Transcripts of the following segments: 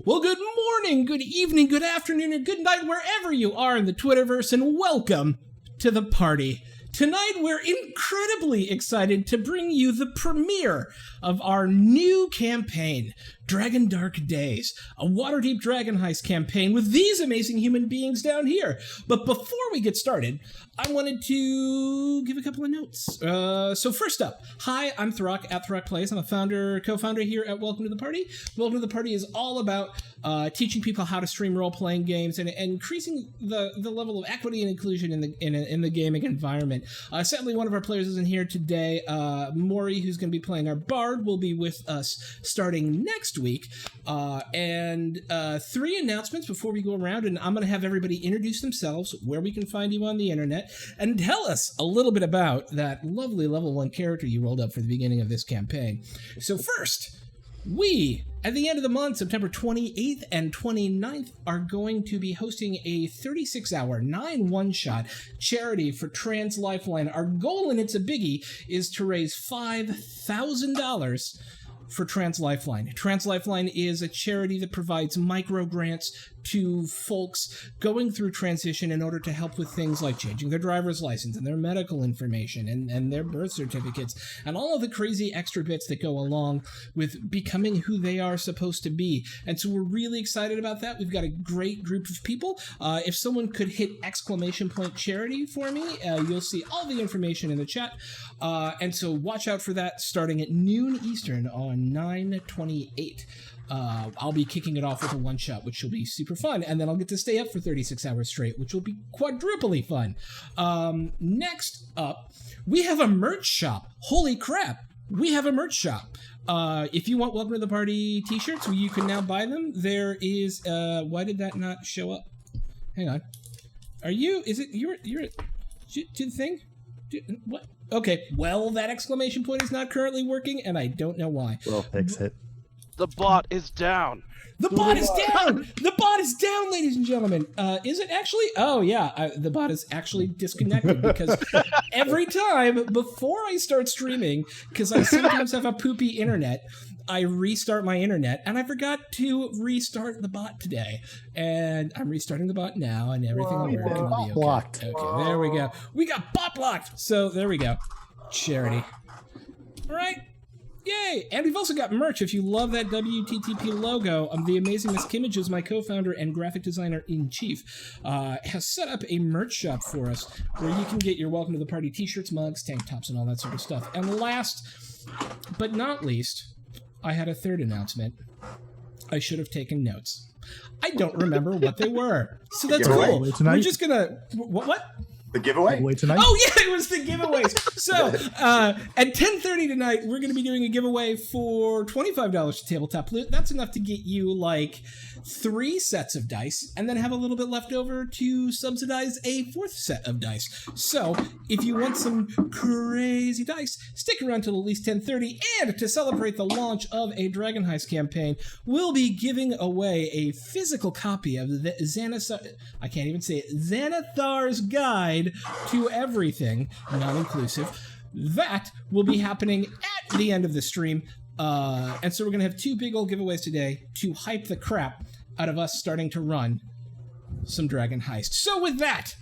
Well, good morning, good evening, good afternoon, and good night wherever you are in the Twitterverse, and welcome to the party. Tonight, we're incredibly excited to bring you the premiere of our new campaign, Dragon Dark Days, a Waterdeep Dragon Heist campaign with these amazing human beings down here. But before we get started, I wanted to give a couple of notes. So first up, hi, I'm Throck at Throck Plays. I'm a co-founder here at Welcome to the Party. Welcome to the Party is all about teaching people how to stream role-playing games and increasing the level of equity and inclusion in the gaming environment. Sadly, one of our players isn't here today. Maury, who's going to be playing our bard, will be with us starting next week. And three announcements before we go around, and I'm going to have everybody introduce themselves, where we can find you on the internet, and tell us a little bit about that lovely level 1 character you rolled up for the beginning of this campaign. So first, we, at the end of the month, September 28th and 29th, are going to be hosting a 36-hour 9 one-shot charity for Trans Lifeline. Our goal, and it's a biggie, is to raise $5,000 for Trans Lifeline. Trans Lifeline is a charity that provides micro grants to folks going through transition in order to help with things like changing their driver's license and their medical information and their birth certificates and all of the crazy extra bits that go along with becoming who they are supposed to be. And so we're really excited about that. We've got a great group of people. If someone could hit !charity for me, you'll see all the information in the chat. And so watch out for that starting at noon Eastern on 9/28. I'll be kicking it off with a one-shot, which will be super fun, and then I'll get to stay up for 36 hours straight, which will be quadruply fun. Next up, we have a merch shop. Holy crap, we have a merch shop. If you want Welcome to the Party t-shirts, you can now buy them. There is, why did that not show up? Hang on. You're to the thing? What? Okay, well, that exclamation point is not currently working, and I don't know why. We'll fix it. The bot is down. The bot is down! The bot is down, ladies and gentlemen. Is it actually? Oh, yeah. The bot is actually disconnected because every time before I start streaming, because I sometimes have a poopy internet, I restart my internet, and I forgot to restart the bot today. And I'm restarting the bot now, and everything will work. It'll be okay. Blocked. Okay, there we go. We got bot blocked! So, there we go. Charity. All right. Yay! And we've also got merch. If you love that WTTP logo, the amazing Miss Kimmage is my co-founder and graphic designer-in-chief, has set up a merch shop for us where you can get your Welcome to the Party t-shirts, mugs, tank tops, and all that sort of stuff. And last but not least, I had a third announcement. I should have taken notes. I don't remember what they were. So that's cool. We're just going to... What? The giveaway? Tonight? Oh, yeah, it was the giveaways. So at 10:30 tonight, we're going to be doing a giveaway for $25 to Tabletop Loot. That's enough to get you, like, 3 sets of dice, and then have a little bit left over to subsidize a 4th set of dice. So if you want some crazy dice, stick around till at least 10:30, and to celebrate the launch of a Dragon Heist campaign, we'll be giving away a physical copy of the Xanathar's Guide to Everything, non-inclusive. That will be happening at the end of the stream. And so we're going to have 2 big old giveaways today to hype the crap out of us starting to run some Dragon Heist. So with that,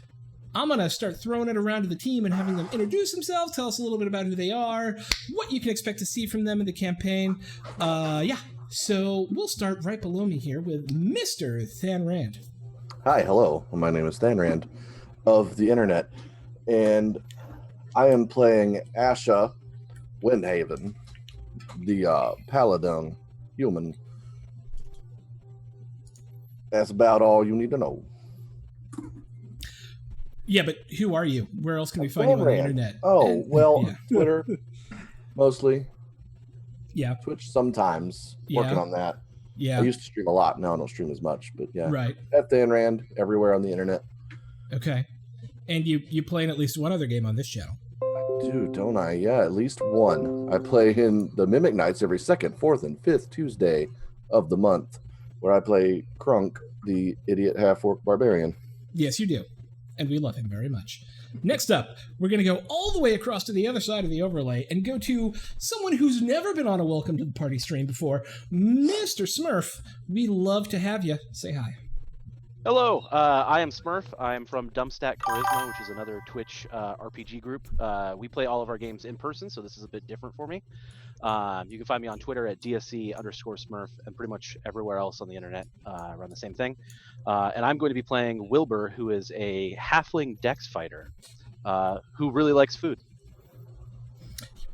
I'm going to start throwing it around to the team and having them introduce themselves, tell us a little bit about who they are, what you can expect to see from them in the campaign. So we'll start right below me here with Mr. Than Rand. Hi, hello. My name is Than Rand of the internet, and I am playing Asha Windhaven, the paladin human. That's about all you need to know. Yeah, but who are you? Where else can we find you on the internet? Oh, well, Twitter, mostly. Yeah. Twitch sometimes. Working on that. Yeah. I used to stream a lot. Now I don't stream as much, but yeah. Right. At Than Rand, everywhere on the internet. Okay. And you play in at least one other game on this channel. Dude, don't I? Yeah, at least one. I play in the Mimic Nights every 2nd, 4th, and 5th Tuesday of the month, where I play Krunk, the idiot half-orc barbarian. Yes, you do. And we love him very much. Next up, we're going to go all the way across to the other side of the overlay and go to someone who's never been on a Welcome to the Party stream before, Mr. Smurf. We love to have you. Say hi. Hello, I am Smurf. I'm from Dumpstack Charisma, which is another Twitch RPG group. We play all of our games in person, so this is a bit different for me. You can find me on Twitter at DSC_Smurf, and pretty much everywhere else on the internet. I run the same thing. And I'm going to be playing Wilbur, who is a halfling dex fighter who really likes food.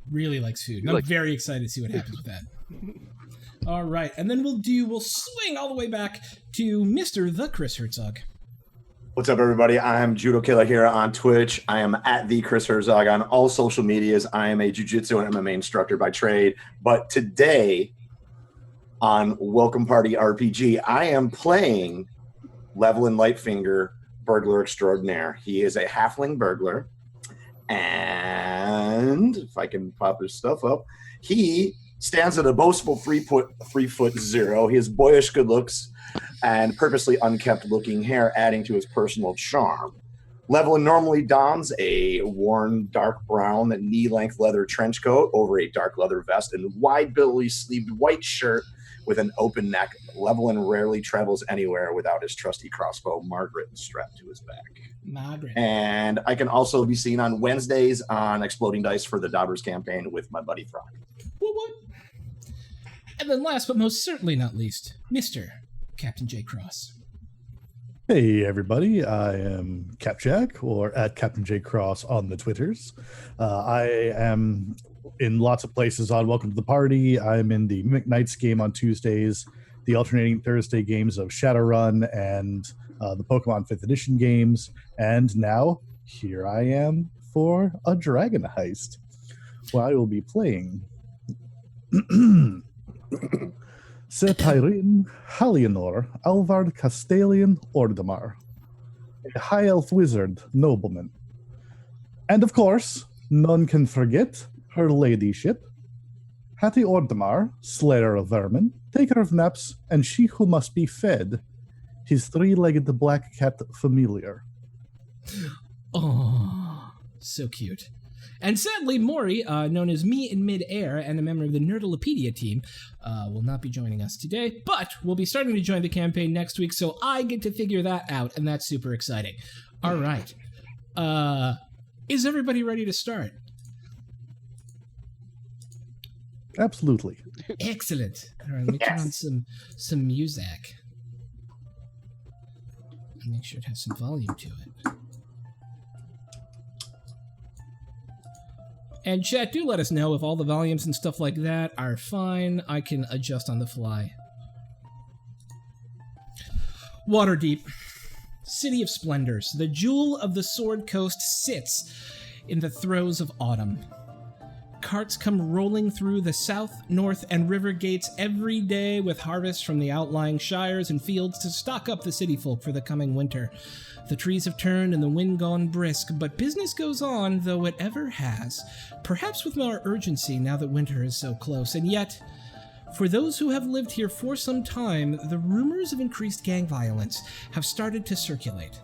Really likes food. I'm very excited to see what happens with that. All right, and then we'll swing all the way back to Mr. the Chris Herzog. What's up, everybody? I'm Judo Killer here on Twitch. I am at the Chris Herzog on all social medias. I am a jiu-jitsu and MMA instructor by trade. But today on Welcome Party RPG, I am playing Levelin Lightfinger, Burglar Extraordinaire. He is a halfling burglar. And if I can pop his stuff up, he stands at a boastful 3'0". He has boyish good looks and purposely unkempt looking hair, adding to his personal charm. Levelin normally dons a worn dark brown knee-length leather trench coat over a dark leather vest and wide billy-sleeved white shirt with an open neck. Levelin rarely travels anywhere without his trusty crossbow, Margaret, strapped to his back. Margaret. And I can also be seen on Wednesdays on Exploding Dice for the Daubers campaign with my buddy Frog. What? And then last but most certainly not least, Mr. Captain J. Cross. Hey everybody, I am CapJack, or at Captain J. Cross on the Twitters. I am in lots of places on Welcome to the Party. I'm in the Mimic Nights game on Tuesdays, the alternating Thursday games of Shadowrun, and the Pokemon 5th Edition games. And now, here I am for a Dragon Heist, where I will be playing Sephirin Halienor Alvard Castalian Ordamar, a high elf wizard nobleman. And of course, none can forget her ladyship, Hattie Ordamar, slayer of vermin, taker of naps, and she who must be fed, his 3-legged black cat familiar. Oh, so cute. And sadly, Maury, known as Me in Midair and a member of the Nerdalopedia team, will not be joining us today, but will be starting to join the campaign next week, so I get to figure that out, and that's super exciting. All right. Is everybody ready to start? Absolutely. Excellent. All right, let me turn on some music. And make sure it has some volume to it. And chat, do let us know if all the volumes and stuff like that are fine. I can adjust on the fly. Waterdeep, city of splendors, the jewel of the Sword Coast sits in the throes of autumn. Carts come rolling through the south, north, and river gates every day with harvests from the outlying shires and fields to stock up the city folk for the coming winter. The trees have turned and the wind gone brisk, but business goes on, though it ever has, perhaps with more urgency now that winter is so close. And yet, for those who have lived here for some time, the rumors of increased gang violence have started to circulate.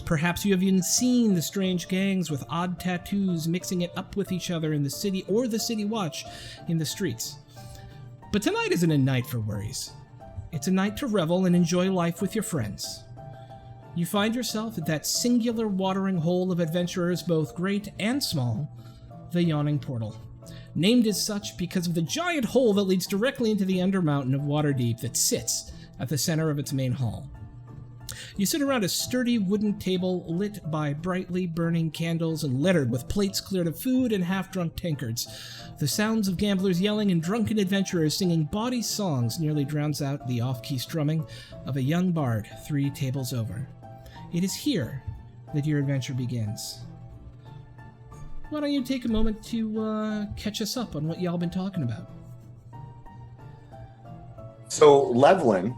Perhaps you have even seen the strange gangs with odd tattoos mixing it up with each other in the city or the city watch in the streets. But tonight isn't a night for worries. It's a night to revel and enjoy life with your friends. You find yourself at that singular watering hole of adventurers, both great and small, the Yawning Portal. Named as such because of the giant hole that leads directly into the Undermountain of Waterdeep that sits at the center of its main hall. You sit around a sturdy wooden table lit by brightly burning candles and littered with plates cleared of food and half-drunk tankards. The sounds of gamblers yelling and drunken adventurers singing bawdy songs nearly drowns out the off-key strumming of a young bard 3 tables over. It is here that your adventure begins. Why don't you take a moment to catch us up on what y'all been talking about? So Levlin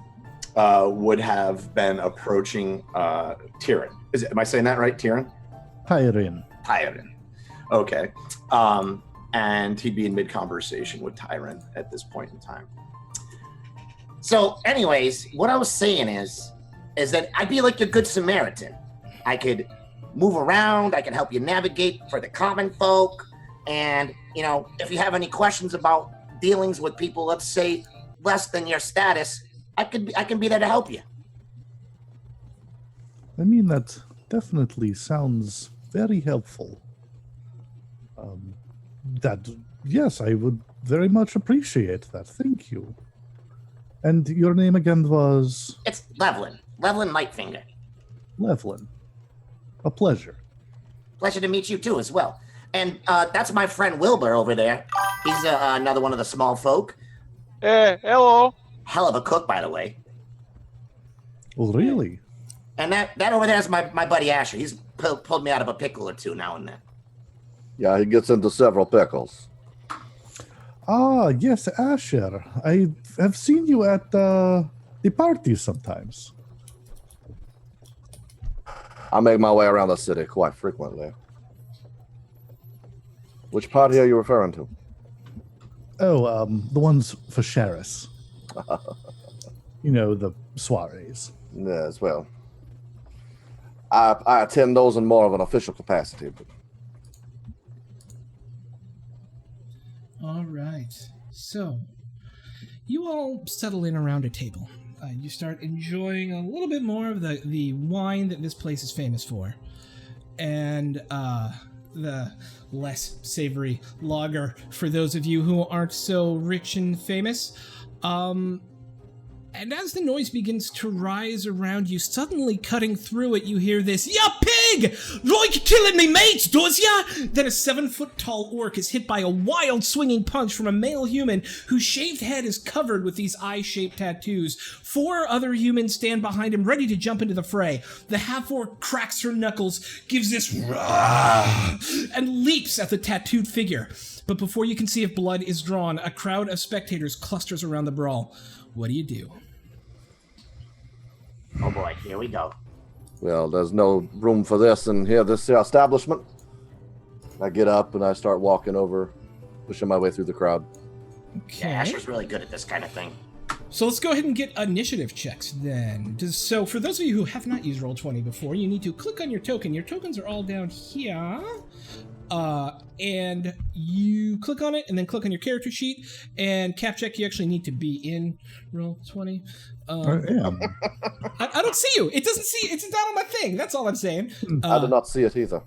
would have been approaching Tyrion. Am I saying that right, Tyrion? Tyrion. Okay. And he'd be in mid-conversation with Tyrion at this point in time. So, anyways, what I was saying is that I'd be like a good Samaritan. I could move around, I can help you navigate for the common folk, and, you know, if you have any questions about dealings with people, let's say, less than your status, I can be there to help you. I mean, that definitely sounds very helpful. Yes, I would very much appreciate that. Thank you. And your name again was? It's Levlin Lightfinger. Levlin. A pleasure. Pleasure to meet you too, as well. And that's my friend Wilbur over there. He's another one of the small folk. Hey, hello. Hell of a cook, by the way. Well, really? And that over there is my buddy Asher. He's pulled me out of a pickle or two now and then. Yeah, he gets into several pickles. Ah, yes, Asher. I have seen you at the parties sometimes. I make my way around the city quite frequently. Which party are you referring to? Oh, the ones for Sheriffs. You know, the soirees. Yes, well, I attend those in more of an official capacity. But... All right. So, you all settle in around a table. You start enjoying a little bit more of the wine that this place is famous for. And the less savory lager for those of you who aren't so rich and famous. And as the noise begins to rise around you, suddenly cutting through it, you hear this, "Ya pig! Like killing me mates, does ya?" Then a 7-foot-tall orc is hit by a wild swinging punch from a male human whose shaved head is covered with these eye-shaped tattoos. 4 other humans stand behind him, ready to jump into the fray. The half-orc cracks her knuckles, gives this "Rah!" and leaps at the tattooed figure. But before you can see if blood is drawn, a crowd of spectators clusters around the brawl. What do? Oh boy, here we go. Well, there's no room for this in here, this establishment. I get up and I start walking over, pushing my way through the crowd. Okay. Yeah, Asher's really good at this kind of thing. So let's go ahead and get initiative checks then. So for those of you who have not used Roll20 before, you need to click on your token. Your tokens are all down here. And you click on it and then click on your character sheet. And cap check, you actually need to be in Roll20. I don't see you. It doesn't see. It's not on my thing. That's all I'm saying. I did not see it either.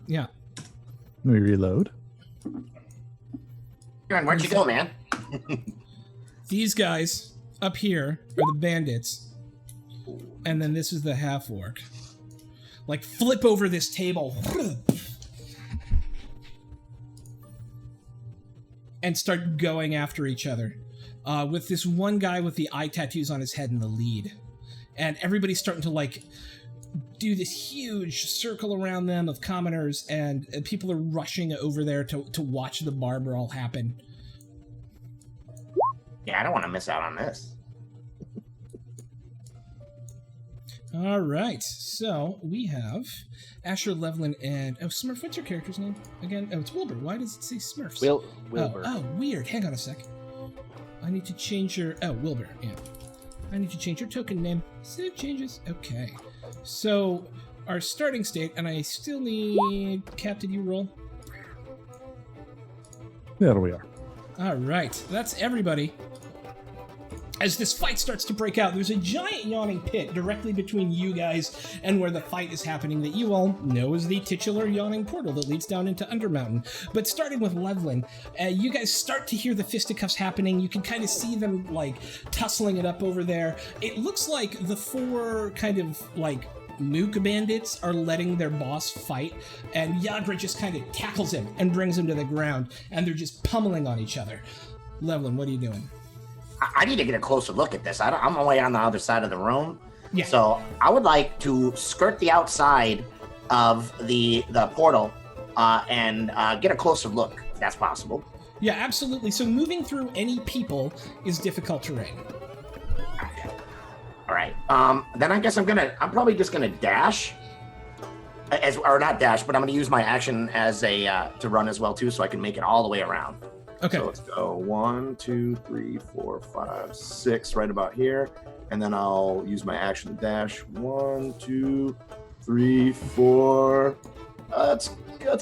Yeah. Let me reload. Aaron, where'd you go, man? These guys up here are the bandits. And then this is the half-orc. Like, flip over this table. and start going after each other, with this one guy with the eye tattoos on his head in the lead. And everybody's starting to, like, do this huge circle around them of commoners, and people are rushing over there to watch the bar brawl happen. Yeah, I don't want to miss out on this. All right, so we have Asher, Levlin, and... Oh, Smurf, what's your character's name again? Oh, it's Wilbur. Why does it say Smurfs? Wilbur. Oh, weird. Hang on a sec. I need to change your... Oh, Wilbur, yeah. I need to change your token name. Save changes. Okay. So, our starting state, and I still need... Cap, did you roll? There we are. All right, that's everybody. As this fight starts to break out, there's a giant yawning pit directly between you guys and where the fight is happening that you all know is the titular yawning portal that leads down into Undermountain. But starting with Levlin, you guys start to hear the fisticuffs happening. You can kind of see them, like, tussling it up over there. It looks like the four kind of, like, Mook bandits are letting their boss fight, and Yagra just kind of tackles him and brings him to the ground, and they're just pummeling on each other. Levlin, what are you doing? I need to get a closer look at this. I'm away on the other side of the room. Yeah. So I would like to skirt the outside of the portal and get a closer look, if that's possible. Yeah, absolutely. So moving through any people is difficult terrain. Okay. All right. Then I guess I'm probably just gonna dash, or not dash, but I'm gonna use my action as a to run as well too, so I can make it all the way around. Okay. So let's go 1, 2, 3, 4, 5, 6, right about here. And then I'll use my action to dash. 1, 2, 3, 4. That's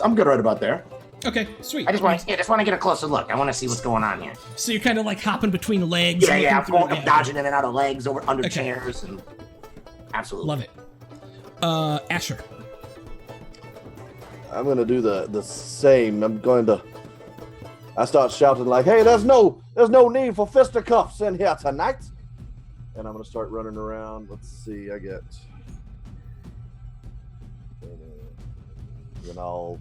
I'm good right about there. Okay, sweet. I just want to get a closer look. I want to see what's going on here. So you're kind of like hopping between legs. Yeah, looking I'm dodging in and out of legs, under Okay. chairs, and absolutely Love it. Asher. I'm gonna do the same. I start shouting like, "Hey, there's no need for fisticuffs in here tonight." And I'm gonna start running around. Let's see, I get. Then I'll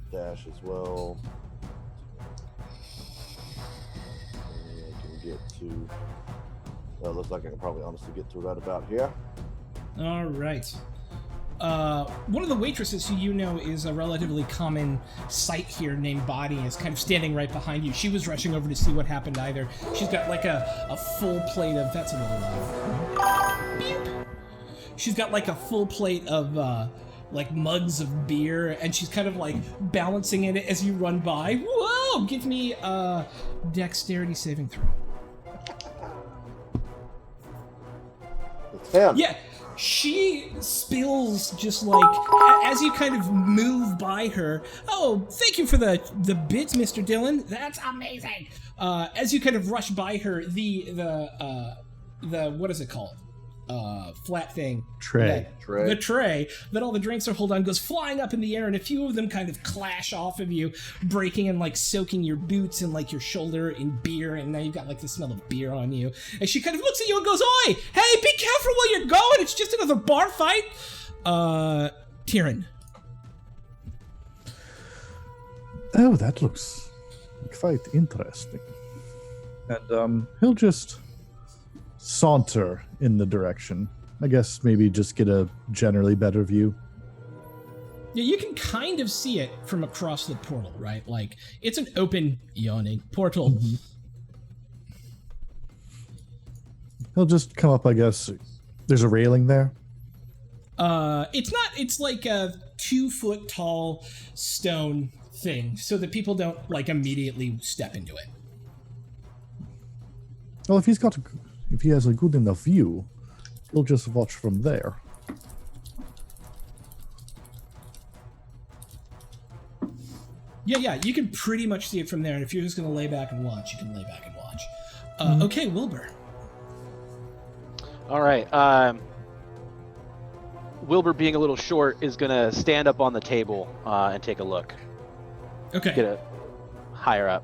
dash as well. And I can get to. Well, it looks like I can probably honestly get to right about here. All right. One of the waitresses who you know is a relatively common sight here named Bonnie is kind of standing right behind you. She was rushing over to see what happened either. She's got like a full plate of... That's a little loud. Beep. She's got like a full plate of like mugs of beer, and she's kind of like balancing it as you run by. Whoa! Give me a dexterity saving throw. It's 10. Yeah. She spills just like as you kind of move by her. Oh, thank you for the bits, Mr. Dillon. That's amazing. As you kind of rush by her, the what is it called? Flat thing. Tray. The tray that all the drinks are held on goes flying up in the air, and a few of them kind of clash off of you, breaking and like soaking your boots and like your shoulder in beer, and now you've got like the smell of beer on you. And she kind of looks at you and goes, "Oi, hey, be careful where you're going. It's just another bar fight." Tyrion. Oh, that looks quite interesting. And he'll just saunter in the direction. I guess maybe just get a generally better view. Yeah, you can kind of see it from across the portal, right? Like, it's an open, yawning portal. Mm-hmm. He'll just come up, I guess. There's a railing there. It's not, it's like a 2-foot tall stone thing, so that people don't, like, immediately step into it. Well, if he has a good enough view, he'll just watch from there. Yeah, you can pretty much see it from there, and if you're just going to lay back and watch, you can lay back and watch. Okay, Wilbur. All right. Wilbur, being a little short, is going to stand up on the table and take a look. Okay. Get it higher up.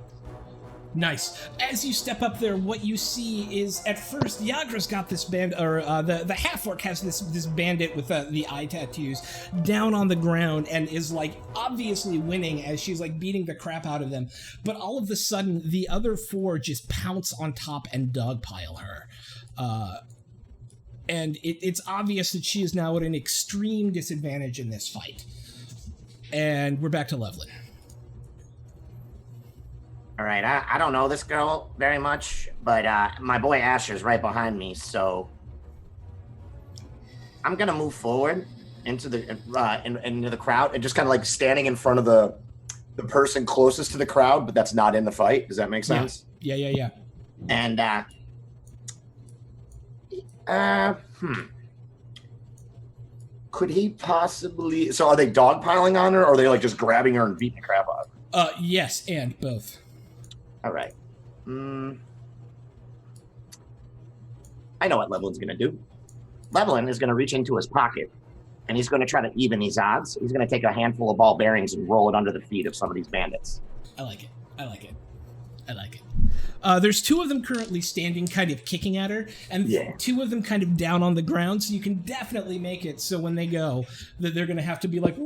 Nice. As you step up there, what you see is at first Yagra's got this the half-orc has this bandit with the eye tattoos down on the ground and is like obviously winning as she's like beating the crap out of them. But all of a sudden, the other four just pounce on top and dogpile her. And it's obvious that she is now at an extreme disadvantage in this fight. And we're back to Levlin. All right, I don't know this girl very much, but my boy Asher's right behind me, so I'm gonna move forward into the into the crowd and just kind of like standing in front of the person closest to the crowd, but that's not in the fight. Does that make sense? Yeah. And could he possibly? So are they dogpiling on her, or are they like just grabbing her and beating the crap out of her? Yes, and both. All right. I know what Levlin's going to do. Levlin is going to reach into his pocket, and he's going to try to even these odds. He's going to take a handful of ball bearings and roll it under the feet of some of these bandits. I like it. There's two of them currently standing, kind of kicking at her, and two of them kind of down on the ground, so you can definitely make it so when they go, that they're going to have to be like,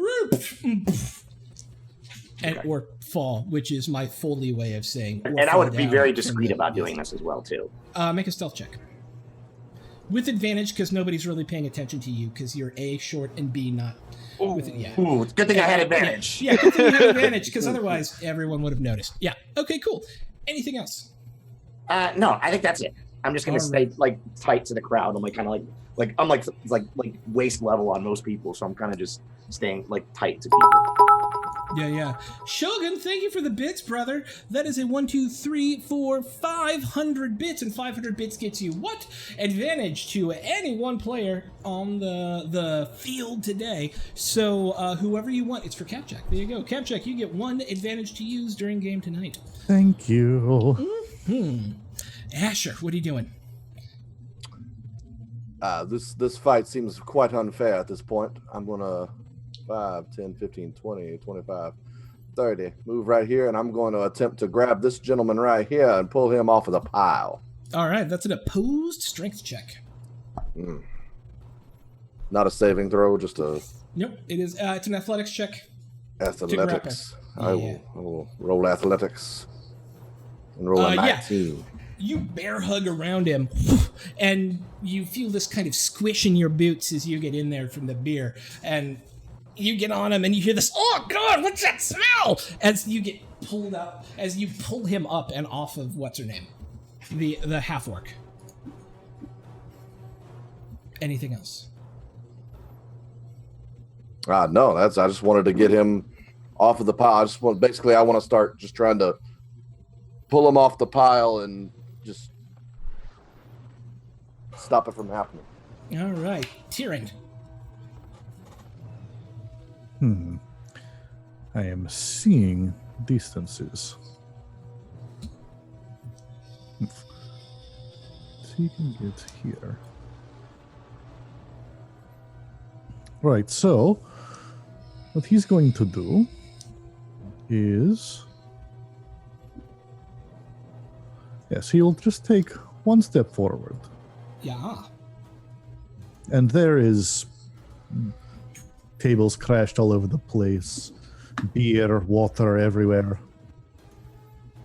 or fall, which is my Foley way of saying. And I would be very discreet about doing this as well, too. Make a stealth check. With advantage, because nobody's really paying attention to you, because you're A, short, and B, not. Ooh, it's good thing I had advantage. Yeah, good thing you had advantage, because otherwise everyone would have noticed. Yeah, okay, cool. Anything else? No, I think that's it. I'm just going to stay like tight to the crowd. I'm like kind of like I'm like waist level on most people, so I'm kind of just staying like tight to people. Yeah. Shogun, thank you for the bits, brother. That is a 1, 2, 3, 4, 500 bits, and 500 bits gets you what? Advantage to any one player on the field today. So whoever you want, it's for Capjack. There you go. Capjack, you get one advantage to use during game tonight. Thank you. Asher, what are you doing? This fight seems quite unfair at this point. I'm gonna 5, 10, 15, 20, 25, 30. Move right here, and I'm going to attempt to grab this gentleman right here and pull him off of the pile. All right, that's an opposed strength check. Not a saving throw, just a... Nope, it is. It's an athletics check. Athletics. Yeah. I will roll athletics. And roll a 19. Yeah. You bear hug around him, and you feel this kind of squish in your boots as you get in there from the beer, and you get on him, and you hear this, oh God, what's that smell? As you get pulled up, as you pull him up and off of, what's her name? The half-orc. Anything else? No, I just wanted to get him off of the pile. I want to start just trying to pull him off the pile and just stop it from happening. All right. Tyrion. I am seeing distances. So you can get here. Right, so what he's going to do is... Yes, he'll just take one step forward. Yeah. And there is tables crashed all over the place. Beer, water everywhere.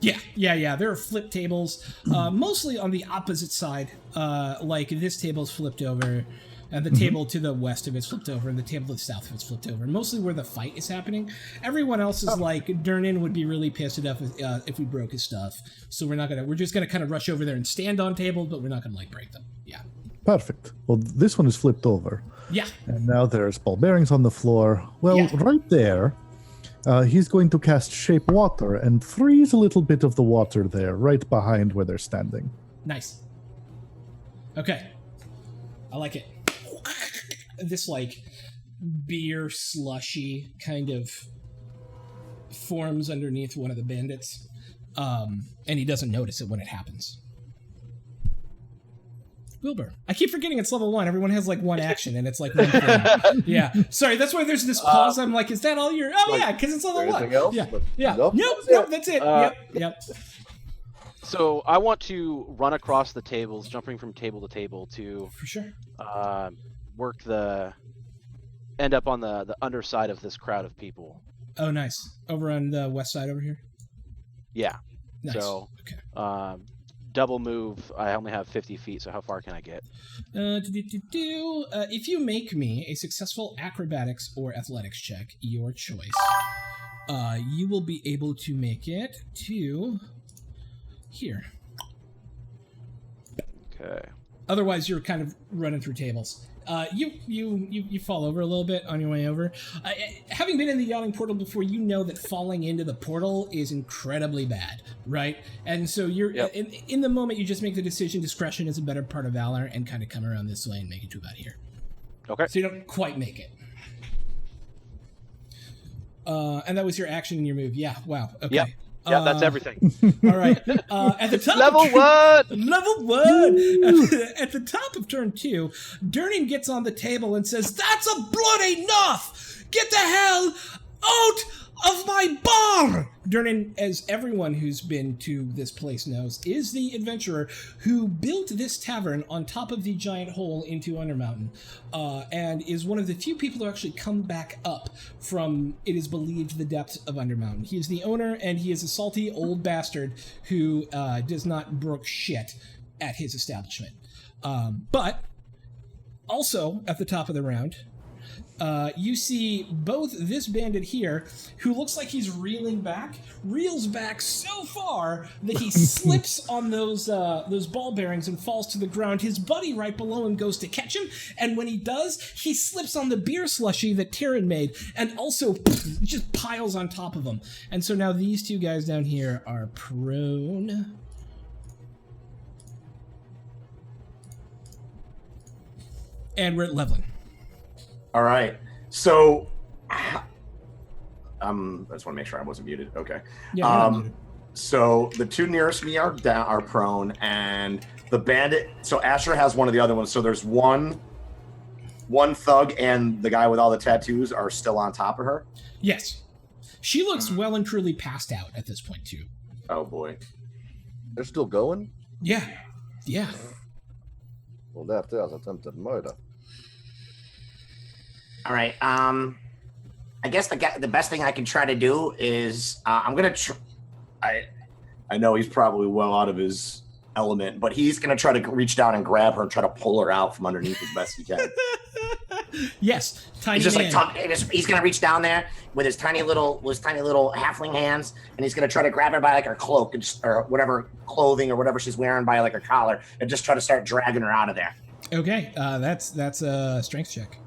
Yeah. There are flip tables, mostly on the opposite side. Like this table's flipped over, and the table to the west of it's flipped over, and the table to the south of it's flipped over. Mostly where the fight is happening. Everyone else is like, Durnan would be really pissed if we broke his stuff. So we're just gonna kind of rush over there and stand on tables, but we're not gonna like break them. Yeah. Perfect. Well, this one is flipped over. Yeah. And now there's ball bearings on the floor. Well, Yeah. right there, he's going to cast Shape Water and freeze a little bit of the water there, right behind where they're standing. Nice. Okay. I like it. This, like, beer slushy kind of forms underneath one of the bandits. And he doesn't notice it when it happens. Wilbur. I keep forgetting it's level 1. Everyone has, like, one action, and it's, like, one thing. Yeah. Sorry, that's why there's this pause. I'm like, is that all your... Oh, yeah, because it's level 1. Anything else? Yeah. But yeah. nope. Nope, that's it. Yep. So I want to run across the tables, jumping from table to table to For sure. end up on the underside of this crowd of people. Oh, nice. Over on the west side over here? Yeah. Nice. So, okay. Double move. I only have 50 feet, so how far can I get? If you make me a successful acrobatics or athletics check, your choice, you will be able to make it to here. Okay. Otherwise, you're kind of running through tables. You fall over a little bit on your way over. Having been in the yawning portal before, you know that falling into the portal is incredibly bad, right? And so you're in the moment, you just make the decision. Discretion is a better part of valor, and kind of come around this way and make it to about here. Okay. So you don't quite make it. And that was your action and your move. Yeah. Wow. Okay. Yep. Yeah, that's everything. All right. At the top Level of one! Level one! At the top of turn 2, Durning gets on the table and says, "That's a blood enough! Get the hell out of my bar!" Durning, as everyone who's been to this place knows, is the adventurer who built this tavern on top of the giant hole into Undermountain, and is one of the few people who actually come back up from, it is believed, the depths of Undermountain. He is the owner, and he is a salty old bastard who does not brook shit at his establishment. But also at the top of the round, you see both this bandit here, who looks like he's reels back so far that he slips on those ball bearings and falls to the ground. His buddy right below him goes to catch him, and when he does, he slips on the beer slushie that Tyrion made, and also just piles on top of him. And so now these two guys down here are prone. And we're at leveling. All right. So, I just want to make sure I wasn't muted. Okay. Yeah, you're not muted. So the two nearest me are prone, and the bandit. So Asher has one of the other ones. So there's one thug, and the guy with all the tattoos are still on top of her. Yes. She looks well and truly passed out at this point, too. Oh boy. They're still going? Yeah. Yeah. Well, that is attempted murder. All right. I guess the best thing I can try to do is I'm gonna. I know he's probably well out of his element, but he's gonna try to reach down and grab her and try to pull her out from underneath as best he can. Yes, tiny He's just man. he's gonna reach down there with his tiny little halfling hands, and he's gonna try to grab her by like her cloak or whatever clothing or whatever she's wearing by like her collar, and just try to start dragging her out of there. Okay, that's a strength check.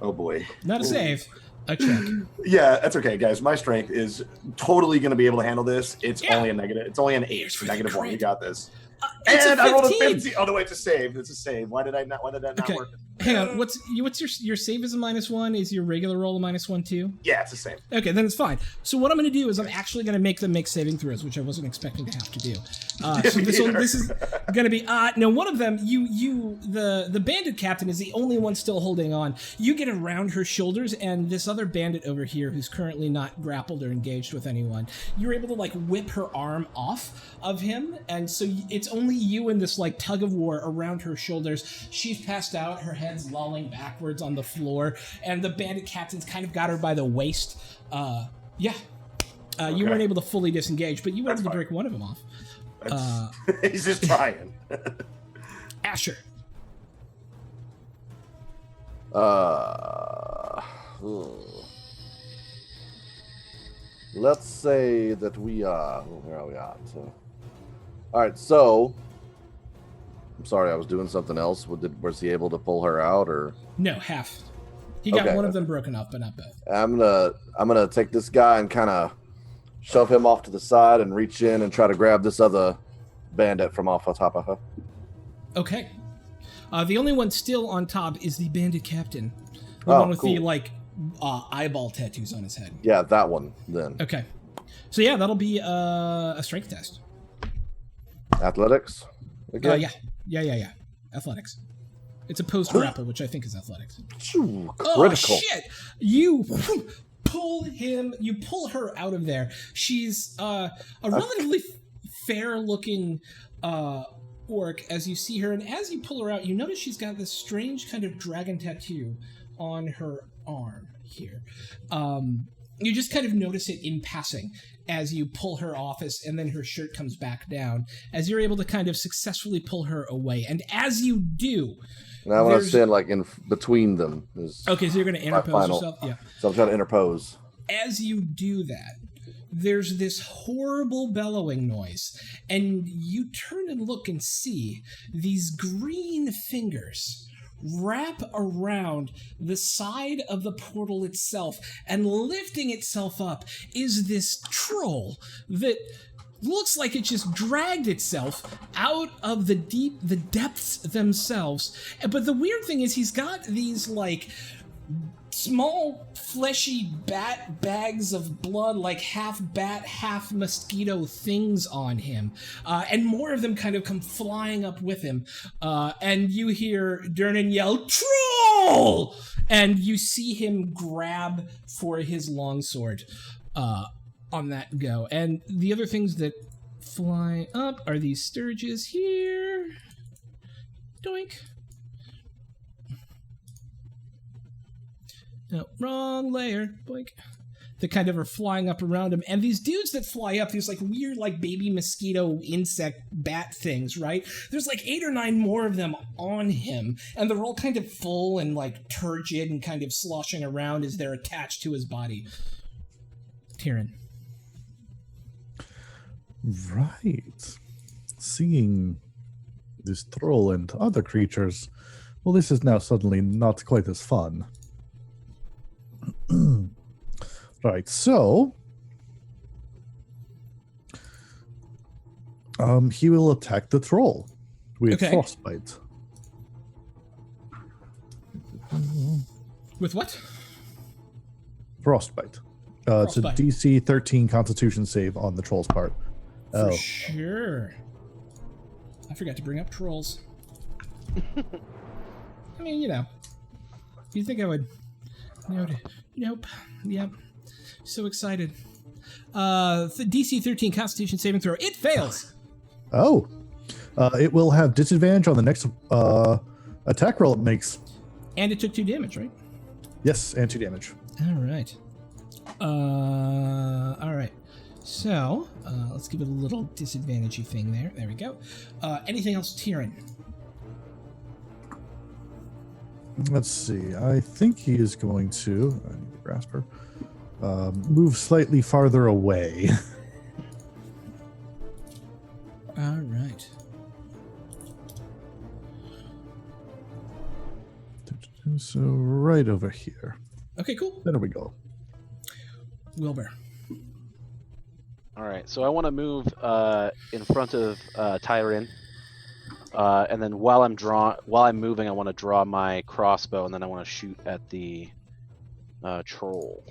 Oh boy. Not a save, a check. Yeah, that's okay, guys. My strength is totally going to be able to handle this. It's only a negative. It's only an 8. Here's for the Negative 1. You crit. got this. It's And a I rolled a 15. 50. Oh no, it's a save. It's a save. Why did that not Okay, work? hang on. What's your save is a -1? Is your regular roll a -1 too? Yeah, it's the same. Okay, then it's fine. So what I'm going to do is I'm actually going to make them make saving throws, which I wasn't expecting to have to do. So this is going to be no. One of them, the bandit captain is the only one still holding on. You get around her shoulders, and this other bandit over here, who's currently not grappled or engaged with anyone, you're able to like whip her arm off of him, and so it's only you in this like tug of war around her shoulders. She's passed out, her head's lolling backwards on the floor, and the bandit captain's kind of got her by the waist. You weren't able to fully disengage, but you were able to break one of them off. He's just trying. Asher. Let's say that we are. Where are we at? All right, so I'm sorry, I was doing something else. Was he able to pull her out, or No, half. He got Okay. one of them broken off, but not both. I'm gonna take this guy and kind of shove him off to the side and reach in and try to grab this other bandit from off the top of her. Okay. The only one still on top is the bandit captain. The Oh, one with the cool. like eyeball tattoos on his head. Yeah, that one then. Okay. So yeah, that'll be a strength test. Athletics. Again? Yeah. Athletics. It's a post grapple, which I think is athletics. Phew, Oh critical. shit! You pull her out of there. She's a relatively fair-looking orc as you see her, and as you pull her out, you notice she's got this strange kind of dragon tattoo on her arm here. You just kind of notice it in passing as you pull her off, and then her shirt comes back down, as you're able to kind of successfully pull her away. And as you do... Now I want to stand like in between them. Okay, so you're going to interpose yourself? Yeah. So I'm trying to interpose. As you do that, there's this horrible bellowing noise, and you turn and look and see these green fingers wrap around the side of the portal itself, and lifting itself up is this troll that looks like it just dragged itself out of the depths themselves. But the weird thing is he's got these like small fleshy bat bags of blood, like half bat half mosquito things on him, and more of them kind of come flying up with him, and you hear Durnan yell, "Troll!" and you see him grab for his longsword on that go. And the other things that fly up are these sturges here. Doink. No, wrong layer. Boink. That kind of are flying up around him. And these dudes that fly up, these like weird like baby mosquito insect bat things, right? There's like 8 or 9 more of them on him. And they're all kind of full and like turgid and kind of sloshing around as they're attached to his body. Tyrion. Right. Seeing this troll and other creatures, well, this is now suddenly not quite as fun. Right, so he will attack the troll with frostbite. With what? Frostbite. It's a DC 13 Constitution save on the troll's part. For sure. I forgot to bring up trolls. I mean, you know. You'd think I would... Nope. Yep. So excited. The DC 13 Constitution saving throw. It fails! Oh. It will have disadvantage on the next attack roll it makes. And it took 2 damage, right? Yes, and 2 damage. Alright. Alright. So, let's give it a little disadvantagey thing there. There we go. Anything else, Tyrion? Let's see. I think he is going to... I need to grasp her. Move slightly farther away. All right. So right over here. Okay, cool. There we go. Wilbur. All right, so I want to move in front of Tyrion, and then while I'm moving, I want to draw my crossbow, and then I want to shoot at the troll.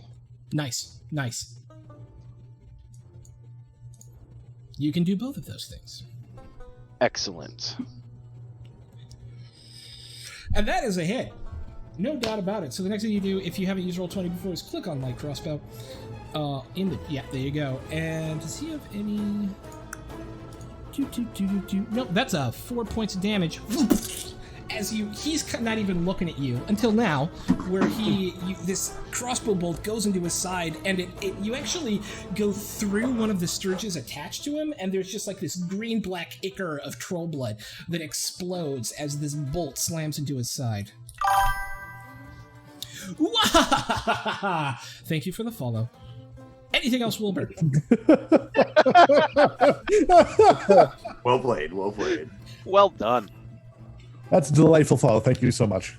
Nice. You can do both of those things. Excellent. And that is a hit. No doubt about it. So the next thing you do, if you haven't used Roll20 before, is click on light crossbow. Yeah, there you go. And does he have any... Nope, that's 4 points of damage. As he's not even looking at you until now, where this crossbow bolt goes into his side, and you actually go through one of the sturges attached to him, and there's just like this green-black ichor of troll blood that explodes as this bolt slams into his side. Thank you for the follow. Anything else, Wilbur? Well played. Well played. Well done. That's a delightful follow. Thank you so much.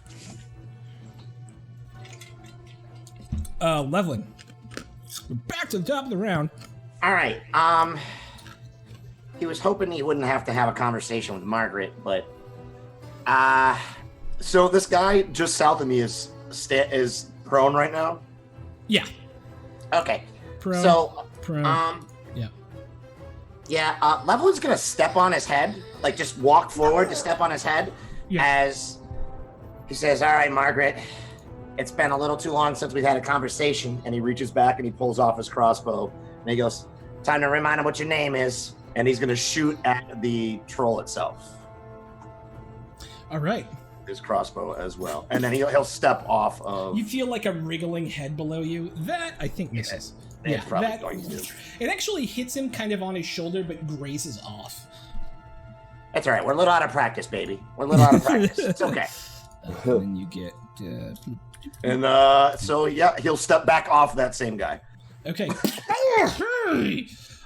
Levlin. We're back to the top of the round. All right. He was hoping he wouldn't have to have a conversation with Margaret, but So this guy just south of me is prone right now? Yeah. okay. Prone. So Prone. yeah, Levelin's gonna step on his head, like just walk forward to step on his head, as he says, "All right, Margaret, it's been a little too long since we've had a conversation." And he reaches back and he pulls off his crossbow and he goes, Time to remind him what your name is. and he's going to shoot at the troll itself. All right. His crossbow as well, and then he'll step off of. You feel like a wriggling head below you. That I think misses. It's probably going to. It actually hits him kind of on his shoulder, but grazes off. That's all right. We're a little out of practice, baby. We're a little out of practice. It's okay. And you get. And so yeah, he'll step back off that same guy. Okay.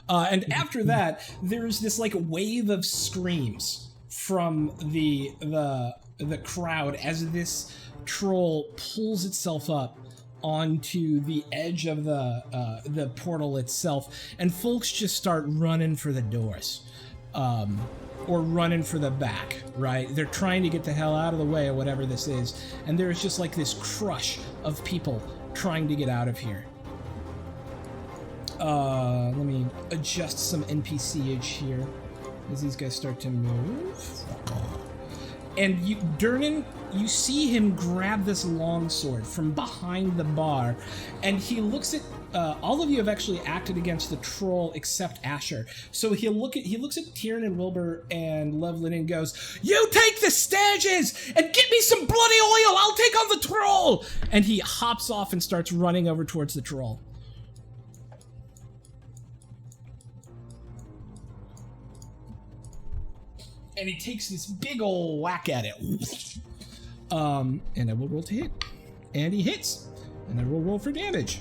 And after that, there's this like wave of screams from the crowd as this troll pulls itself up onto the edge of the portal itself, and folks just start running for the doors, or running for the back. Right? They're trying to get the hell out of the way of whatever this is, and there's just like this crush of people trying to get out of here. Let me adjust some NPCage here as these guys start to move. And Durnan, you see him grab this longsword from behind the bar, and he looks at all of you have actually acted against the troll except Asher. So he looks at Tyrion and Wilbur and Levlin and goes, "You take the stages and get me some bloody oil. I'll take on the troll." And he hops off and starts running over towards the troll. And he takes this big ol' whack at it. And I will roll to hit. And he hits. And I will roll for damage.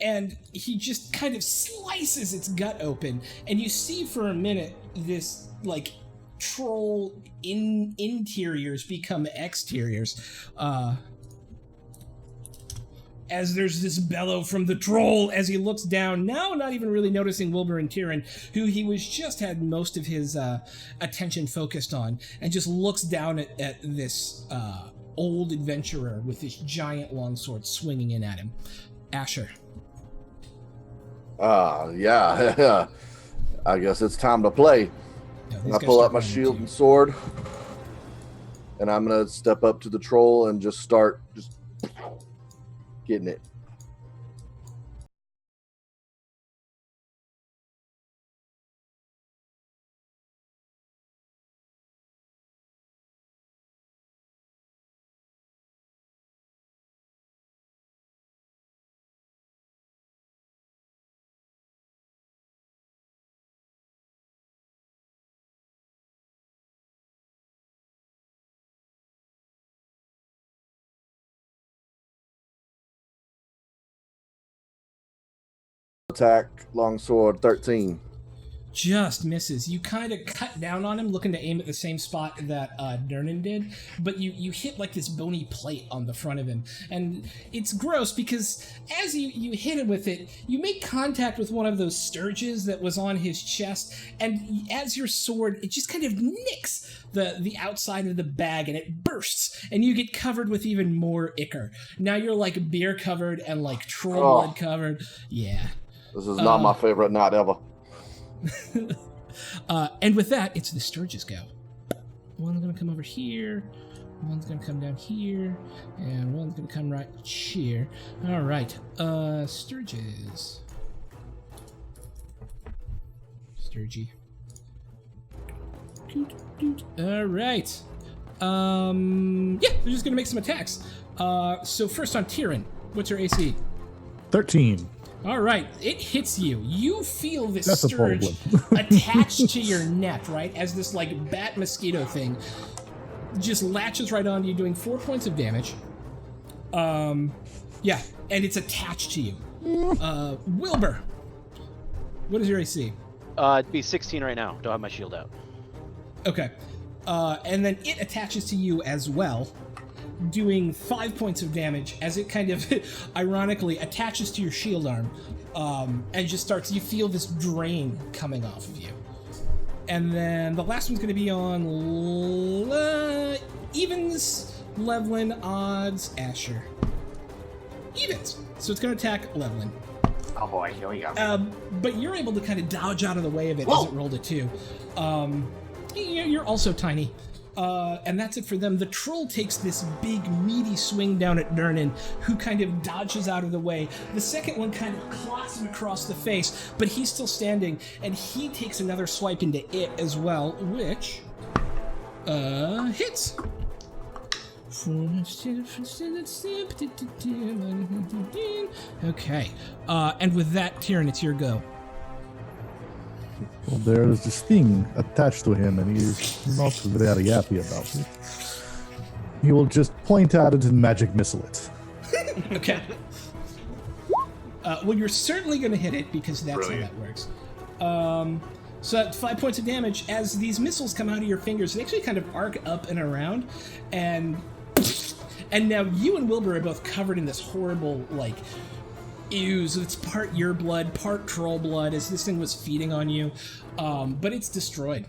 And he just kind of slices its gut open. And you see for a minute this, like, troll interiors become exteriors. As there's this bellow from the troll as he looks down, now not even really noticing Wilbur and Tyrion, who he was just had most of his attention focused on, and just looks down at this old adventurer with this giant longsword swinging in at him. Asher. Yeah. I guess it's time to play. I pull out my shield and sword, and I'm gonna step up to the troll and just start getting it. Attack, longsword, 13. Just misses. You kind of cut down on him, looking to aim at the same spot that Durnan did, but you hit like this bony plate on the front of him. And it's gross because as you hit him with it, you make contact with one of those sturges that was on his chest, and as your sword, it just kind of nicks the outside of the bag, and it bursts, and you get covered with even more ichor. Now you're like beer covered and like troll blood covered. Yeah. This is not my favorite night ever. And with that, it's the Sturges go. One's gonna come over here, one's gonna come down here, and one's gonna come right here. All right, Sturges. Sturgy. All right. Yeah, they're just gonna make some attacks. So first on Tyrion, what's your AC? 13. All right, it hits you. You feel this sturge attached to your neck, right? As this like bat mosquito thing just latches right onto you, doing 4 points of damage. Yeah, and it's attached to you. Wilbur, what is your AC? It'd be 16 right now. Don't have my shield out. Okay, and then it attaches to you as well, doing 5 points of damage as it kind of ironically attaches to your shield arm, and just starts, you feel this drain coming off of you. And then the last one's going to be on evens, Levlin, odds, Asher. Evens. So it's going to attack Levlin. Oh boy, here we go. But you're able to kind of dodge out of the way of it. Whoa. As it rolled a 2. You're also tiny. And that's it for them. The troll takes this big, meaty swing down at Durnan, who kind of dodges out of the way. The second one kind of clocks him across the face, but he's still standing, and he takes another swipe into it as well, which hits. Okay. And with that, Tyrion, it's your go. Well, there is this thing attached to him, and he's not very happy about it. He will just point at it and magic missile it. Okay. Well, you're certainly going to hit it, because that's Brilliant. how that works. So at 5 points of damage, as these missiles come out of your fingers, they actually kind of arc up and around, and now you and Wilbur are both covered in this horrible, like, ooze. It's part your blood, part troll blood, as this thing was feeding on you, but it's destroyed.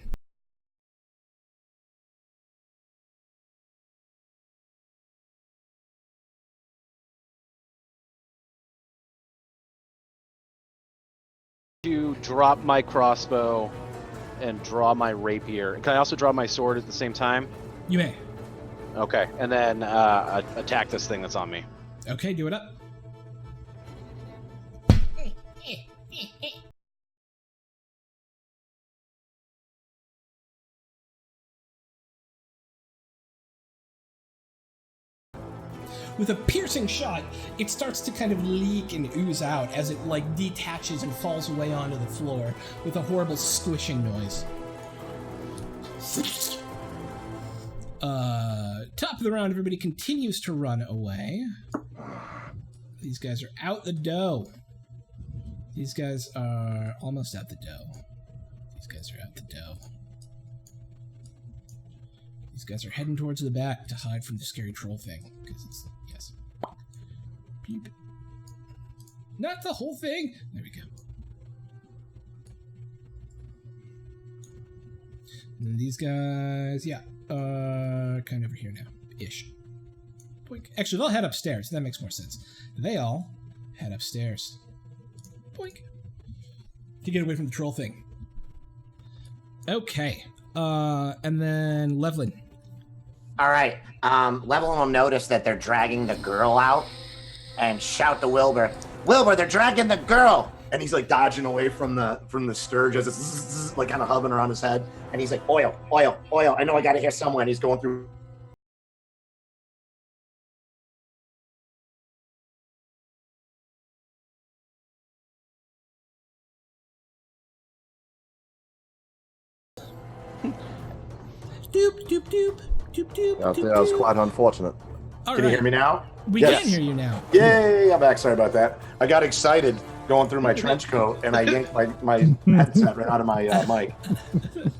To drop my crossbow and draw my rapier. Can I also draw my sword at the same time? You may. Okay, and then attack this thing that's on me. Okay, do it up. With a piercing shot, it starts to kind of leak and ooze out as it like detaches and falls away onto the floor with a horrible squishing noise. Top of the round, everybody continues to run away. These guys are out the dough. These guys are almost out the dough. These guys are out the dough. These guys are heading towards the back to hide from the scary troll thing. Because it's, yes. Beep. Not the whole thing! There we go. And then these guys, yeah. Kind of over here now. Ish. Boink. Actually, they'll head upstairs. That makes more sense. They all head upstairs. Boink. To get away from the troll thing. Okay. And then Levlin. All right. Levelin will notice that they're dragging the girl out and shout to Wilbur, Wilbur, they're dragging the girl. And he's like dodging away from the scourge as it's like kind of hovering around his head. And he's like, oil, oil, oil. I know I got it here somewhere. And he's going through. Doop, doop, doop. Doop, doop, I doop, think that was doop. quite unfortunate. All Can you right. hear me now? We Yes. can hear you now. Yay, I'm back. Sorry about that. I got excited going through my trench coat and I yanked my headset right out of my mic.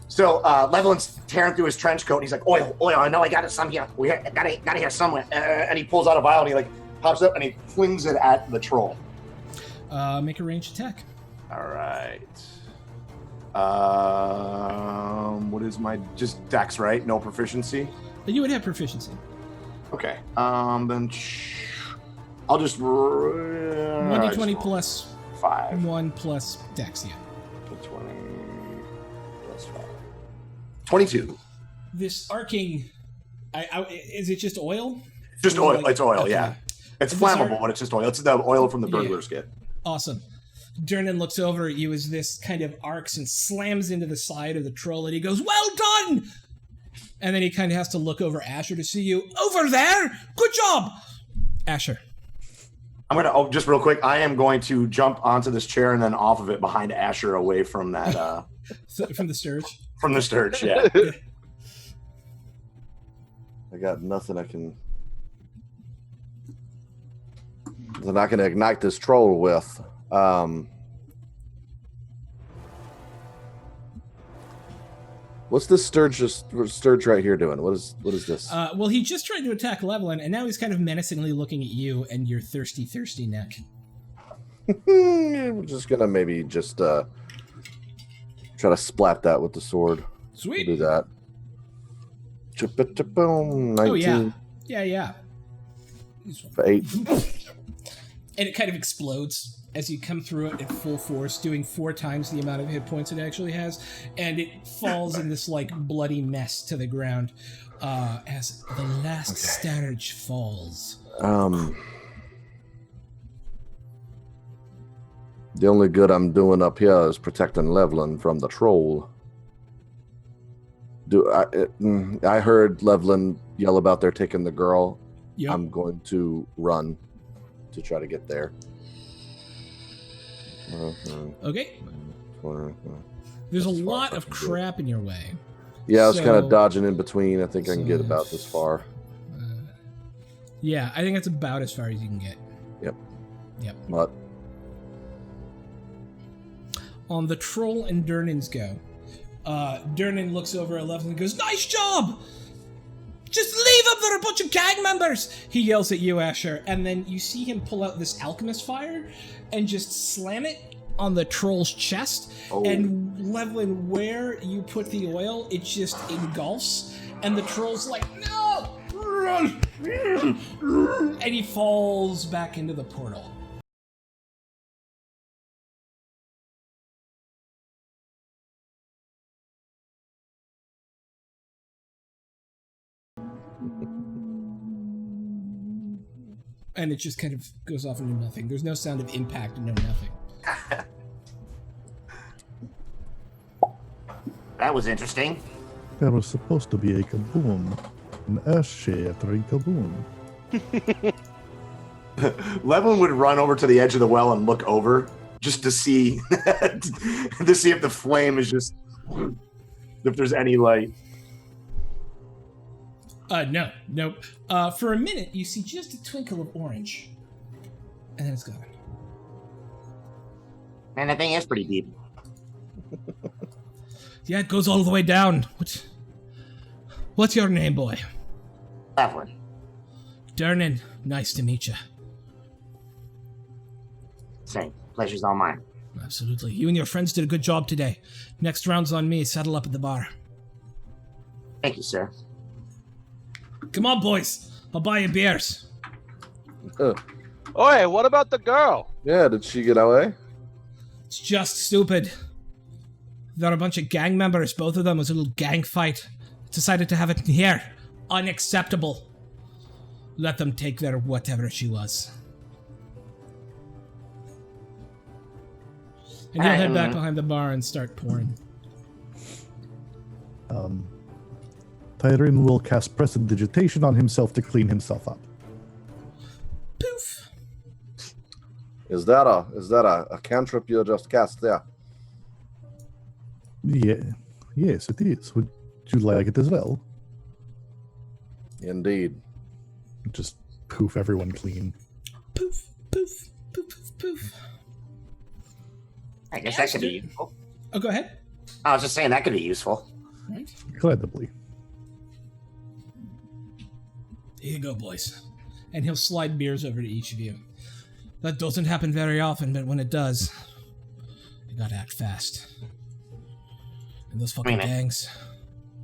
So Levelin's tearing through his trench coat. And he's like, oil, oil. I know I got it some here. We got it here somewhere. And he pulls out a vial and he like pops up and he flings it at the troll. Make a ranged attack. All right. What is my just dex, right? No proficiency. You would have proficiency. Okay. Then I'll just 1d20 plus 5. 1 plus dex, yeah. 20 plus 5. 22. This arcing, is it just oil? Just Or oil. like- It's oil, okay. yeah. It's This flammable, are- but it's just oil. It's the oil from the Yeah. burglar's kit. Awesome. Durnan looks over at you as this kind of arcs and slams into the side of the troll, and he goes, well done! And then he kind of has to look over Asher to see you. Over there! Good job! Asher. I'm gonna just real quick. I am going to jump onto this chair and then off of it behind Asher, away from that So, from the Sturge. from the sturge. Yeah. I got nothing I can. They're not going to ignite this troll with. What's this sturge right here doing? What is this? Well, he just tried to attack Levelin, and now he's kind of menacingly looking at you and your thirsty, thirsty neck. We're just gonna maybe just try to splat that with the sword. Sweet. We'll do that. Boom. 19 Oh, yeah. Yeah, yeah. for 8. and it kind of explodes as you come through it at full force, doing 4 times the amount of hit points it actually has, and it falls in this like bloody mess to the ground as the last Starge falls. The only good I'm doing up here is protecting Levlin from the troll. I heard Levlin yell about they're taking the girl. Yep. I'm going to run to try to get there. Okay. There's a lot of crap in your way. Yeah, I was kind of dodging in between. I think I can get so- about this far. Yeah, I think that's about as far as you can get. Yep. But On the troll and Durnan's go. Durnan looks over at Levlin and goes, "Nice job! Just leave them, they're a bunch of gang members!" He yells at you, Asher, and then you see him pull out this alchemist fire and just slam it on the troll's chest. And Levlin, where you put the oil, it just engulfs, and the troll's like, "No! Run!" And he falls back into the portal. And it just kind of goes off into nothing. There's no sound of impact and no nothing. That was interesting. There was supposed to be a kaboom. An earth-shattering kaboom. Levlin would run over to the edge of the well and look over just to see if the flame is just, if there's any light. Nope. For a minute, you see just a twinkle of orange. And then it's gone. Man, that thing is pretty deep. Yeah, it goes all the way down. What's your name, boy? Levlin. Durnan. Nice to meet you. Same. Pleasure's all mine. Absolutely. You and your friends did a good job today. Next round's on me. Saddle up at the bar. Thank you, sir. Come on, boys. I'll buy you beers. Oi, what about the girl? yeah, did she get away? It's just stupid. They're a bunch of gang members. Both of them was a little gang fight. Decided to have it here. Unacceptable. Let them take their whatever she was. And he'll head back behind the bar and start pouring. Tyrion will cast Prestidigitation on himself to clean himself up. Poof. Is that a cantrip you just cast there? Yeah. Yes, it is. Would you like it as well? Indeed. Just poof everyone clean. Poof, poof, poof, poof, poof. I guess that could be useful. Oh, go ahead. I was just saying that could be useful. Right. Incredibly. Here you go, boys. And he'll slide beers over to each of you. That doesn't happen very often, but when it does, you gotta act fast. And those fucking gangs.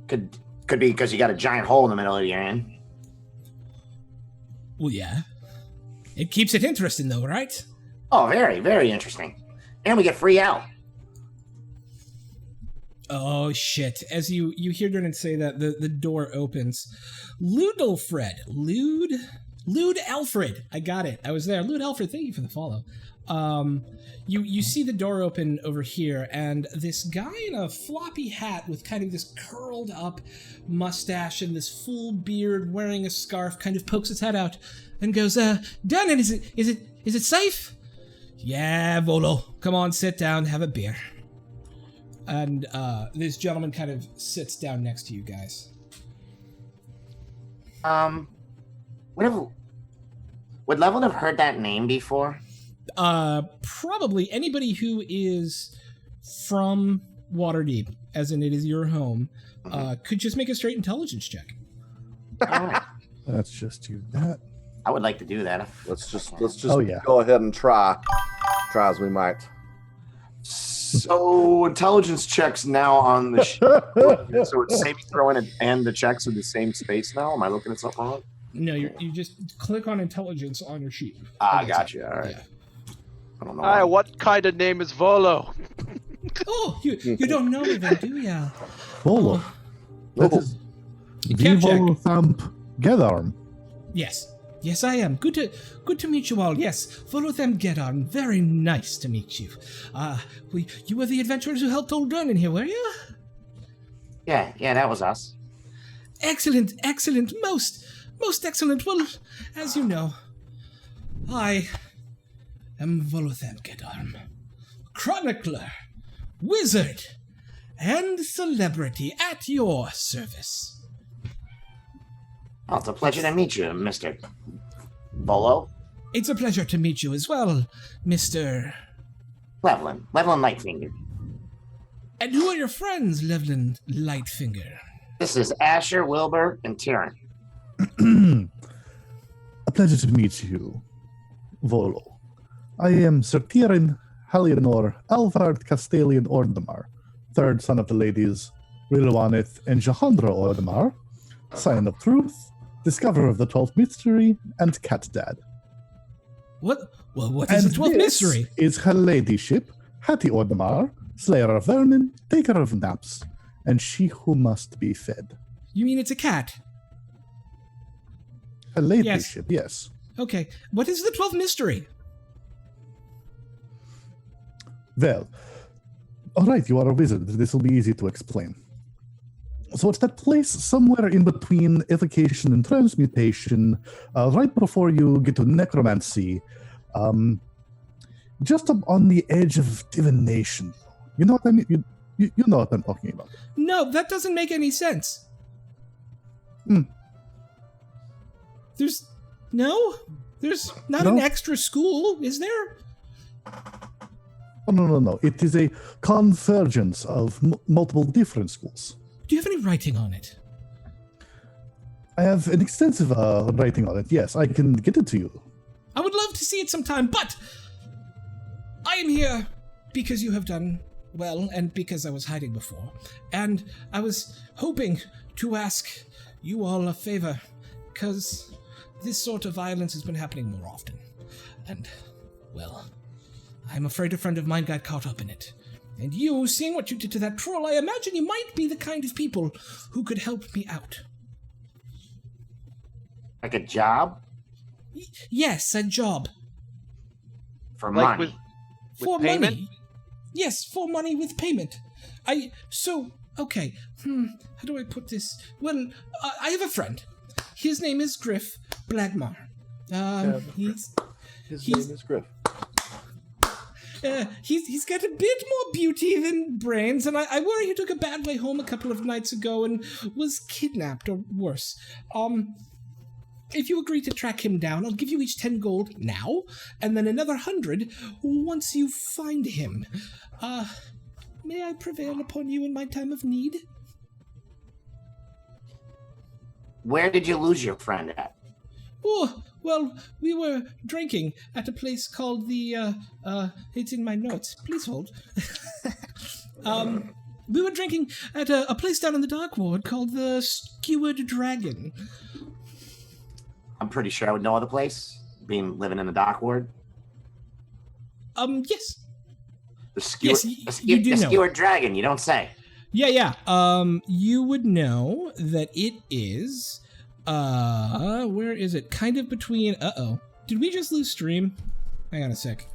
Could be because you got a giant hole in the middle of your hand. Well, yeah. It keeps it interesting, though, right? Oh, very, very interesting. And we get free out. Oh, shit. As you hear Durnan say that, the door opens. Lude Alfred. I got it. I was there. Lude Alfred, thank you for the follow. You see the door open over here, and this guy in a floppy hat with kind of this curled up mustache and this full beard, wearing a scarf, kind of pokes his head out and goes, Durnan, is it safe? Yeah, Volo. Come on, sit down, have a beer. And this gentleman kind of sits down next to you guys. Would Levlin have heard that name before? Probably anybody who is from Waterdeep, as in it is your home, could just make a straight intelligence check. All right. That's just you. That. I would like to do that. Let's just yeah. go ahead and try as we might. So intelligence checks now on the sheet. So it's saving throw in and the checks are the same space now. Am I looking at something wrong? No, you just click on intelligence on your sheet. Gotcha. All right. Yeah. I don't know. Hi, what kind of name is Volo? Oh, you don't know me then, do ya? Volo. That is Vivo Thump Gedarm. Yes. Yes, I am. Good to meet you all. Yes, Volothem Gedon. Very nice to meet you. You were the adventurers who helped old Durnan here, were you? Yeah, that was us. Excellent, most excellent. Well, as you know, I am Volothem Gedon, chronicler, wizard, and celebrity at your service. Oh, it's a pleasure to meet you, Mr. Volo. It's a pleasure to meet you as well, Mr. Levlin Lightfinger. And who are your friends, Levlin Lightfinger? This is Asher, Wilbur, and Tyrion. A pleasure to meet you, Volo. I am Sir Tyrion Halianor Alvard Castalian Ordamar, third son of the ladies Rilwanith and Jahandra Ordamar, Sign of Truth, Discoverer of the 12th Mystery, and Cat Dad. What is the 12th mystery? Is her ladyship, Hattie Ordamar, Slayer of Vermin, Taker of Naps, and she who must be fed. You mean it's a cat? Her ladyship, yes. Okay, what is the 12th mystery? Well, all right, you are a wizard. This will be easy to explain. So it's that place somewhere in between evocation and transmutation, right before you get to necromancy, just on the edge of divination. You know what I mean? You know what I'm talking about. No, that doesn't make any sense. There's not an extra school, is there? Oh, no. It is a convergence of multiple different schools. Do you have any writing on it? I have an extensive writing on it, yes. I can get it to you. I would love to see it sometime, but I am here because you have done well and because I was hiding before. And I was hoping to ask you all a favor, because this sort of violence has been happening more often. And, well, I'm afraid a friend of mine got caught up in it. And you, seeing what you did to that troll, I imagine you might be the kind of people who could help me out. Like a job? Yes, a job. For Like money. For payment? money. Yes, for money with payment. Okay. How do I put this? Well, I have a friend. His name is Griff Blagmar. His name is Griff. He's got a bit more beauty than brains, and I worry he took a bad way home a couple of nights ago and was kidnapped, or worse. If you agree to track him down, I'll give you each 10 gold now, and then another 100 once you find him. May I prevail upon you in my time of need? Where did you lose your friend at? Oh, well, we were drinking at a place called it's in my notes. Please hold. We were drinking at a place down in the Dark Ward called the Skewered Dragon. I'm pretty sure I would know of the place, living in the Dock Ward. Yes. The Skewered, Yes, you do know. Skewered Dragon, you don't say. Yeah. You would know that it is, where is it? Kind of between, Did we just lose stream? Hang on a sec.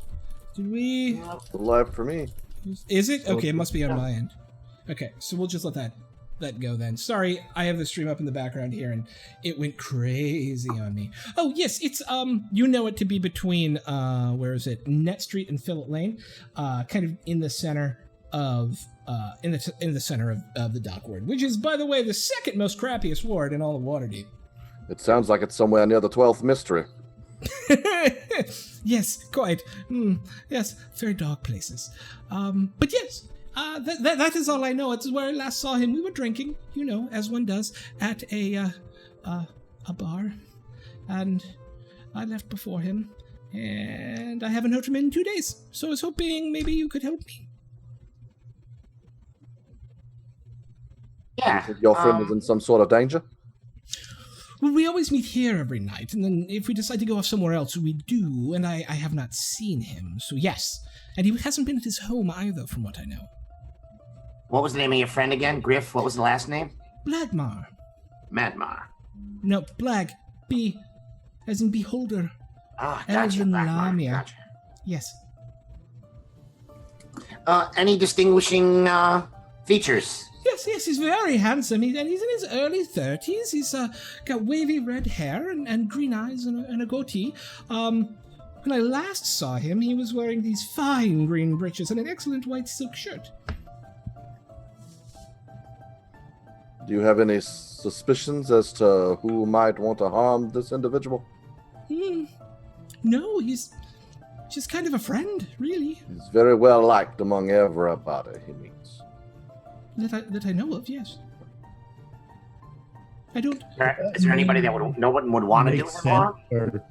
Did we? Live for me. Is it? Okay, it must be on my end. Okay, so we'll just let that go then. Sorry, I have the stream up in the background here and it went crazy on me. Oh, yes, it's, you know it to be between, where is it? Net Street and Phillip Lane, kind of in the center of, in the center of the Dock Ward, which is, by the way, the second most crappiest ward in all of Waterdeep. It sounds like it's somewhere near the 12th mystery. Yes, quite. Yes, very dark places. But yes, that is all I know. It's where I last saw him. We were drinking, as one does, at a bar, and I left before him, and I haven't heard from him in 2 days. So I was hoping maybe you could help me. Yeah. Your friend is in some sort of danger? Well, we always meet here every night, and then if we decide to go off somewhere else, we do, and I have not seen him, so yes. And he hasn't been at his home either, from what I know. What was the name of your friend again? Griff, what was the last name? Blagmar. Madmar. No, Blag. B, as in beholder. Ah, gotcha. Elven Blackmar, Lamia. gotcha. Yes. Any distinguishing features? Yes, he's very handsome, and he's in his early 30s. He's got wavy red hair and green eyes and a goatee. When I last saw him, he was wearing these fine green breeches and an excellent white silk shirt. Do you have any suspicions as to who might want to harm this individual? No, he's just kind of a friend, really. He's very well liked among everybody he meets. That I know of, yes. I don't... Is there anybody that no one would want to do Makes him harm? sense, or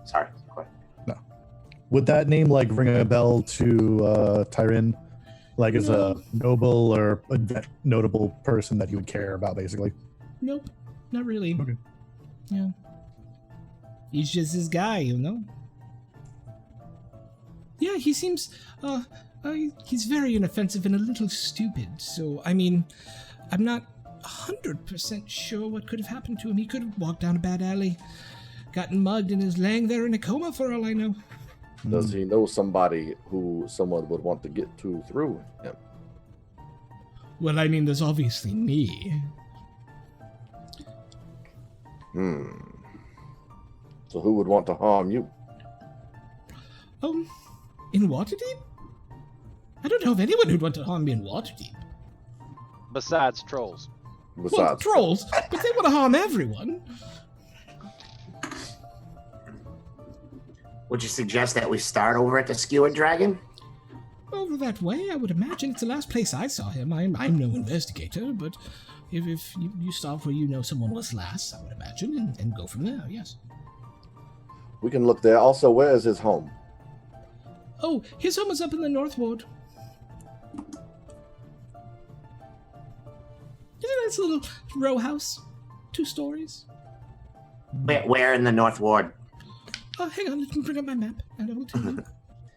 Sorry, go ahead. no? Would that name like ring a bell to Tyrin? Like as a noble or a notable person that you would care about, basically? Nope, not really. Okay. Yeah. He's just this guy, you know? Yeah, he seems, he's very inoffensive and a little stupid, so, I mean, I'm not 100% sure what could have happened to him. He could have walked down a bad alley, gotten mugged, and is laying there in a coma for all I know. Does he know somebody who someone would want to get to through him? Well, I mean, there's obviously me. So who would want to harm you? In Waterdeep? I don't know of anyone who'd want to harm me in Waterdeep. Besides trolls. Well, Besides, trolls, but they want to harm everyone. Would you suggest that we start over at the Skewered Dragon? Over that way, I would imagine it's the last place I saw him. I'm no investigator, but if you start where you know someone was last, I would imagine, and go from there, yes. we can look there. Also, where is his home? Oh, his home is up in the North Ward. It's a nice little row house. 2 stories. Where in the North Ward? Oh, hang on, let me bring up my map, and I will tell you.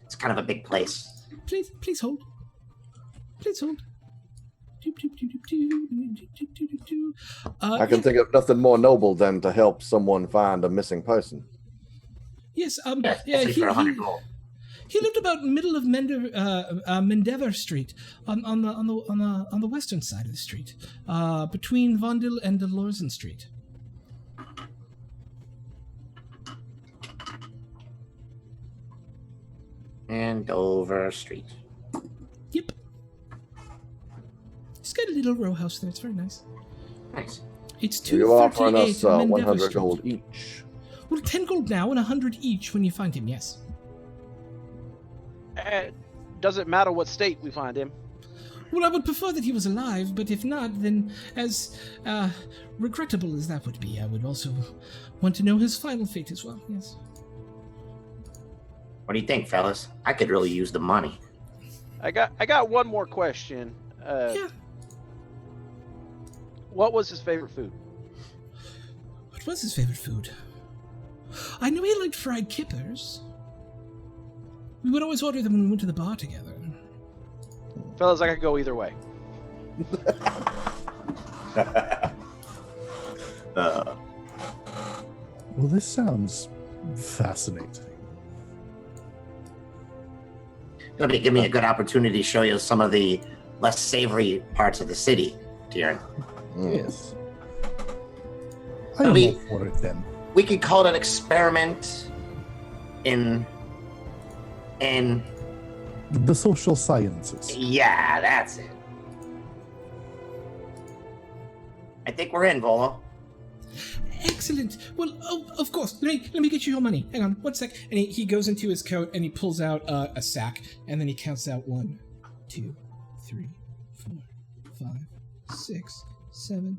It's kind of a big place. Please hold. Please hold. I can think of nothing more noble than to help someone find a missing person. Yes, Yeah, for 100 gold. he lived about middle of Mendever Street, on the western side of the street, between Vondel and Delorzen Street. Andover Street. Yep. He's got a little row house there. It's very nice. Nice. It's You're offering 238 us Mendever 100 Street. gold each. Well, 10 gold now and 100 each when you find him, yes. Doesn't matter what state we find him. Well, I would prefer that he was alive, but if not, then as regrettable as that would be, I would also want to know his final fate as well, yes. What do you think, fellas? I could really use the money. I got one more question. Yeah. What was his favorite food? What was his favorite food? I knew he liked fried kippers. We would always order them when we went to the bar together. Fellas, I could go either way. Well, this sounds fascinating. It'll give me a good opportunity to show you some of the less savory parts of the city, Tyrion. Yes. I I'm mean- all for it then. We could call it an experiment in The social sciences. yeah, that's it. I think we're in, Volo. Excellent. Well, of course. Let me get you your money. Hang on, 1 sec. And he goes into his coat and he pulls out a sack, and then he counts out 1, 2, 3, 4, 5, 6, 7,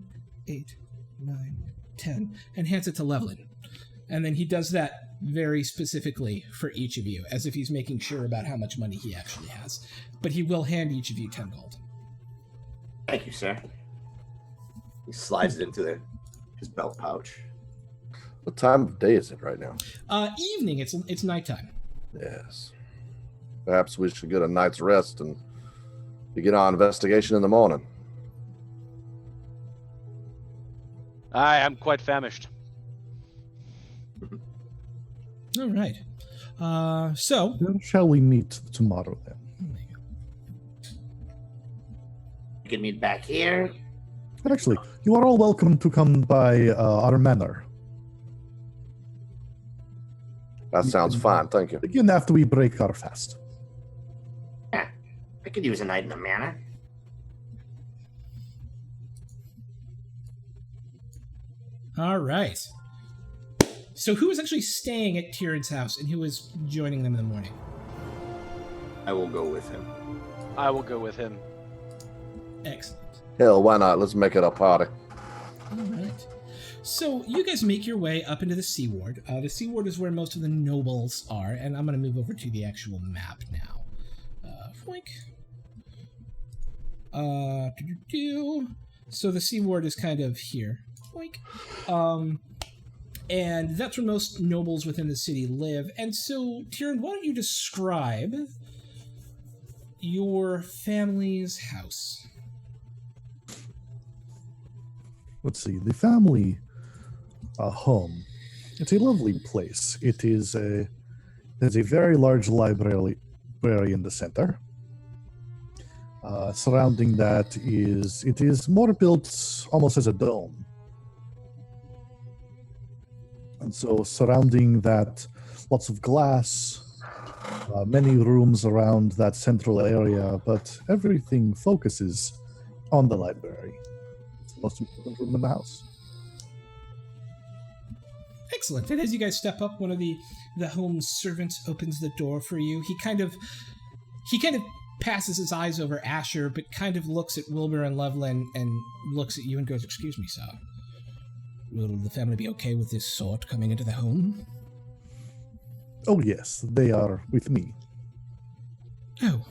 8, 9, 10, and hands it to Levlin. And then he does that very specifically for each of you, as if he's making sure about how much money he actually has. But he will hand each of you 10 gold. Thank you, sir. He slides it into his belt pouch. What time of day is it right now? Evening. It's nighttime. Yes. Perhaps we should get a night's rest and begin our investigation in the morning. I am quite famished. All right. So Where shall we meet tomorrow then? You can meet back here. Actually, you are all welcome to come by our manor. That sounds fine, thank you. Again, after we break our fast. Yeah, I could use a night in the manor. all right. So who was actually staying at Tyrion's house and who was joining them in the morning? I will go with him. I will go with him. Excellent. Hell, why not? Let's make it a party. All right. So you guys make your way up into the Sea Ward. The Sea Ward is where most of the nobles are, and I'm going to move over to the actual map now. Foink. So the Sea Ward is kind of here. Foink. And that's where most nobles within the city live. And so, Tyrion, why don't you describe your family's house? Let's see, the family home. It's a lovely place. There's a very large library in the center. Surrounding that it is more built almost as a dome. And so surrounding that, lots of glass, many rooms around that central area, but everything focuses on the library. It's the most important room in the house. Excellent. And as you guys step up, one of the home servants opens the door for you. He kind of passes his eyes over Asher, but kind of looks at Wilbur and Loveland and looks at you and goes, "Excuse me, sir. Will the family be okay with this sort coming into the home?" Oh yes, they are with me. Oh.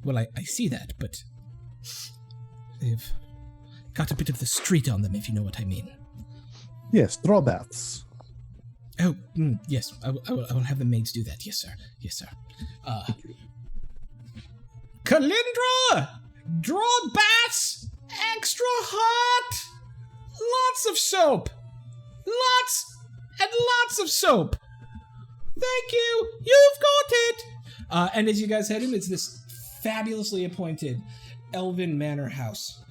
Well, I see that, but they've got a bit of the street on them, if you know what I mean. Yes, draw baths. Oh, yes. I will have the maids do that. Yes, sir. Yes, sir. Kalindra! Draw baths! Extra hot! Lots of soap! Lots and lots of soap! Thank you! You've got it! And as you guys head in, it's this fabulously appointed elven manor house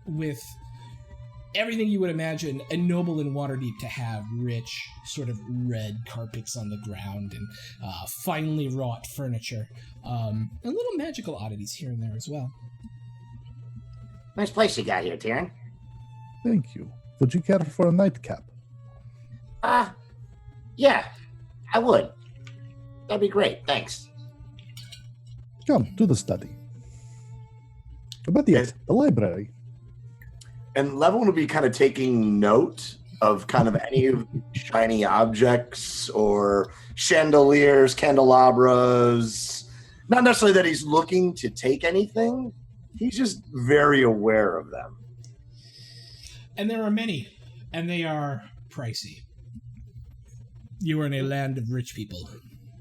with everything you would imagine a noble in Waterdeep to have. Rich, sort of red carpets on the ground and finely wrought furniture. And little magical oddities here and there as well. Nice place you got here, Tyrion. Thank you. Would you care for a nightcap? Yeah, I would. That'd be great, thanks. Come to the study. But yes, the library. And Levin will be kind of taking note of kind of any shiny objects or chandeliers, candelabras. Not necessarily that he's looking to take anything. He's just very aware of them. And there are many, and they are pricey. You are in a land of rich people.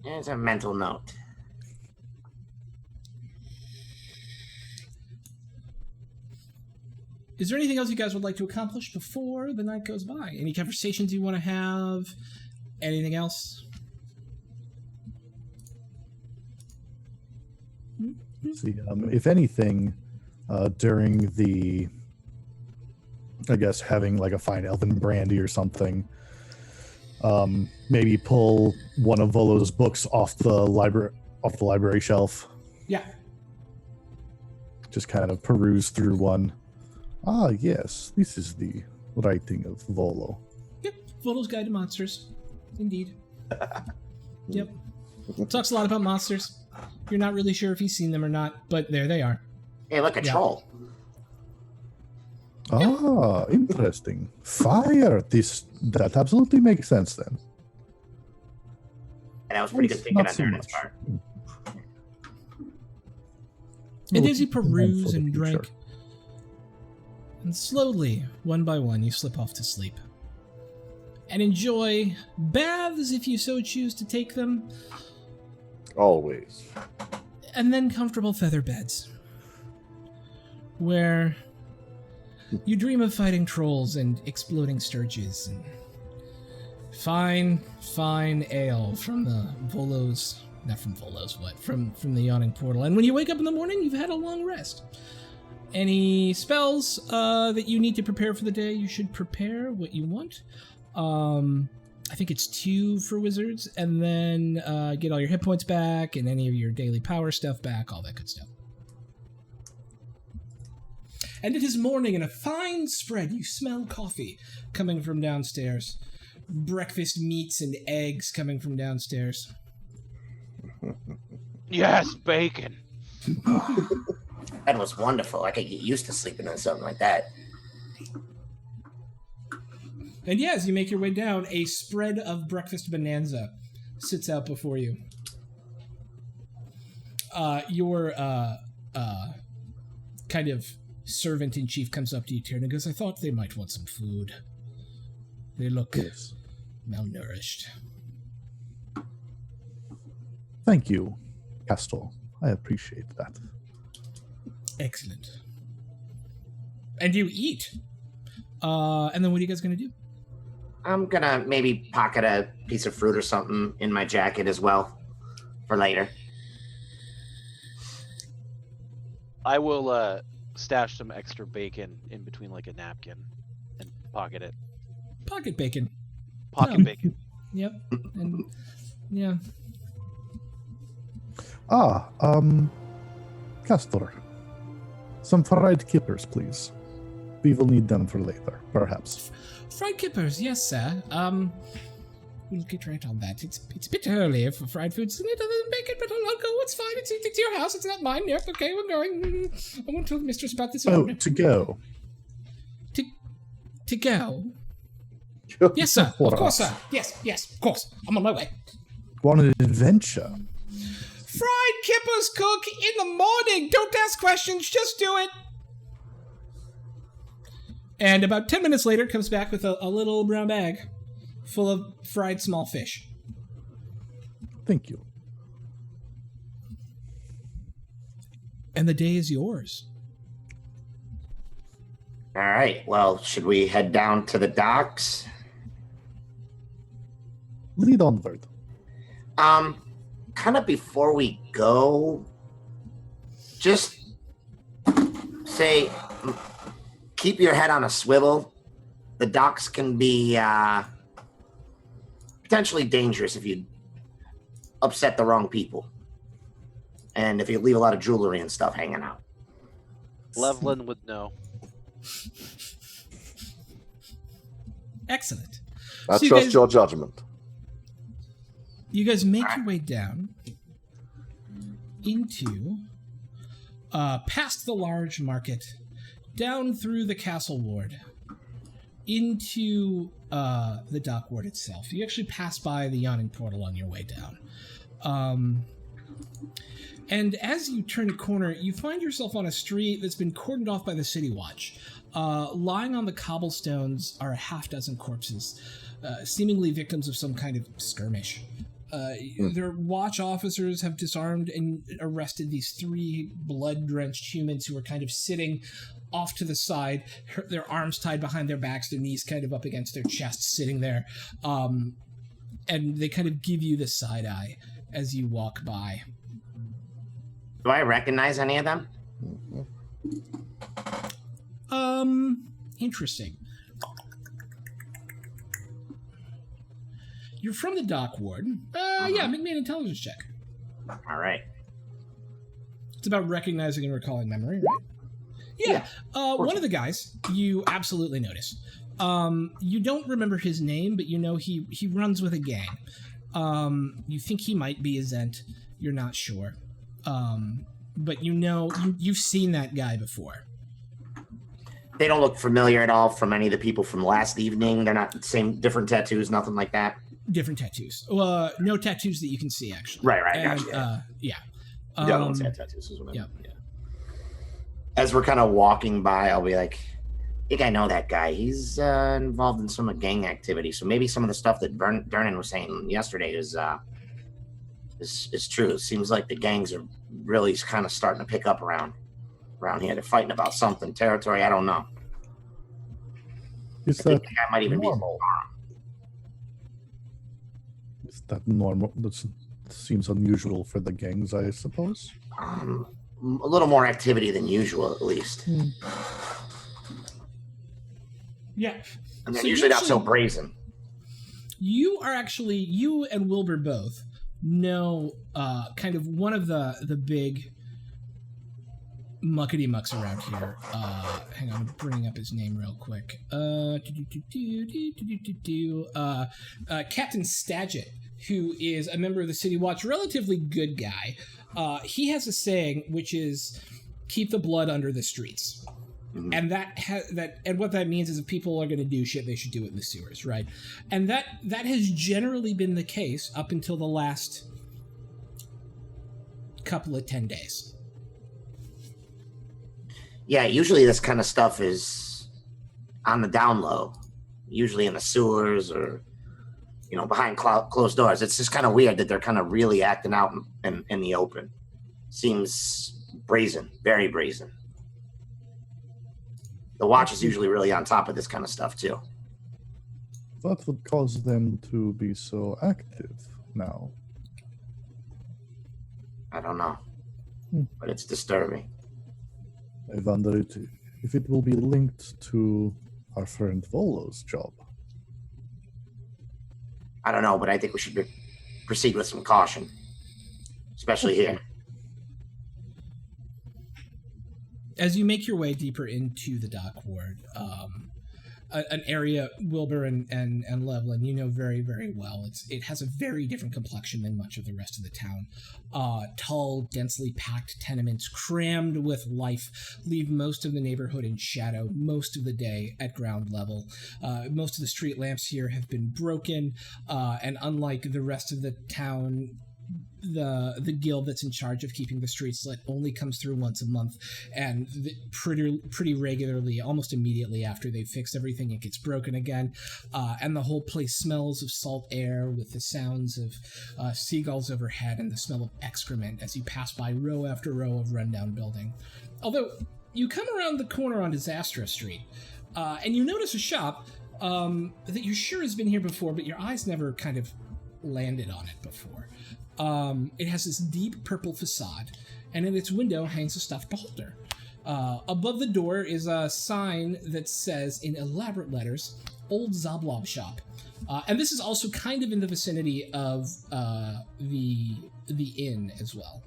There's a mental note. Is there anything else you guys would like to accomplish before the night goes by? Any conversations you want to have? Anything else? Let's see, if anything, during the, I guess, having like a fine elven brandy or something, maybe pull one of Volo's books off the library shelf. Yeah. Just kind of peruse through one. Ah, yes, this is the writing of Volo. Yep, Volo's Guide to Monsters. Indeed. Yep. Talks a lot about monsters. You're not really sure if he's seen them or not, but there they are. Hey, look, a troll. Ah, interesting. Fire. That absolutely makes sense then. And that was pretty good thinking Not on so there, much. part. And We'll as you keep in mind peruse for the and future. drink, And slowly, one by one, you slip off to sleep. And enjoy baths if you so choose to take them, Always. and then comfortable feather beds, where you dream of fighting trolls and exploding sturges and fine ale from the Volos, not from Volos, what? From the Yawning Portal. And when you wake up in the morning, you've had a long rest. Any spells that you need to prepare for the day, you should prepare what you want. I think it's 2 for wizards, and then get all your hit points back and any of your daily power stuff back, all that good stuff. And it is morning, and a fine spread. You smell coffee coming from downstairs. Breakfast meats and eggs coming from downstairs. Yes, bacon. That was wonderful. I could get used to sleeping on something like that. And yeah, as you make your way down, a spread of breakfast bonanza sits out before you. Your kind of servant-in-chief comes up to you, Tyrion, and goes, I thought they might want some food. They look malnourished. Thank you, Castor. I appreciate that. Excellent. And you eat. And then what are you guys going to do? I'm gonna maybe pocket a piece of fruit or something in my jacket as well for later. I will stash some extra bacon in between like a napkin and pocket it. Pocket bacon. Pocket bacon. Yep. And yeah. Castor. Some fried kippers, please. We will need them for later, perhaps. Fried kippers, yes, sir. We'll get right on that. It's a bit early for fried foods, isn't it? Other than bacon, but I'll go. It's fine. It's your house. It's not mine. Yep. Okay, we're going. I won't tell the mistress about this. Oh, to go. To go. Yes, sir. Of course, sir. Yes. Of course. I'm on my way. Want an adventure? Fried kippers cook in the morning. Don't ask questions. Just do it. And about 10 minutes later, comes back with a little brown bag full of fried small fish. Thank you. And the day is yours. All right. Well, should we head down to the docks? Lead onward. Kind of before we go, just say, keep your head on a swivel. The docks can be potentially dangerous if you upset the wrong people. And if you leave a lot of jewelry and stuff hanging out. Levlin would know. Excellent. I So trust your judgment. You guys make your way down into, past the large market, down through the castle ward, into the dock ward itself. You actually pass by the Yawning Portal on your way down. And as you turn a corner, you find yourself on a street that's been cordoned off by the City Watch. Lying on the cobblestones are a half dozen corpses, seemingly victims of some kind of skirmish. Their watch officers have disarmed and arrested these 3 blood-drenched humans who are kind of sitting off to the side, their arms tied behind their backs, their knees kind of up against their chests, sitting there. And they kind of give you the side eye as you walk by. Do I recognize any of them? Interesting. You're from the dock ward. Yeah, make me an intelligence check. All right. It's about recognizing and recalling memory, right? Yeah. One of the guys you absolutely notice. You don't remember his name, but you know he runs with a gang. You think he might be a Zent. You're not sure. But you know, you've seen that guy before. They don't look familiar at all from any of the people from last evening. They're not the same, different tattoos, nothing like that. Different tattoos. No tattoos that you can see, actually. Right, And, gotcha. Yeah. The other ones had tattoos as well. Yeah. As we're kind of walking by, I'll be like, think I know that guy. He's involved in some gang activity. So maybe some of the stuff that Vernon was saying yesterday is true. It seems like the gangs are really kind of starting to pick up around here. They're fighting about something, territory. I don't know. Is I think that the guy might even normal? Is that normal? That seems unusual for the gangs, I suppose. be a little more activity than usual, at least. Yeah. And they're So usually not so actually- brazen. You and Wilbur both know kind of one of the big muckety mucks around here. Hang on, I'm bringing up his name real quick. Captain Stadget, who is a member of the City Watch, relatively good guy. He has a saying which is keep the blood under the streets. And and what that means is if people are going to do shit, they should do it in the sewers, right? And that has generally been the case up until the last couple of 10 days. Yeah, usually this kind of stuff is on the down low, usually in the sewers or, behind closed doors. It's just kind of weird that they're kind of really acting out in the open. Seems brazen, very brazen. The watch is usually really on top of this kind of stuff too. What would cause them to be so active now? I don't know, but it's disturbing. I wonder if it will be linked to our friend Volo's job. I don't know, but I think we should proceed with some caution, especially here. As you make your way deeper into the dock ward, an area Wilbur and Levlin you know very, very well. It has a very different complexion than much of the rest of the town. Tall, densely packed tenements crammed with life leave most of the neighborhood in shadow most of the day at ground level. Most of the street lamps here have been broken, and unlike the rest of the town, the guild that's in charge of keeping the streets lit only comes through once a month, and pretty regularly, almost immediately after they've fixed everything, it gets broken again, and the whole place smells of salt air with the sounds of seagulls overhead and the smell of excrement as you pass by row after row of rundown building. Although you come around the corner on Disastrous Street, and you notice a shop that you're sure has been here before, but your eyes never kind of landed on it before. It has this deep purple facade, and in its window hangs a stuffed beholder. Above the door is a sign that says in elaborate letters, Old Zoblob Shop. And this is also kind of in the vicinity of the inn as well.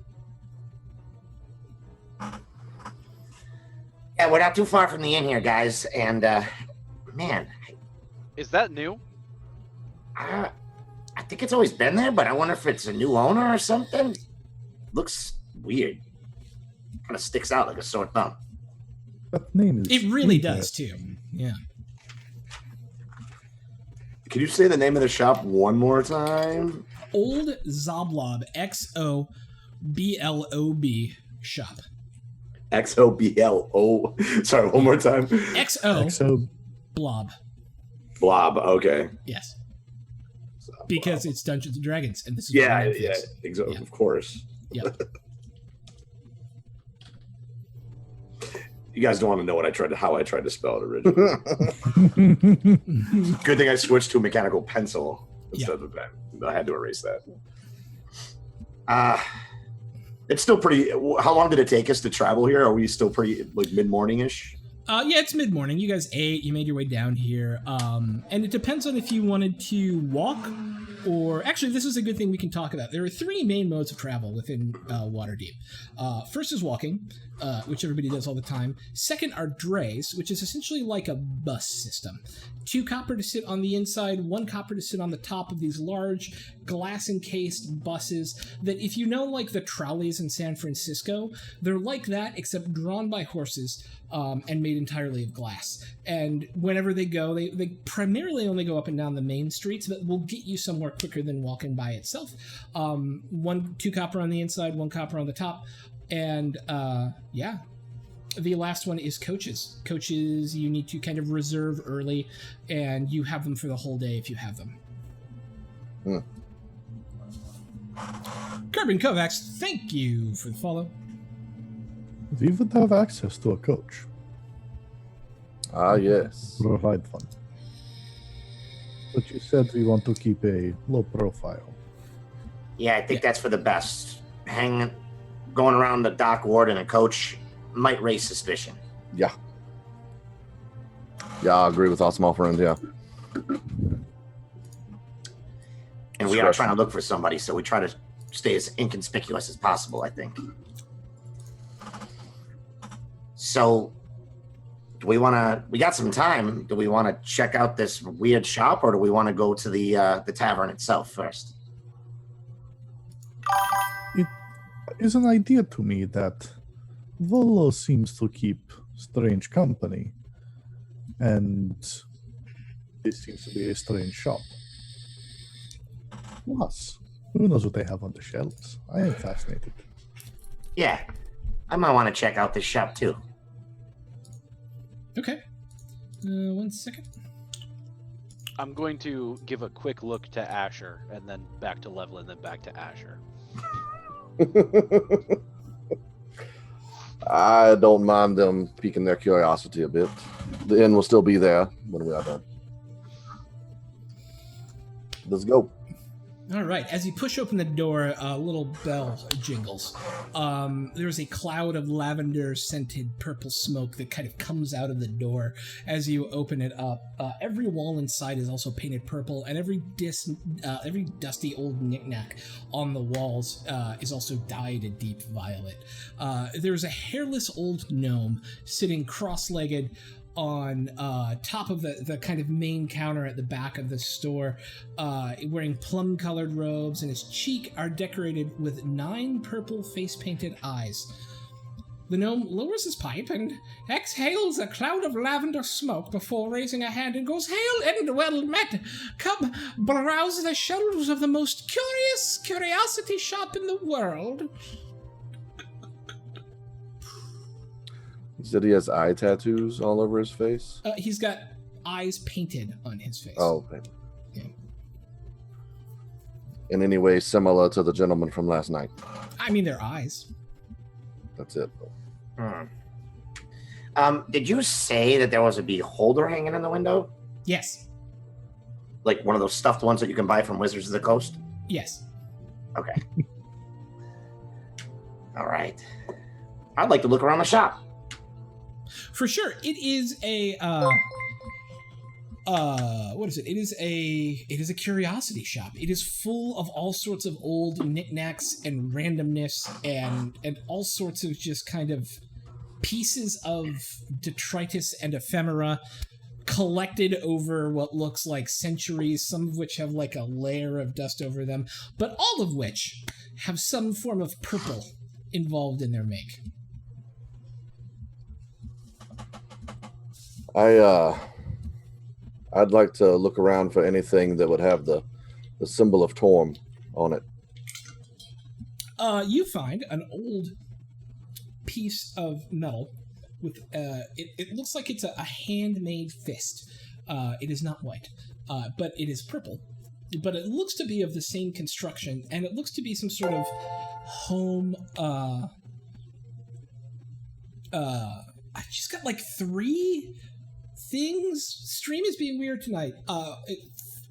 Yeah, we're not too far from the inn here, guys. And, man, Is that new? I think it's always been there, but I wonder if it's a new owner or something. Looks weird. Kind of sticks out like a sore thumb. That name is. It really does, too. Yeah. Can you say the name of the shop one more time? Old Zoblob, XOBLOB shop. XOBLO. Sorry, one more time. XO Blob. Blob. Okay. Yes. Because it's Dungeons and Dragons, and this is Yeah, what it yeah, is. exactly. Yeah. Of course. Yeah. You guys don't want to know how I tried to spell it originally. Good thing I switched to a mechanical pencil instead of a pen. I had to erase that. It's still pretty. How long did it take us to travel here? Are we still pretty mid-morning-ish? Yeah, it's mid-morning. You guys ate. You made your way down here. And it depends on if you wanted to walk or... Actually, this is a good thing we can talk about. There are three main modes of travel within Waterdeep. First is walking, which everybody does all the time. Second are drays, which is essentially like a bus system. 2 copper to sit on the inside, 1 copper to sit on the top of these large glass-encased buses that, if you know, like the trolleys in San Francisco, they're like that, except drawn by horses and made entirely of glass. And whenever they go, they primarily only go up and down the main streets, but will get you somewhere quicker than walking by itself. 2 copper on the inside, 1 copper on the top. And, yeah. The last one is coaches. Coaches you need to kind of reserve early, and you have them for the whole day if you have them. Carbon Kovacs, thank you for the follow. We would have access to a coach. Ah, yes. Provide fun. But you said we want to keep a low profile. Yeah, I think that's for the best. Going around the dock ward and a coach might raise suspicion. Yeah. Yeah, I agree with our small friend, yeah. And we are trying to look for somebody, so we try to stay as inconspicuous as possible, I think. So, we got some time. Do we want to check out this weird shop, or do we want to go to the tavern itself first? It is an idea to me that Volo seems to keep strange company, and this seems to be a strange shop. Plus, who knows what they have on the shelves? I am fascinated. Yeah, I might want to check out this shop too. Okay. 1 second. I'm going to give a quick look to Asher, and then back to Level, and then back to Asher. I don't mind them piquing their curiosity a bit. The inn will still be there when we are done. Let's go. All right. As you push open the door, a little bell jingles. There's a cloud of lavender-scented purple smoke that kind of comes out of the door as you open it up. Every wall inside is also painted purple, and every dusty old knickknack on the walls is also dyed a deep violet. There's a hairless old gnome sitting cross-legged on top of the kind of main counter at the back of the store, wearing plum-colored robes, and his cheek are decorated with 9 purple face-painted eyes. The gnome lowers his pipe and exhales a cloud of lavender smoke before raising a hand and goes, "Hail and well met! Come browse the shelves of the most curious curiosity shop in the world." He said he has eye tattoos all over his face. He's got eyes painted on his face. Oh, okay. Yeah. In any way similar to the gentleman from last night. I mean, they're eyes. That's it. Did you say that there was a beholder hanging in the window? Yes. Like one of those stuffed ones that you can buy from Wizards of the Coast? Yes. Okay. All right. I'd like to look around the shop. For sure. It is a what is it? It is a curiosity shop. It is full of all sorts of old knickknacks and randomness and all sorts of just kind of pieces of detritus and ephemera collected over what looks like centuries, some of which have like a layer of dust over them, but all of which have some form of purple involved in their make. I'd like to look around for anything that would have the symbol of Torm on it. You find an old piece of metal with it looks like it's a handmade fist. It is not white, but it is purple. But it looks to be of the same construction, and it looks to be some sort of home. I just got like 3 things. Stream is being weird tonight.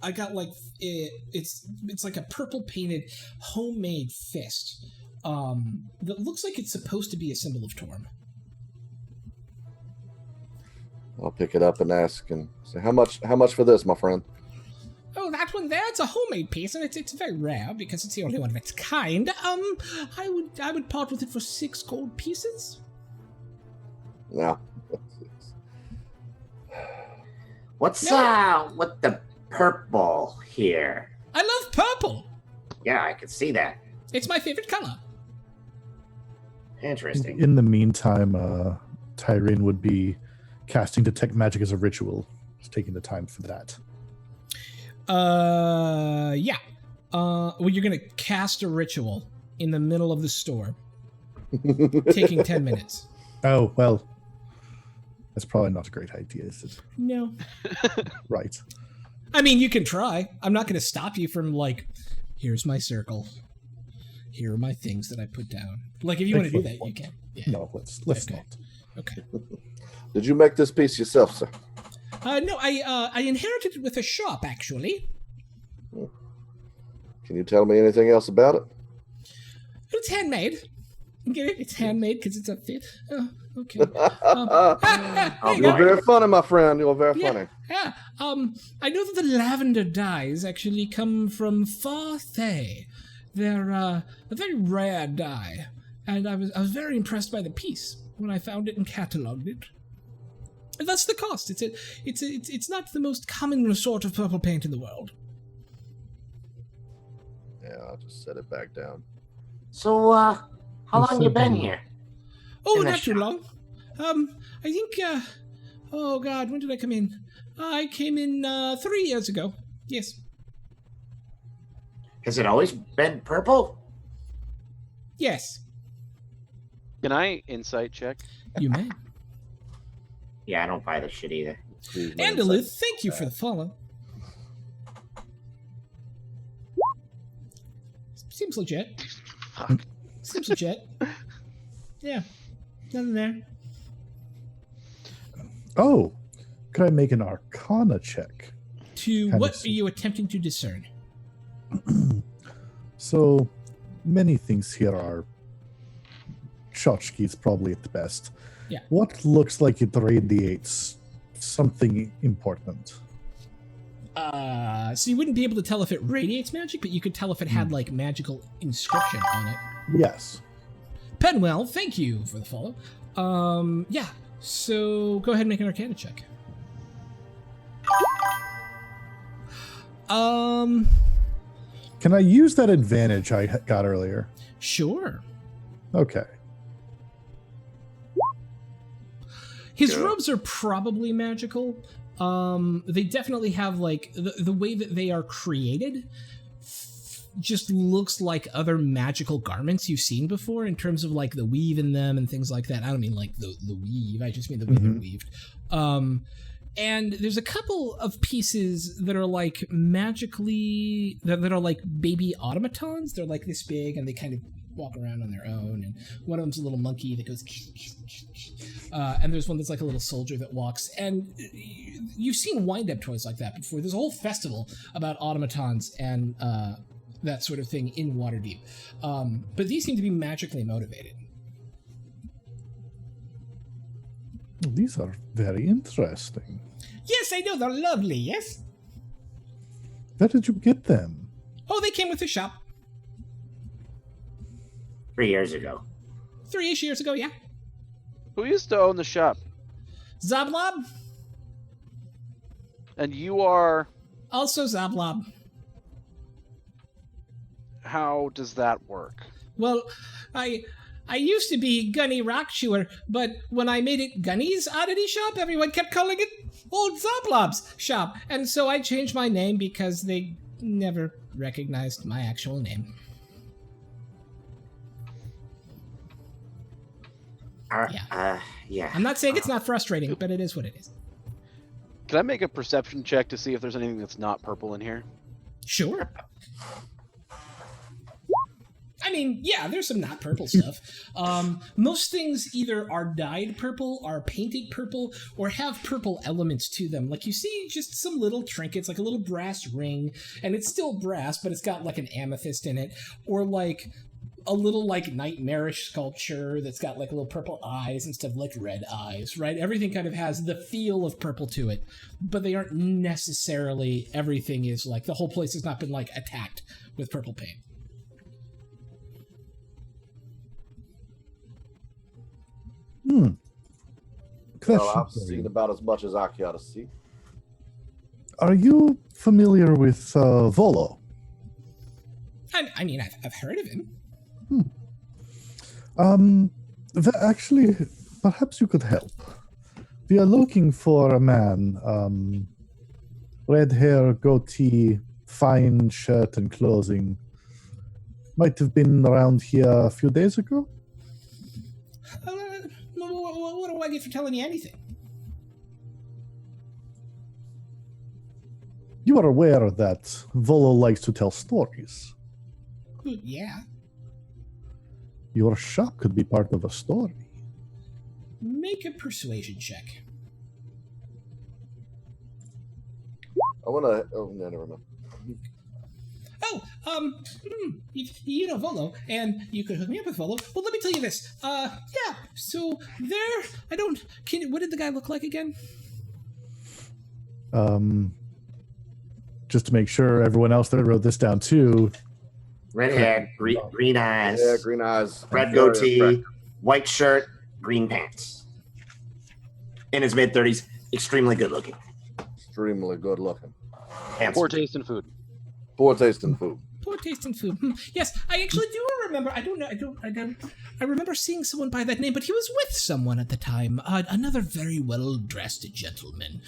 I got like it's like a purple painted homemade fist that looks like it's supposed to be a symbol of Torm. I'll pick it up and ask and say, how much for this, my friend? Oh, that one there, it's a homemade piece, and it's very rare because it's the only one of its kind. I would part with it for 6 gold pieces. No. What's with the purple here? I love purple. Yeah, I can see that. It's my favorite color. Interesting. In the meantime, Tyrene would be casting Detect Magic as a ritual. He's taking the time for that. Yeah. Well, you're gonna cast a ritual in the middle of the store, taking 10 minutes. Oh, well. That's probably not a great idea, is it? No. Right. I mean, you can try. I'm not going to stop you from, like, here's my circle. Here are my things that I put down. Like, if you want to do that, you can. Yeah. No, let's Okay. not. Okay. Did you make this piece yourself, sir? No, I inherited it with a shop, actually. Can you tell me anything else about it? It's handmade. You get it? It's handmade because it's a fit. Oh, okay. There you You're go. very funny, my friend. You're very Yeah, funny. yeah. I know that the lavender dyes actually come from Farthay. They're a very rare dye, and I was very impressed by the piece when I found it and cataloged it. And that's the cost. It's not the most common sort of purple paint in the world. Yeah, I'll just set it back down. So, how long you been here? Oh, In the not too shop. long. I think. Oh God, when did I come in? I came in 3 years ago. Yes. Has it always been purple? Yes. Can I insight check? You may. Yeah, I don't buy the shit either. Please, my Andalith, insight. thank you for the follow. Seems legit. Fuck. Seems legit. Yeah. Nothing there. Oh, could I make an Arcana check? To Kind of what see. are you attempting to discern? So, many things here are tchotchkes, probably at the best. Yeah. What looks like it radiates something important? So you wouldn't be able to tell if it radiates magic, but you could tell if it had like magical inscription on it. Yes. Penwell, thank you for the follow. Yeah. So go ahead and make an Arcana check. Can I use that advantage I got earlier? Sure. Okay. His robes are probably magical. They definitely have like the way that they are created just looks like other magical garments you've seen before in terms of like the weave in them and things like that. I don't mean like the weave, I just mean the way they're weaved. And there's a couple of pieces that are like magically that are like baby automatons. They're like this big and they kind of walk around on their own, and one of them's a little monkey that goes and there's one that's like a little soldier that walks, and you've seen wind-up toys like that before. There's a whole festival about automatons and that sort of thing in Waterdeep, but these seem to be magically motivated. These are very interesting. Yes, I know, they're lovely. Yes. Where did you get them? Oh, they came with the shop 3 years ago. 3-ish years ago. Yeah. Who used to own the shop? Zablob, And you are. also Zablob. How does that work? Well, I used to be Gunny Rock Chewer, but when I made it Gunny's Oddity Shop, everyone kept calling it Old Zoblob's Shop, and so I changed my name because they never recognized my actual name. Yeah. I'm not saying it's not frustrating, but it is what it is. Can I make a perception check to see if there's anything that's not purple in here? Sure. I mean, yeah, there's some not purple stuff. Most things either are dyed purple, are painted purple, or have purple elements to them. Like you see just some little trinkets, like a little brass ring, and it's still brass, but it's got like an amethyst in it, or like a little like nightmarish sculpture that's got like little purple eyes instead of like red eyes, right? Everything kind of has the feel of purple to it, but they aren't necessarily, everything is like, the whole place has not been like attacked with purple paint. Well, Question I've for seen you. about as much as I care to see. Are you familiar with Volo? I mean, I've heard of him. Actually, perhaps you could help. We are looking for a man, red hair, goatee, fine shirt and clothing. Might have been around here a few days ago. do I get for telling you anything? You are aware that Volo likes to tell stories. Well, yeah. Your shop could be part of a story. Make a persuasion check. I want to. Oh, no, never mind. You know Volo, and you could hook me up with Volo. Well, let me tell you this. Yeah, so what did the guy look like again? Just to make sure everyone else that wrote this down too. Red hair, green eyes. Yeah, green eyes. Red Very goatee, attractive. white shirt, green pants. In his mid-30s, extremely good looking. Extremely good looking. Handsome. Poor taste in food. Poor taste in food. Poor taste in food. Yes, I actually do remember. I remember seeing someone by that name, but he was with someone at the time. Another very well-dressed gentleman.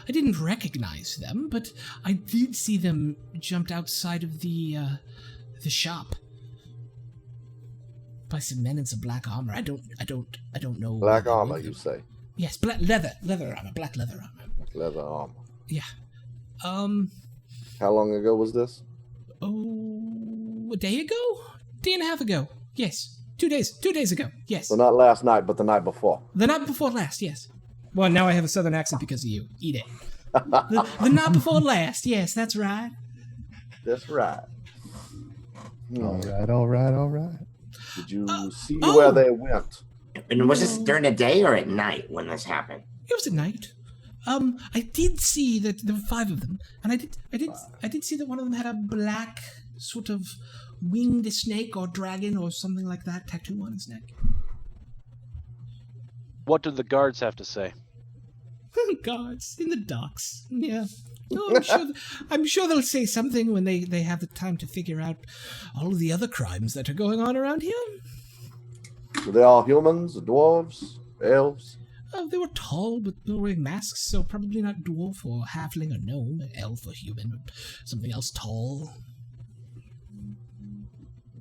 I didn't recognize them, but I did see them jumped outside of the shop by some men in some black armor. I don't know. Black armor, you say? Yes, black leather armor, black leather armor. Leather armor. Yeah. How long ago was this? Oh, a day ago? Day and a half ago. Yes. 2 days ago. Yes. So not last night, but the night before. The night before last, yes. Well, now I have a southern accent because of you. Eat it. The night before last, yes, that's right. That's right. All right. Did you see where they went? And was this during the day or at night when this happened? It was at night. I did see that there were 5 of them, and I did see that one of them had a black sort of winged snake or dragon or something like that tattoo on his neck. What did the guards have to say? Guards in the docks. Yeah. Oh, I'm sure they'll say something when they have the time to figure out all of the other crimes that are going on around here. Were they all humans, dwarves, elves? They were tall, but they were wearing masks, so probably not dwarf or halfling or gnome, elf or human, or something else tall.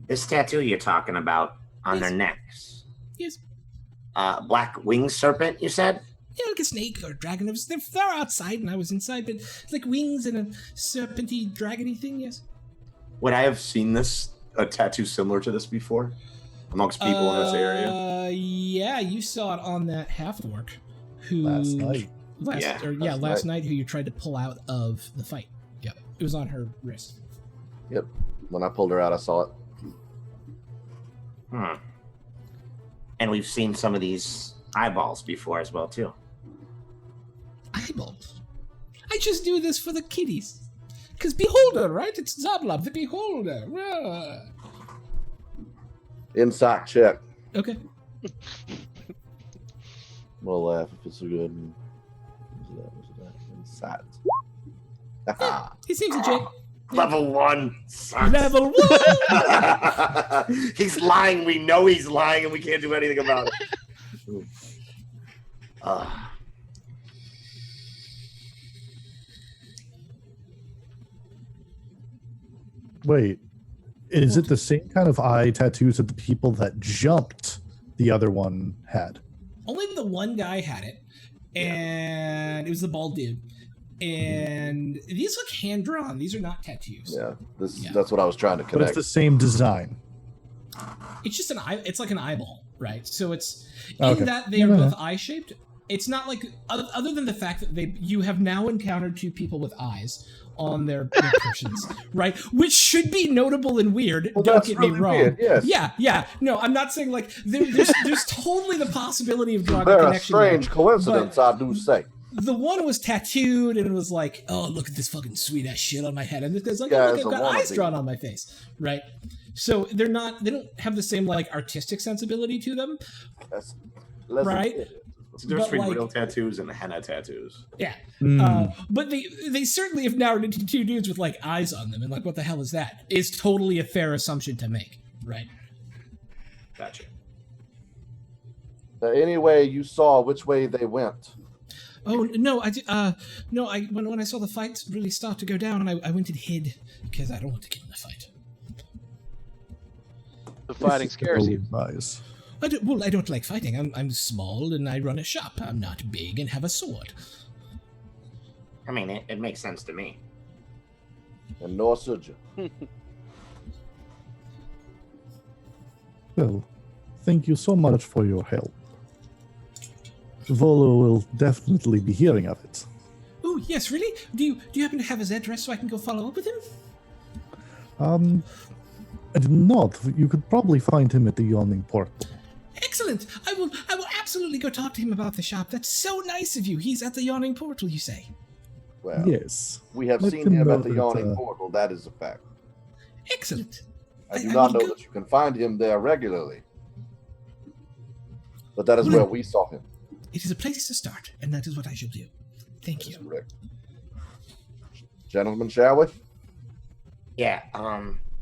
This tattoo you're talking about on their necks. Yes. Black winged serpent, you said? Yeah, like a snake or a dragon. They're outside and I was inside, but it's like wings and a serpenty, dragony thing, yes. Would I have seen a tattoo similar to this before amongst people in this area? Yeah, you saw it on that half-orc who... Last night. Last night, who you tried to pull out of the fight. Yep, it was on her wrist. Yep. When I pulled her out, I saw it. And we've seen some of these eyeballs before as well, too. Eyeballs? I just do this for the kiddies. Because Beholder, right? It's Zablob, the Beholder. Insight check. Okay. I'm gonna laugh if it's a good. Insight. He seems legit. Level 1 sucks. Level 1! He's lying. We know he's lying, and we can't do anything about it. Wait, is it the same kind of eye tattoos that the people that jumped the other one had? Only the one guy had it, and it was the bald dude. And these look hand-drawn. These are not tattoos. Yeah, that's what I was trying to But connect. it's the same design. It's just it's like an eyeball, right? So it's Okay. in that they are both eye-shaped. It's not like, other than the fact that you have now encountered 2 people with eyes on their persons, right? Which should be notable and weird. Well, Don't that's get me really wrong. weird, yes. Yeah. No, I'm not saying like there's totally the possibility of drawing a They're a connection. strange there, coincidence, I do say. the one was tattooed and it was like, oh, look at this fucking sweet ass shit on my head. And this guy's like, Yeah, oh, look, it's I've a got eyes wannabe. drawn on my face, right? So they don't have the same like artistic sensibility to them, That's right? What's the difference But, between like- real tattoos and henna tattoos? Yeah. Mm. But they certainly have narrowed into 2 dudes with like eyes on them, and like, what the hell is that? Is totally a fair assumption to make, right? Gotcha. Anyway, you saw which way they went. Oh no, when I saw the fight really start to go down, I went and hid because I don't want to get in the fight. The fighting scares you. Eyes. I don't like fighting. I'm small and I run a shop. I'm not big and have a sword. I mean, it makes sense to me. And nor should you. Well, thank you so much for your help. Volo will definitely be hearing of it. Oh, yes, really? Do you happen to have his address so I can go follow up with him? I do not. You could probably find him at the Yawning Portal. Excellent. I will absolutely go talk to him about the shop. That's so nice of you. He's at the Yawning Portal, you say? Well, Yes. we have Let seen him him know at the that, Yawning Portal. That is a fact. Excellent. I do I not will know go- that you can find him there regularly. But that is Well, where we saw him. It is a place to start, and that is what I shall do. Thank That's you. correct. Gentlemen, shall we? Yeah,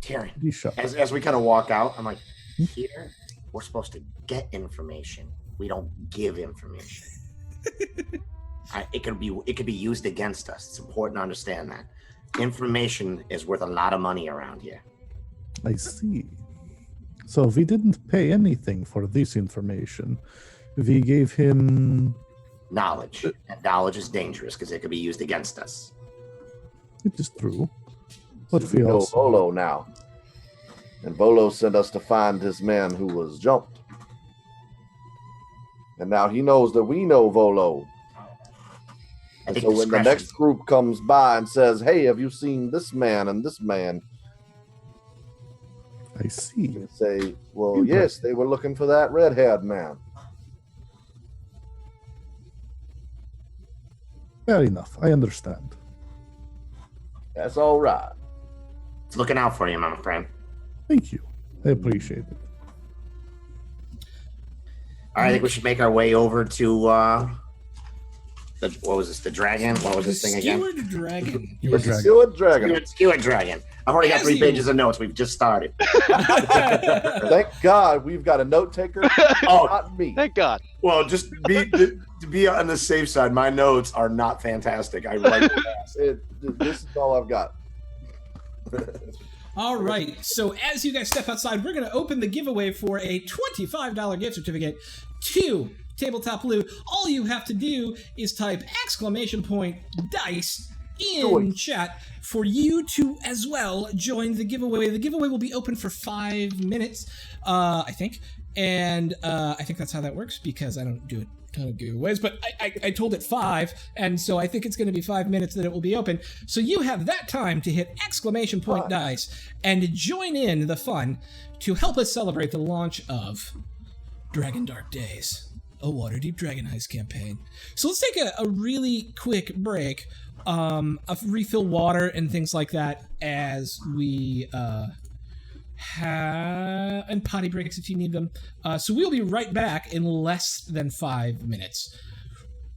Tyrion, Be sure. as we kind of walk out, I'm like, here, we're supposed to get information. We don't give information. It could be used against us. It's important to understand that. Information is worth a lot of money around here. I see. So we didn't pay anything for this information. We gave him... Knowledge. And knowledge is dangerous because it could be used against us. It is true. But We we know also... Volo now. And Volo sent us to find this man who was jumped. And now he knows that we know Volo. I And think so when the discretion- next group comes by and says, hey, have you seen this man and this man? I see. You can say, well, yes, they were looking for that red-haired man. Fair enough. I understand. That's all right. It's looking out for you, my friend. Thank you. I appreciate it. All right, I think we should make our way over to what was this? The dragon? What was this thing again? Skewered dragon. You were dragging. Skewered dragon. Skewered dragon. I've already got As 3 you- pages of notes. We've just started. Thank God we've got a note taker. Oh, Not me. Thank God. Well, just to be on the safe side, my notes are not fantastic. I write fast. This is all I've got. All right. So as you guys step outside, we're going to open the giveaway for a $25 gift certificate to Tabletop Blue. All you have to do is type !dice in chat for you to as well join the giveaway. The giveaway will be open for 5 minutes, I think. And I think that's how that works because I don't do a ton of giveaways, but I told it 5, and so I think it's going to be 5 minutes that it will be open. So you have that time to hit !dice and join in the fun to help us celebrate the launch of Dragon Dark Days, a Waterdeep Dragon Heist campaign. So let's take a really quick break, refill water and things like that as we and potty breaks if you need them. So we'll be right back in less than 5 minutes.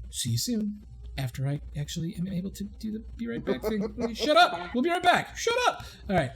See you soon. After I actually am able to do the be right back thing. Shut up! We'll be right back. Shut up! All right.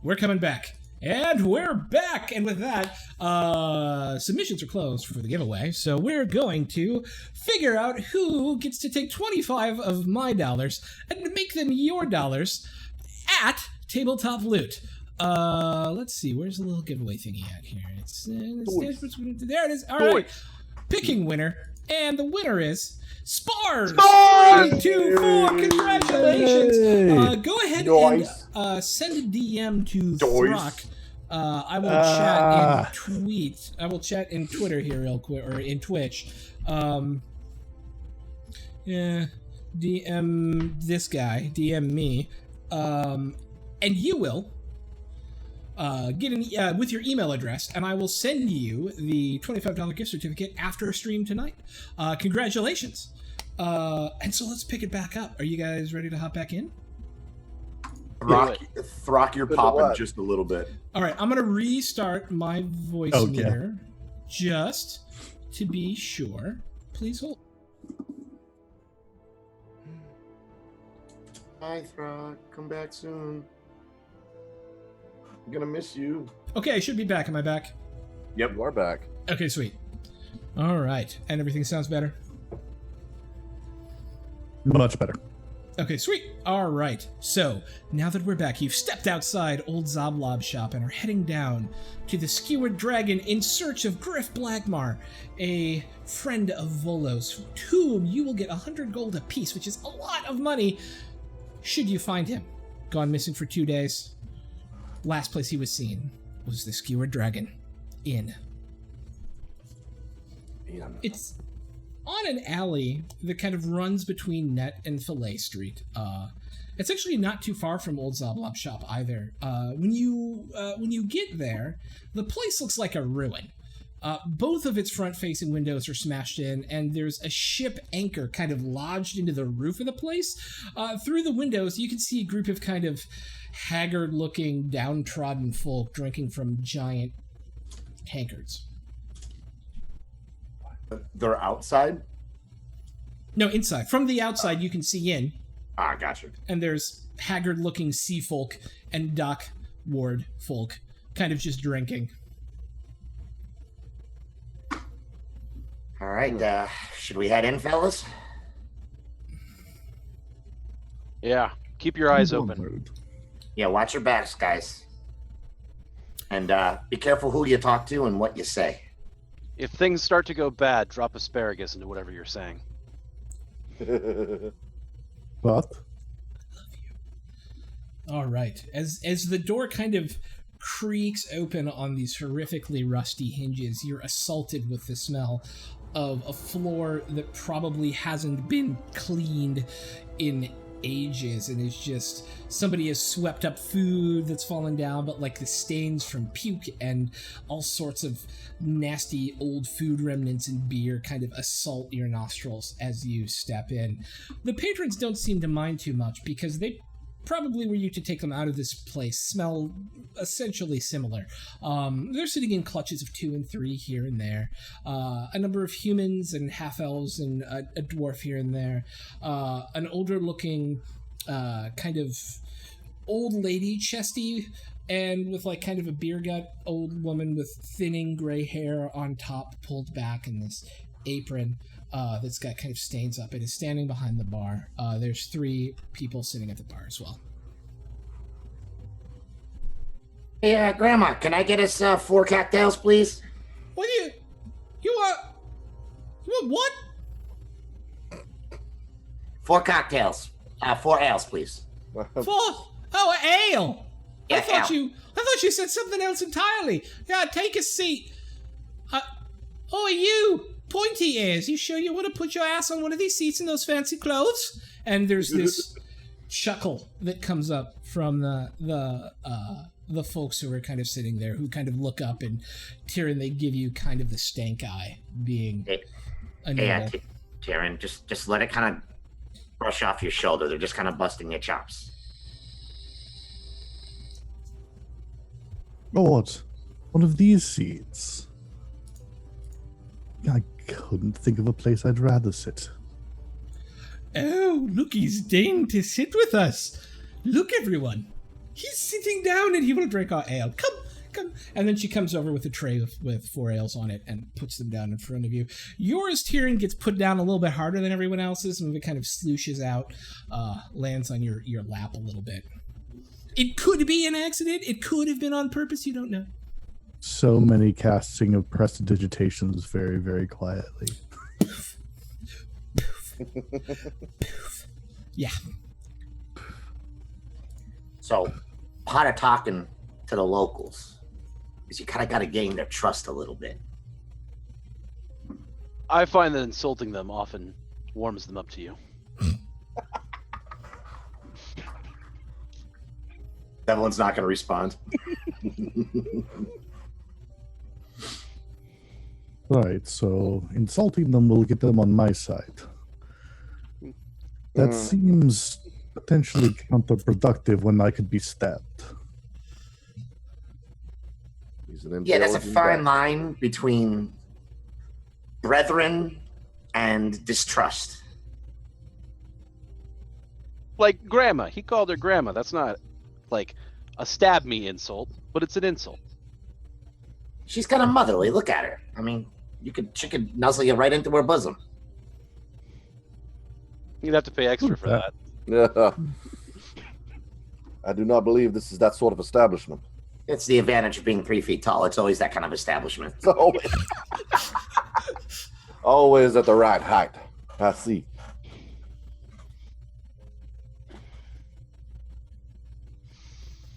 we're coming back. And we're back! And with that, submissions are closed for the giveaway, so we're going to figure out who gets to take 25 of my dollars and make them your dollars at Tabletop Loot. Let's see, where's the little giveaway thingy at here? There it is. All right. Picking winner, and the winner is Spars! 3, 2, 4, congratulations! Go ahead and send a DM to Throck. I will chat in tweet. I will chat in Twitter here real quick, or in Twitch. Yeah, DM this guy, DM me, and you will get an with your email address, and I will send you the $25 gift certificate after a stream tonight. Congratulations! And so let's pick it back up. Are you guys ready to hop back in? Throck your popping just a little bit. All right, I'm going to restart my voice meter just to be sure. Please hold. Hi, Throck. Come back soon. I'm going to miss you. Okay, I should be back. Am I back? Yep. You are back. Okay, sweet. All right, and everything sounds better? Much better. Okay, sweet. All right. So, now that we're back, you've stepped outside Old Zoblob's shop and are heading down to the Skewered Dragon in search of Griff Blagmar, a friend of Volos, to whom you will get 100 gold apiece, which is a lot of money, should you find him. Gone missing for 2 days. Last place he was seen was the Skewered Dragon Inn. It's on an alley that kind of runs between Net and Fillet Street. It's actually not too far from Old Zoblob's shop either. When you get there, the place looks like a ruin. Both of its front-facing windows are smashed in, and there's a ship anchor kind of lodged into the roof of the place. Through the windows, you can see a group of kind of haggard-looking, downtrodden folk drinking from giant tankards. They're outside? No, inside. From the outside, you can see in. Ah, gotcha. And there's haggard-looking sea folk and dock ward folk kind of just drinking. All right, should we head in, fellas? Yeah, keep your eyes open. Yeah, watch your backs, guys. And be careful who you talk to and what you say. If things start to go bad, drop asparagus into whatever you're saying. What? All right. As the door kind of creaks open on these horrifically rusty hinges, you're assaulted with the smell of a floor that probably hasn't been cleaned in ages, and it's just somebody has swept up food that's fallen down, but like the stains from puke and all sorts of nasty old food remnants and beer kind of assault your nostrils as you step in. The patrons don't seem to mind too much because they probably were you to take them out of this place smell essentially similar. They're sitting in clutches of 2 and 3 here and there. A number of humans and half-elves and a dwarf here and there. An older-looking kind of old lady, chesty, and with like kind of a beer gut old woman with thinning gray hair on top, pulled back in this apron that's got kind of stains up. It is standing behind the bar. There's 3 people sitting at the bar as well. Hey, Grandma, can I get us 4 cocktails, please? What do you want what? 4 cocktails. 4 ales, please. 4? Oh, ale. Yeah, I thought ale. you said something else entirely. Yeah, take a seat. Oh, you pointy ears. You sure you want to put your ass on one of these seats in those fancy clothes? And there's this chuckle that comes up from the folks who are kind of sitting there, who kind of look up, and Tyrion, they give you kind of the stank eye, being a noble. Hey, Tyrion, just let it kind of brush off your shoulder. They're just kind of busting your chops. Lord, one of these seats. I couldn't think of a place I'd rather sit. Oh, look, he's deigned to sit with us. Look, everyone. He's sitting down and he will drink our ale. Come. And then she comes over with a tray with 4 ales on it and puts them down in front of you. Yours, Tyrion, gets put down a little bit harder than everyone else's, and it kind of slooshes out, lands on your lap a little bit. It could be an accident. It could have been on purpose. You don't know. So many casting of prestidigitations very, very quietly. Yeah. So, part of talking to the locals is you kind of got to gain their trust a little bit. I find that insulting them often warms them up to you. Evelyn's not going to respond. Right, so insulting them will get them on my side. That seems potentially counterproductive when I could be stabbed. Yeah, there's a fine line between brethren and distrust. Like grandma. He called her grandma. That's not like a stab me insult, but it's an insult. She's kind of motherly. Look at her. I mean, she could nuzzle you right into her bosom. You'd have to pay extra for that. Yeah. I do not believe this is that sort of establishment. It's the advantage of being 3 feet tall. It's always that kind of establishment. It's always at the right height. I see.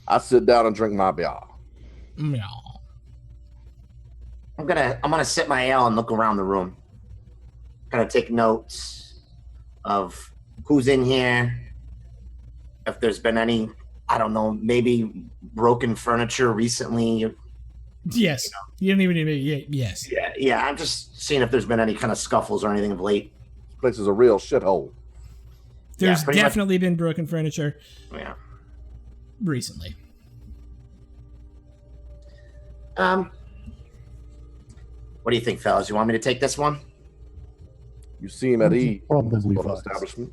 I sit down and drink my beer. Yeah. I'm gonna sip my ale and look around the room. Kind of take notes of who's in here. If there's been any, I don't know, maybe broken furniture recently. Yes. You don't even need yes. Yeah. I'm just seeing if there's been any kind of scuffles or anything of late. This place is a real shithole. There's pretty definitely been broken furniture Yeah. recently. What do you think, fellas? You want me to take this one? You seem at ease. Probably Sort of fine. establishment.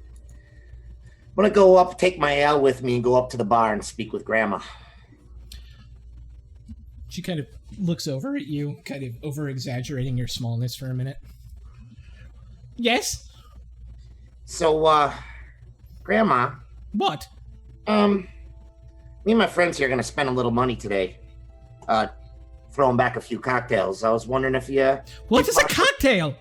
I'm gonna go up, take my ale with me, and go up to the bar and speak with Grandma. She kind of looks over at you, kind of over-exaggerating your smallness for a minute. Yes? So, Grandma, What? me and my friends here are gonna spend a little money today, throwing back a few cocktails. I was wondering if you... What is a cocktail?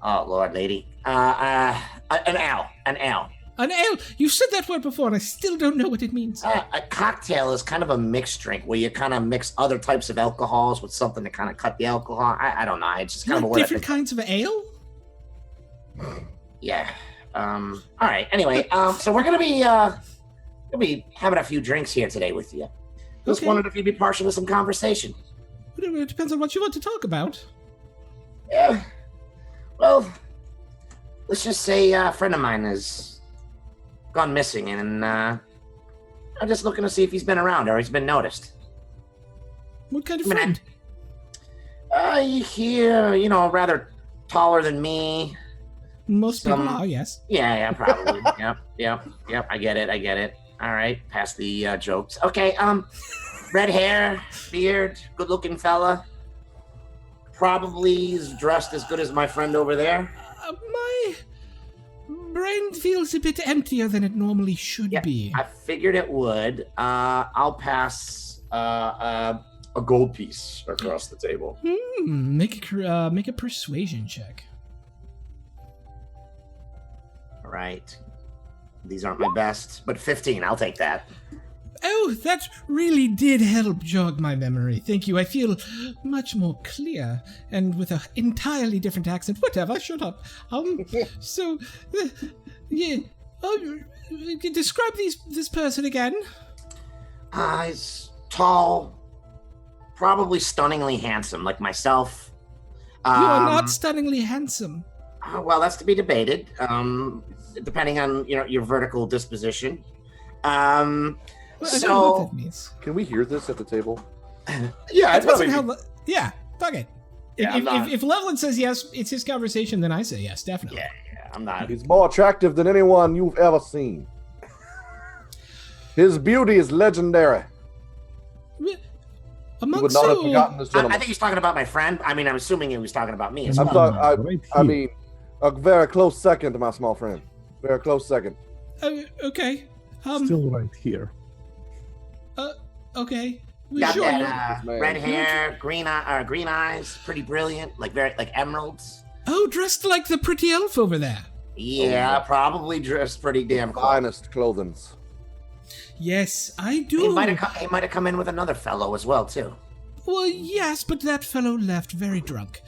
Oh, Lord, lady. An ale. An ale? You said that word before, and I still don't know what it means. A cocktail is kind of a mixed drink where you kind of mix other types of alcohols with something to kind of cut the alcohol. I don't know. It's just You kind of a like word. different kinds of ale? Yeah. All right. Anyway, so we're gonna be having a few drinks here today with you. Just Okay. wondered if you'd be partial to some conversation. It depends on what you want to talk about. Yeah. Well, let's just say a friend of mine has gone missing, and I'm just looking to see if he's been around or he's been noticed. What kind of I mean, friend? You know, rather taller than me. Most people some- are, yes. Yeah, probably. Yep. I get it. All right, past the jokes. Okay, red hair, beard, good-looking fella. Probably is dressed as good as my friend over there. My brain feels a bit emptier than it normally should be. I figured it would. I'll pass A gold piece across the table. Make a persuasion check. All right. These aren't my best, but 15, I'll take that. Oh, that really did help jog my memory. Thank you. I feel much more clear and with an entirely different accent. Whatever, shut up. So, yeah. Describe this person again. He's tall, probably stunningly handsome, like myself. You are not stunningly handsome. Well, that's to be debated, depending on your vertical disposition. Well, I don't know what that means. Can we hear this at the table? Yeah, It depends on yeah, fuck it. Yeah, If Loveland says yes, it's his conversation, then I say yes, definitely. Yeah, I'm not. He's more attractive than anyone you've ever seen. His beauty is legendary. You Amongst would not have who? forgotten this I gentleman. think he's talking about my friend. I mean, I'm assuming he was talking about me. As I'm well. sorry. I mean, a very close second, my small friend. Very close second. Okay. Still right here. Okay. Got Sure. that Man. red hair, green eyes, pretty brilliant, like emeralds. Oh, dressed like the pretty elf over there. Yeah, probably dressed pretty damn close. Finest clothings. Yes, I He do. might have come in with another fellow as well too. Well, yes, but that fellow left very drunk.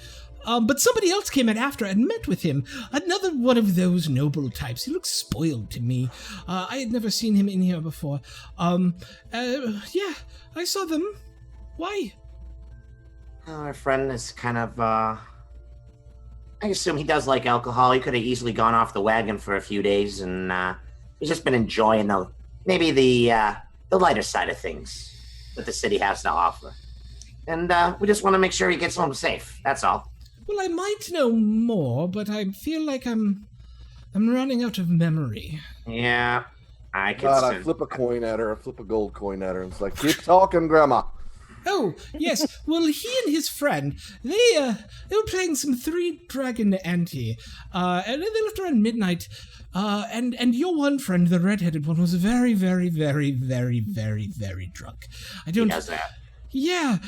But somebody else came in after and met with him. Another one of those noble types. He looks spoiled to me. I had never seen him in here before. Yeah, I saw them. Why? Our friend is kind of, I assume he does like alcohol. He could have easily gone off the wagon for a few days, and he's just been enjoying the lighter side of things that the city has to offer. And we just want to make sure he gets home safe. That's all. Well, I might know more, but I feel like I'm running out of memory. Yeah, I can God, I sense. flip a coin at her. I flip a gold coin at her, and it's like, keep talking, Grandma. Oh, yes. Well, he and his friend, they were playing some Three-Dragon Ante, and they left around midnight. And your one friend, the red-headed one, was very, very, very, very, very, very drunk. I don't. He does that. Yeah,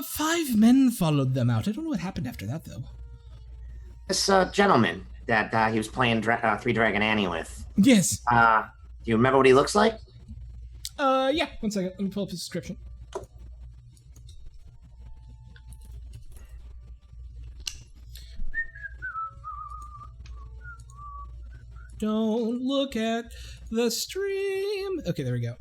5 men followed them out. I don't know what happened after that, though. This gentleman that he was playing Three-Dragon Ante with. Yes. Do you remember what he looks like? Yeah. 1 second. Let me pull up his description. Don't look at the stream. Okay, there we go.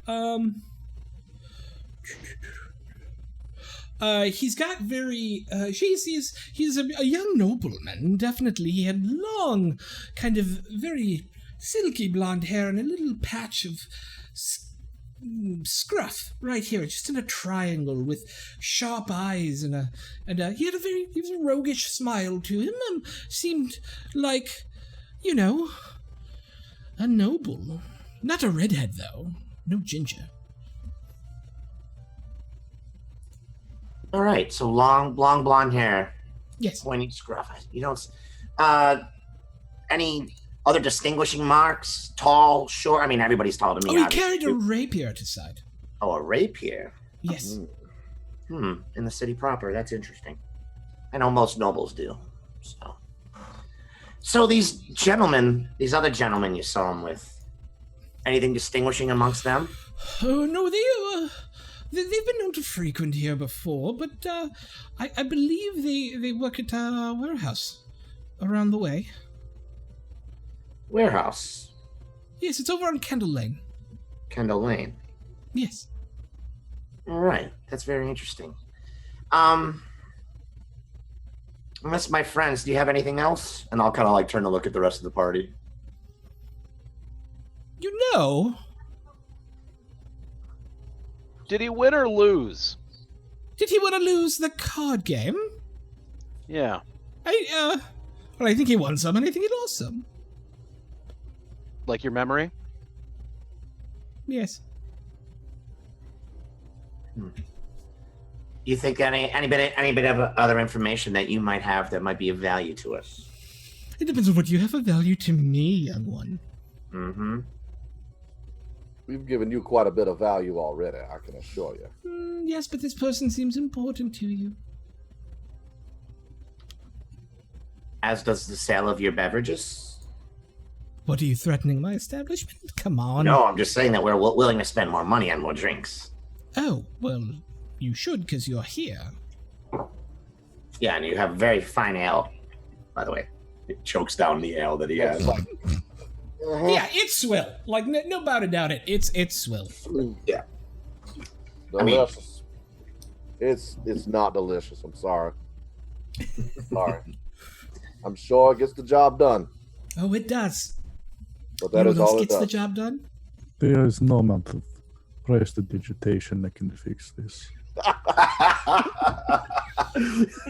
He's got very, he's a young nobleman, definitely. He had long, kind of very silky blonde hair and a little patch of scruff right here, just in a triangle with sharp eyes and he had he was a roguish smile to him. Seemed like, you know, a noble. Not a redhead, though. No ginger. All right, so long blonde hair, Yes. pointy scruff. You don't. Any other distinguishing marks? Tall, short. I mean, everybody's tall to me. Oh, he obviously. carried a rapier at his side. Oh, a rapier. Yes. In the city proper. That's interesting. I know most nobles do. So these other gentlemen you saw him with, anything distinguishing amongst them? Oh, no, they've been known to frequent here before, but I believe they work at a warehouse around the way. Warehouse. Yes, it's over on Kendall Lane. Kendall Lane. Yes. All right, that's very interesting. Unless my friends, do you have anything else? And I'll kind of like turn to look at the rest of the party. You know, Did he win or lose? did he want to lose the card game? Yeah. Well, I think he won some, and I think he lost some. Like your memory? Yes. Do you think any bit of other information that you might have that might be of value to us? It depends on what you have of value to me, young one. Mm-hmm. We've given you quite a bit of value already, I can assure you. Yes, but this person seems important to you. As does the sale of your beverages. What, are you threatening my establishment? Come on. No, I'm just saying that we're willing to spend more money on more drinks. Oh, well, you should, because you're here. Yeah, and you have very fine ale, by the way. It chokes down the ale that he has. Yeah, it's swill. Like, no about it. It's swill. Yeah. Delicious. It's not delicious. I'm sorry. Sorry. I'm sure it gets the job done, Oh, it does. but that you is know what all else it gets the does. job done? There is no amount of prestidigitation that can fix this.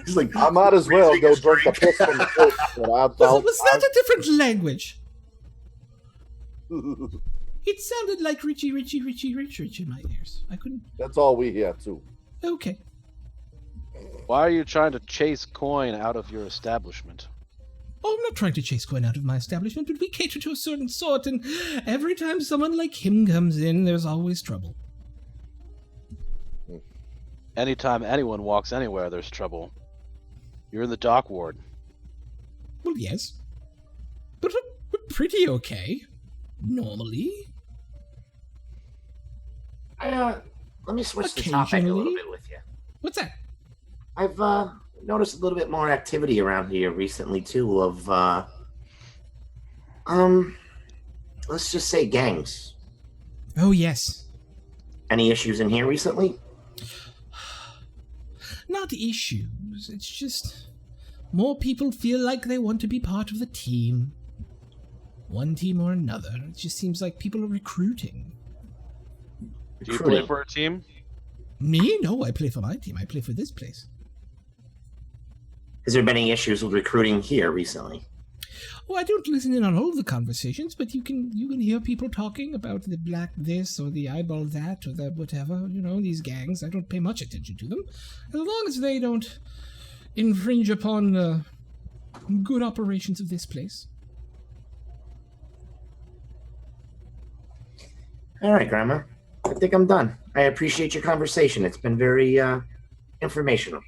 He's like, I might as well go drink the piss from the coach. But Was that a different language? It sounded like Richie Rich in my ears. I couldn't... That's all we hear, too. Okay. Why are you trying to chase coin out of your establishment? Oh, I'm not trying to chase coin out of my establishment, but we cater to a certain sort, and every time someone like him comes in, there's always trouble. Anytime anyone walks anywhere, there's trouble. You're in the dock ward. Well, yes. But we're pretty okay. Normally. Let me switch the topic a little bit with you. What's that? I've noticed a little bit more activity around here recently too of let's just say gangs. Oh, yes. Any issues in here recently? Not issues. It's just more people feel like they want to be part of the team. One team or another. It just seems like people are recruiting. Do you play for a team? Me? No, I play for my team. I play for this place. Has there been any issues with recruiting here recently? Oh, I don't listen in on all the conversations, but you can hear people talking about the black this or the eyeball that or the whatever. You know, these gangs. I don't pay much attention to them, as long as they don't infringe upon good operations of this place. All right, Grandma. I think I'm done. I appreciate your conversation. It's been very informational.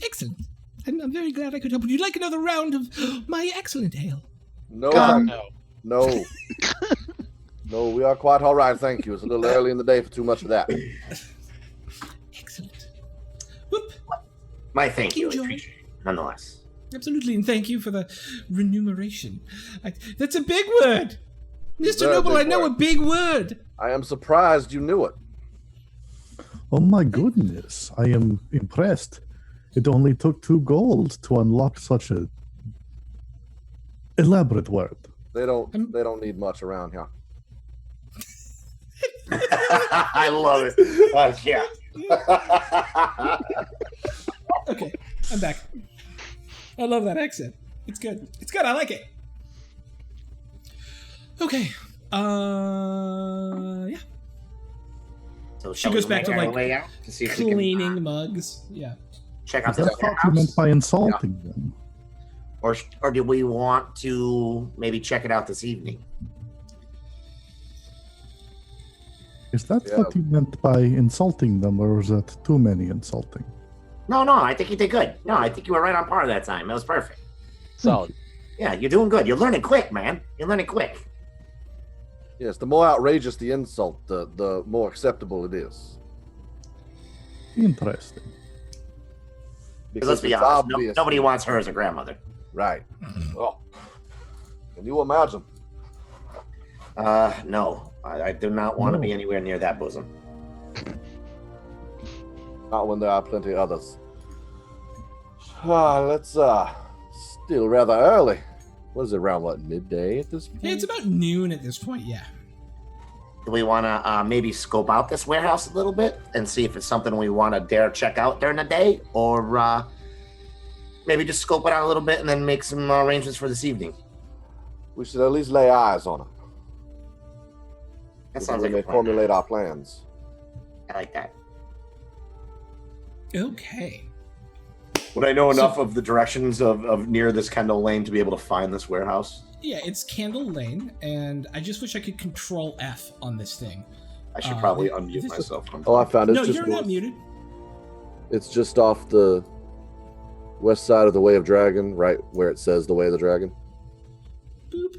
Excellent. I'm very glad I could help. Would you like another round of my excellent ale? No, No. no. No, we are quite all right, thank you. It's a little early in the day for too much of that. Excellent. Whoop. My thank you. I Enjoy. appreciate it, nonetheless. Absolutely, and thank you for the remuneration. That's a big word. Mr. Very Noble, big I know word. a big word. I am surprised you knew it. Oh my goodness, I am impressed. It only took 2 gold to unlock such a elaborate word. They don't need much around here. I love it. Yeah. Okay, I'm back. I love that accent. It's good. It's good. I like it. Okay. Yeah. So She shall goes we back to, make our like, way out to see if we can Cleaning mugs. Yeah. check out I this thought you warehouse? meant by insulting them. Or do we want to maybe check it out this evening? Is that Yeah. what you meant by insulting them, or was that too many insulting? No, I think you did good. No, I think you were right on par that time. It was perfect. Solid. Yeah, you're doing good. You're learning quick, man. You're learning quick. Yes, the more outrageous the insult, the more acceptable it is. Interesting. Because let's be it's honest, obvious. nobody wants her as a grandmother. Right. Oh, can you imagine? No. I do not want to be anywhere near that bosom. Not when there are plenty others. Let's still rather early. What is it, around what, midday at this point? Yeah, it's about noon at this point, yeah. Do we want to maybe scope out this warehouse a little bit and see if it's something we want to dare check out during the day? Or maybe just scope it out a little bit and then make some arrangements for this evening? We should at least lay eyes on it. That So sounds we like may a plan. formulate our plans. I like that. Okay. Would I know enough of the directions of near this Kendall Lane to be able to find this warehouse? Yeah, it's Candle Lane, and I just wish I could Control F on this thing. I should probably this- unmute myself. Oh, I found it. No, It's just you're not north. muted. It's just off the west side of the Way of Dragon, right where it says the Way of the Dragon. Boop.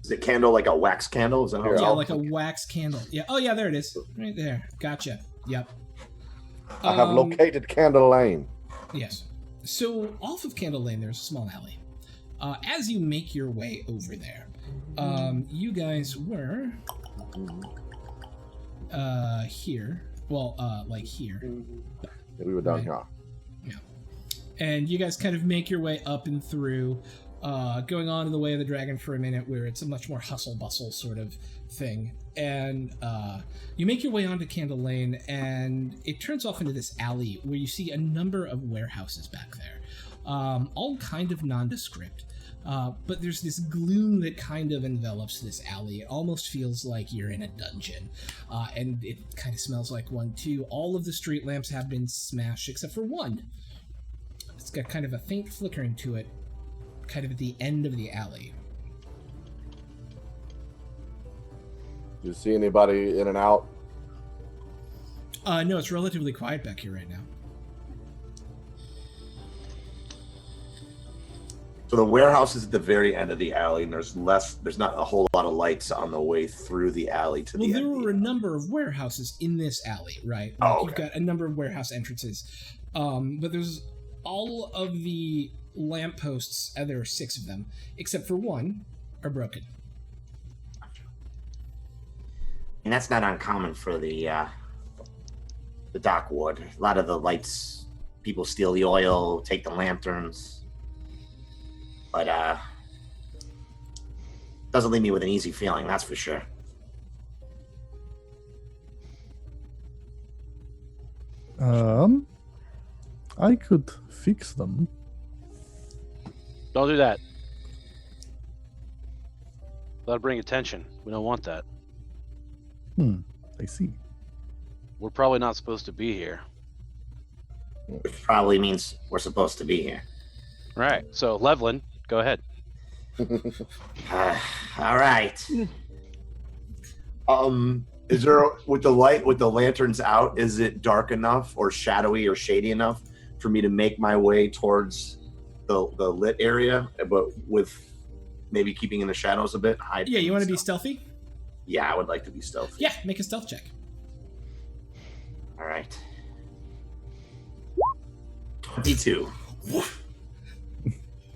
Is it candle like a wax candle? Is that how Here, it's Yeah, I'll- like a wax candle. Yeah. Oh, yeah, there it is. Right there. Gotcha. Yep. I have Um, located Candle Lane. Yes. So off of Candle Lane, there's a small alley. As you make your way over there, you guys were here. Well, like here. Yeah, we were down Right. here. And you guys kind of make your way up and through, going on to the Way of the Dragon for a minute, where it's a much more hustle-bustle sort of thing. And you make your way onto Candle Lane, and it turns off into this alley where you see a number of warehouses back there, all kind of nondescript. But there's this gloom that kind of envelops this alley. It almost feels like you're in a dungeon. And it kind of smells like one, too. All of the street lamps have been smashed except for one. It's got kind of a faint flickering to it, kind of at the end of the alley. Do you see anybody in and out? No, it's relatively quiet back here right now. So the warehouse is at the very end of the alley, and there's not a whole lot of lights on the way through the alley to Well, the there end. were a number of warehouses in this alley, right? Oh, You've got a number of warehouse entrances. But there's all of the lampposts, there are 6 of them, except for one, are broken. And that's not uncommon for the dock ward. A lot of the lights, people steal the oil, take the lanterns. But doesn't leave me with an easy feeling, that's for sure. I could fix them. Don't do that. That'll bring attention. We don't want that. I see. We're probably not supposed to be here. Which probably means we're supposed to be here. Right. So, Levlin, go ahead. All right. Is there with the lanterns out? Is it dark enough, or shadowy, or shady enough for me to make my way towards the lit area, but with maybe keeping in the shadows a bit? Yeah, you want to be stealthy? Yeah, I would like to be stealthy. Yeah, make a stealth check. All right. 22.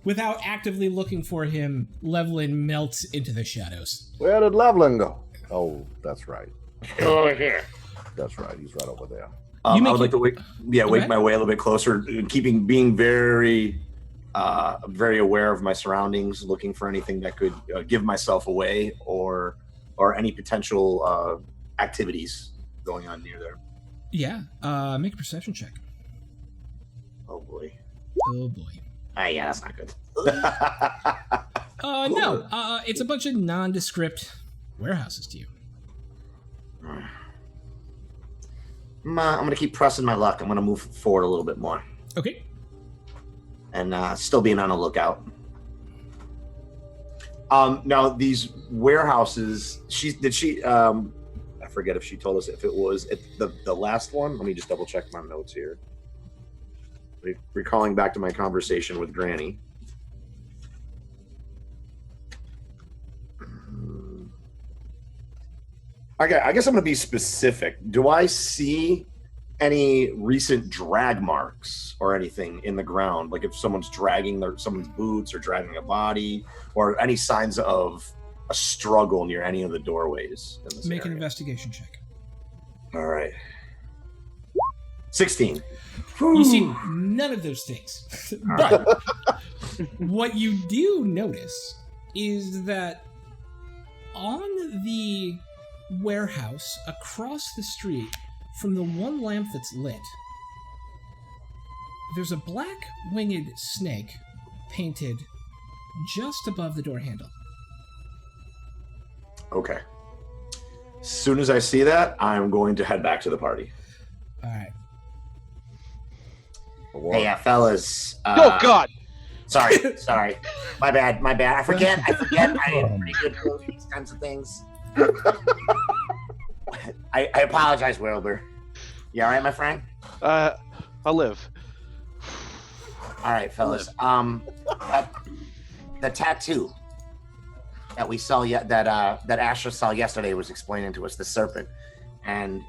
Without actively looking for him, Levlin melts into the shadows. Where did Levlin go? Oh, that's right. Over here. That's right. He's right over there. I would like to wake my way a little bit closer, being very, very aware of my surroundings, looking for anything that could give myself away, or any potential activities going on near there. Yeah, make a perception check. Oh boy. Oh boy. Yeah, that's not good. No, it's a bunch of nondescript warehouses to you. I'm going to keep pressing my luck. I'm going to move forward a little bit more. Okay. And still being on the lookout. Now these warehouses, I forget if she told us if it was at the last one. Let me just double check my notes here. Recalling back to my conversation with Granny. Okay, I guess I'm going to be specific. Do I see any recent drag marks or anything in the ground? Like if someone's dragging someone's boots or dragging a body, or any signs of a struggle near any of the doorways in this Make an area? investigation check. All right. 16. You see none of those things. But what you do notice is that on the warehouse across the street from the one lamp that's lit, there's a black winged snake painted just above the door handle. Okay. As soon as I see that, I'm going to head back to the party. All right. Hey, fellas. Oh, God! Sorry. My bad. I forget. I am pretty good at these kinds of things. I apologize, Wilbur. You all right, my friend? I'll live. All right, fellas. The tattoo that we saw that Asher saw yesterday was explaining to us the serpent, and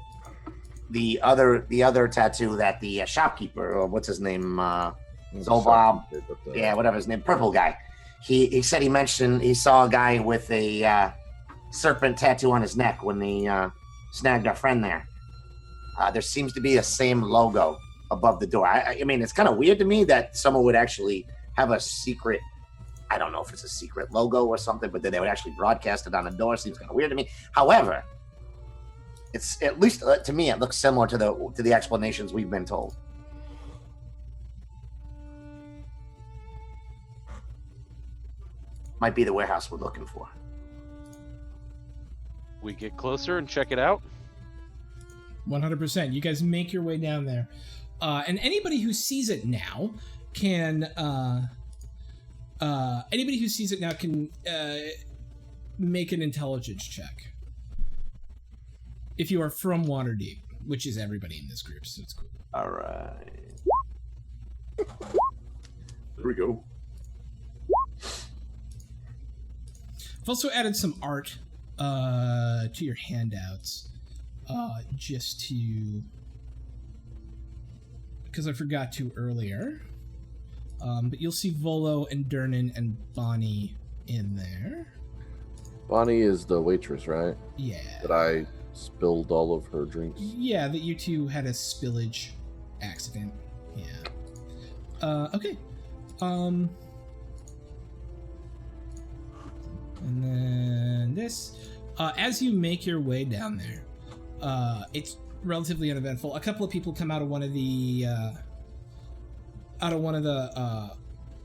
the other tattoo that the shopkeeper, or what's his name, Zolbob, yeah, whatever his name, purple guy. He said he saw a guy with a serpent tattoo on his neck when he snagged our friend there. There seems to be the same logo above the door. I mean, it's kind of weird to me that someone would actually have a secret. I don't know if it's a secret logo or something, but then they would actually broadcast it on the door. Seems kind of weird to me. However, it's at least to me, it looks similar to the explanations we've been told. might be the warehouse we're looking for. We get closer and check it out. 100%. You guys make your way down there. And anybody who sees it now can make an intelligence check. If you are from Waterdeep, which is everybody in this group, so it's cool. All right. There we go. I've also added some art to your handouts, just to, because I forgot to earlier. But you'll see Volo and Durnan and Bonnie in there. Bonnie is the waitress, right? Yeah. That I spilled all of her drinks. Yeah, that you two had a spillage accident. Yeah. Okay. And then this. As you make your way down there, it's relatively uneventful. A couple of people come out of one of the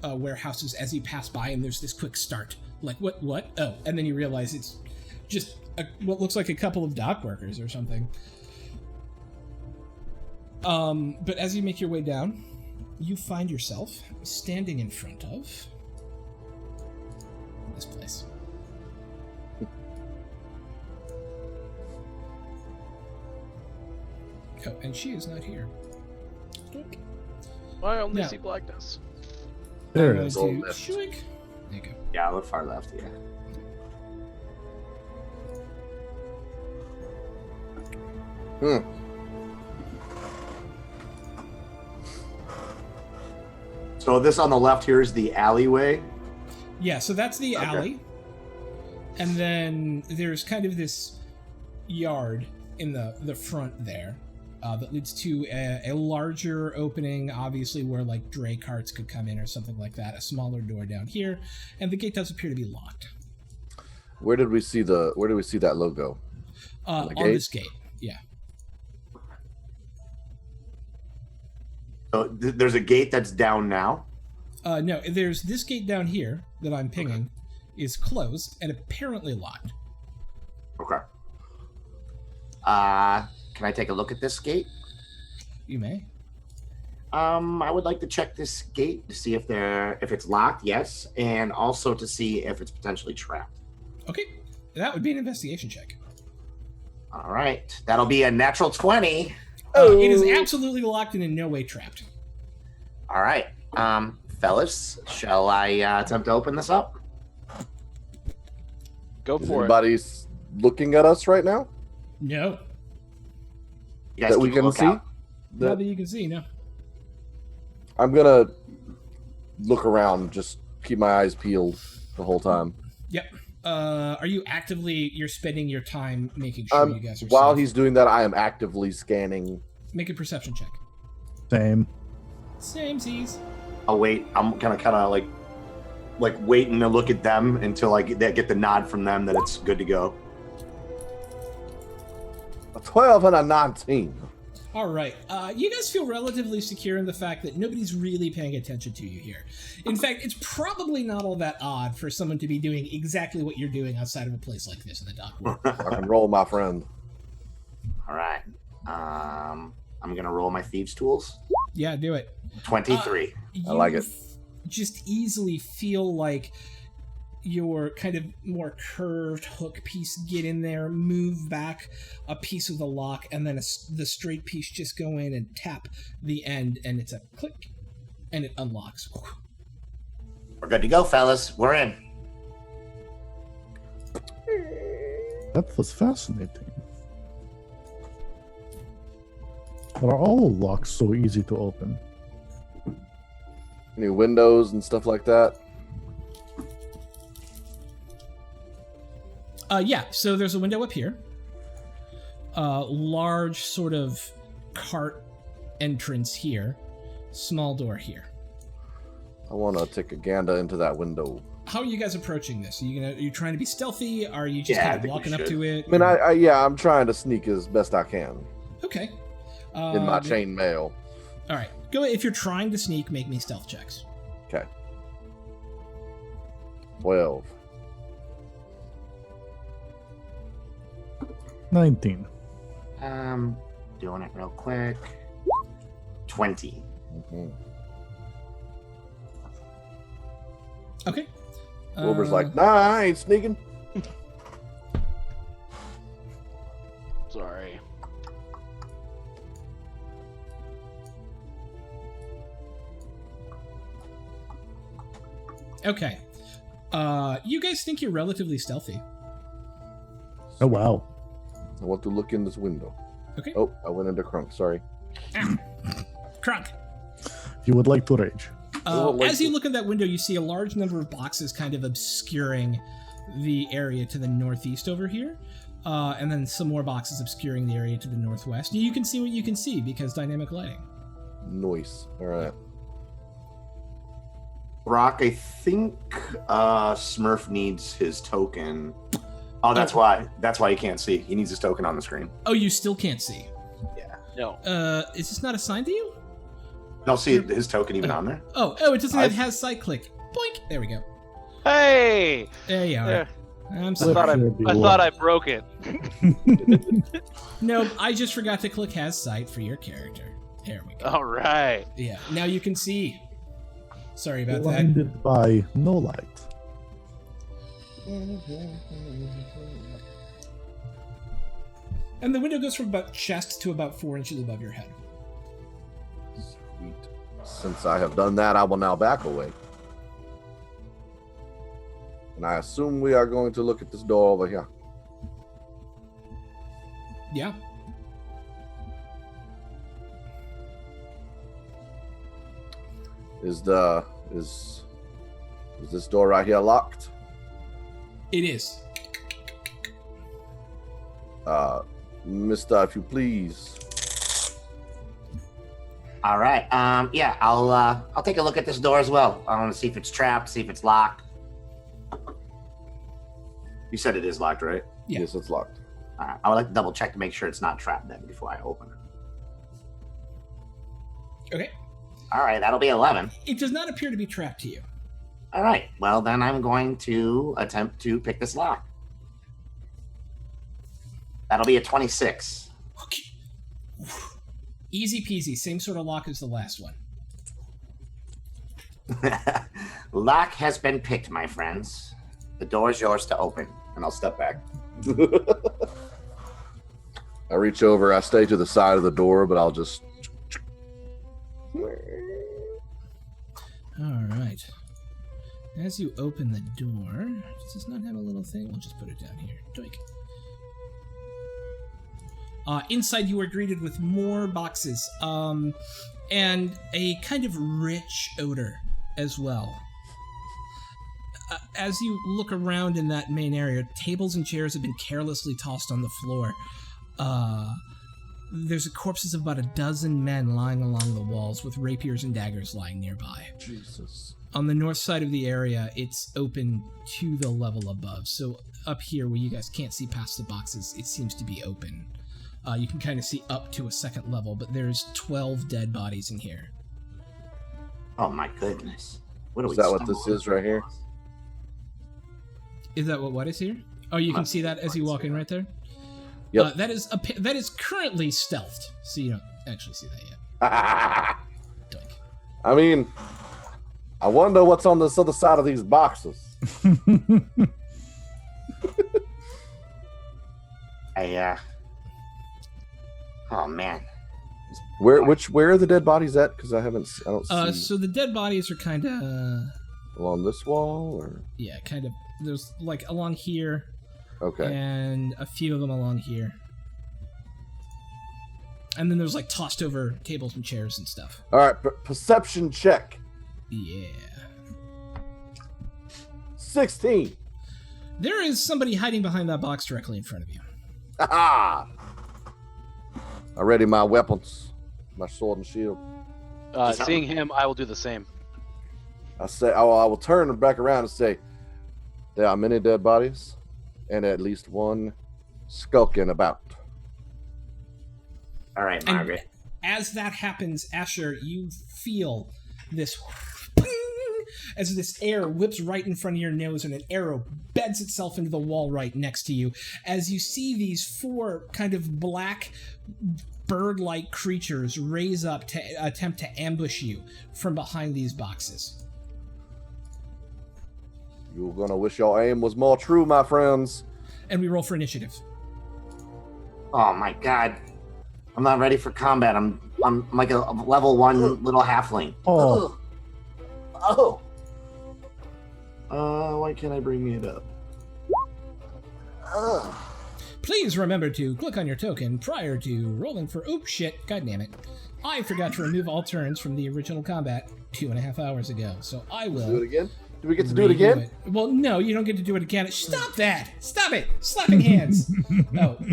warehouses as you pass by, and there's this quick start. Like, what? Oh, and then you realize it's just what looks like a couple of dock workers or something. But as you make your way down, you find yourself standing in front of this place. Oh, and she is not here. I only No. see blackness. There I'm it is. going to left. shwig. There you go. Yeah, look far left. Yeah. So this on the left here is the alleyway. Yeah, so that's the Okay. alley. And then there's kind of this yard in the front there that leads to a larger opening, obviously, where like dray carts could come in or something like that. A smaller door down here, and the gate does appear to be locked. Where did we see that logo? On The gate? this gate, yeah. So there's a gate that's down now. No, there's this gate down here that I'm pinging is closed and apparently locked. Okay. Can I take a look at this gate? You may. I would like to check this gate to see if it's locked, yes, and also to see if it's potentially trapped. Okay, that would be an investigation check. All right, that'll be a natural 20. It is absolutely locked and in no way trapped. All right, fellas, shall I attempt to open this up? Go Is for it. anybody looking at us right now No, You guys that we keep a can see? lookout. not that you can see. No. I'm gonna look around, just keep my eyes peeled the whole time. Yep. Are you you're spending your time making sure you guys are While safe? he's doing that, I am actively scanning. Make a perception check. Same. Same sees. I'll wait. I'm gonna kind of like waiting to look at them until I get the nod from them that it's good to go. A 12 and a 19. All right. You guys feel relatively secure in the fact that nobody's really paying attention to you here. In fact, it's probably not all that odd for someone to be doing exactly what you're doing outside of a place like this in the dock world. Rock and roll, my friend. All right, I'm gonna roll my thieves' tools. Yeah, do it. 23. I like it. Just easily feel like your kind of more curved hook piece get in there, move back a piece of the lock, and then the straight piece just go in and tap the end, and it's a click, and it unlocks. We're good to go, fellas. We're in. That was fascinating. Are all locks so easy to open? Any windows and stuff like that? Yeah, so there's a window up here. Large sort of cart entrance here. Small door here. I want to take a gander into that window. How are you guys approaching this? Are you trying to be stealthy? Are you just Yeah, I kind of think we walking up should. to it? I mean, I'm trying to sneak as best I can Okay. in my chain mail. All right. Go if you're trying to sneak, make me stealth checks. Okay. 12. 19. Doing it real quick. 20. Mhm. Okay. Wilbur's like, nah, I ain't sneaking. Sorry. Okay. You guys think you're relatively stealthy. Oh, wow. I want to look in this window. Okay. Oh, I went into Crunk. Sorry. Ow. Crunk. You would like to rage. As you look in that window, you see a large number of boxes kind of obscuring the area to the northeast over here. And then some more boxes obscuring the area to the northwest. You can see what you can see because dynamic lighting. Noise. All right. Brock, I think Smurf needs his token. Oh, that's why. That's why he can't see. He needs his token on the screen. Oh, you still can't see. Yeah. No. Is this not assigned to you? Don't see his token even on there. Oh, it doesn't have has side click. Boink. There we go. Hey! There you are. There. I'm I sorry. thought I broke it. No, I just forgot to click has sight for your character. There we go. All right. Yeah, now you can see. Sorry about that. Blinded by no light. And the window goes from about chest to about 4 inches above your head. Sweet. Since I have done that, I will now back away. And I assume we are going to look at this door over here. Yeah. Is this door right here locked? It is. Mister, if you please. All right. Yeah, I'll take a look at this door as well. I want to see if it's trapped, see if it's locked. You said it is locked, right? Yeah. Yes, it's locked. All right. I would like to double check to make sure it's not trapped then before I open it. Okay. All right, that'll be 11. It does not appear to be trapped to you. All right. Well, then I'm going to attempt to pick this lock. That'll be a 26. Okay. Easy peasy. Same sort of lock as the last one. Lock has been picked, my friends. The door is yours to open. And I'll step back. I reach over, I stay to the side of the door, but I'll just. All right. As you open the door, does this not have a little thing? We'll just put it down here. Doink. Inside, you are greeted with more boxes, and a kind of rich odor as well. As you look around in that main area, tables and chairs have been carelessly tossed on the floor. There's corpses of about a dozen men lying along the walls with rapiers and daggers lying nearby. Jesus. On the north side of the area, it's open to the level above. So up here, where you guys can't see past the boxes, it seems to be open. You can kind of see up to a second level, but there's 12 dead bodies in here. Oh my goodness. What are Is we that what this is right here? Is that what is here? Oh, you can see that as you walk in right there? Yep. That is currently stealthed, so you don't actually see that yet. Doink. I mean, I wonder what's on this other side of these boxes. Oh man. Where are the dead bodies at? Because I don't see So the dead bodies are kind of... along this wall, or yeah, kind of. There's like along here, okay. and a few of them along here. And then there's like tossed over tables and chairs and stuff. All right, perception check. Yeah. 16. There is somebody hiding behind that box directly in front of you. Ha! I ready my weapons, my sword and shield. Seeing him, I will do the same. I say, I will turn back around and say, there are many dead bodies, and at least one skulking about. All right, And Margaret. as that happens, Asher, you feel this as this air whips right in front of your nose and an arrow beds itself into the wall right next to you as you see these 4 kind of black bird-like creatures raise up to attempt to ambush you from behind these boxes. You're gonna wish your aim was more true, my friends. And we roll for initiative. Oh my god. I'm not ready for combat. I'm like a level 1 little halfling. Oh. Oh. Why can't I bring it up? Ugh. Please remember to click on your token prior to rolling for... Oops, shit. God damn it. I forgot to remove all turns from the original combat 2.5 hours ago, so I will... Do it again? Do we get to do it again? Well, no, you don't get to do it again. Stop that! Stop it! Slapping hands!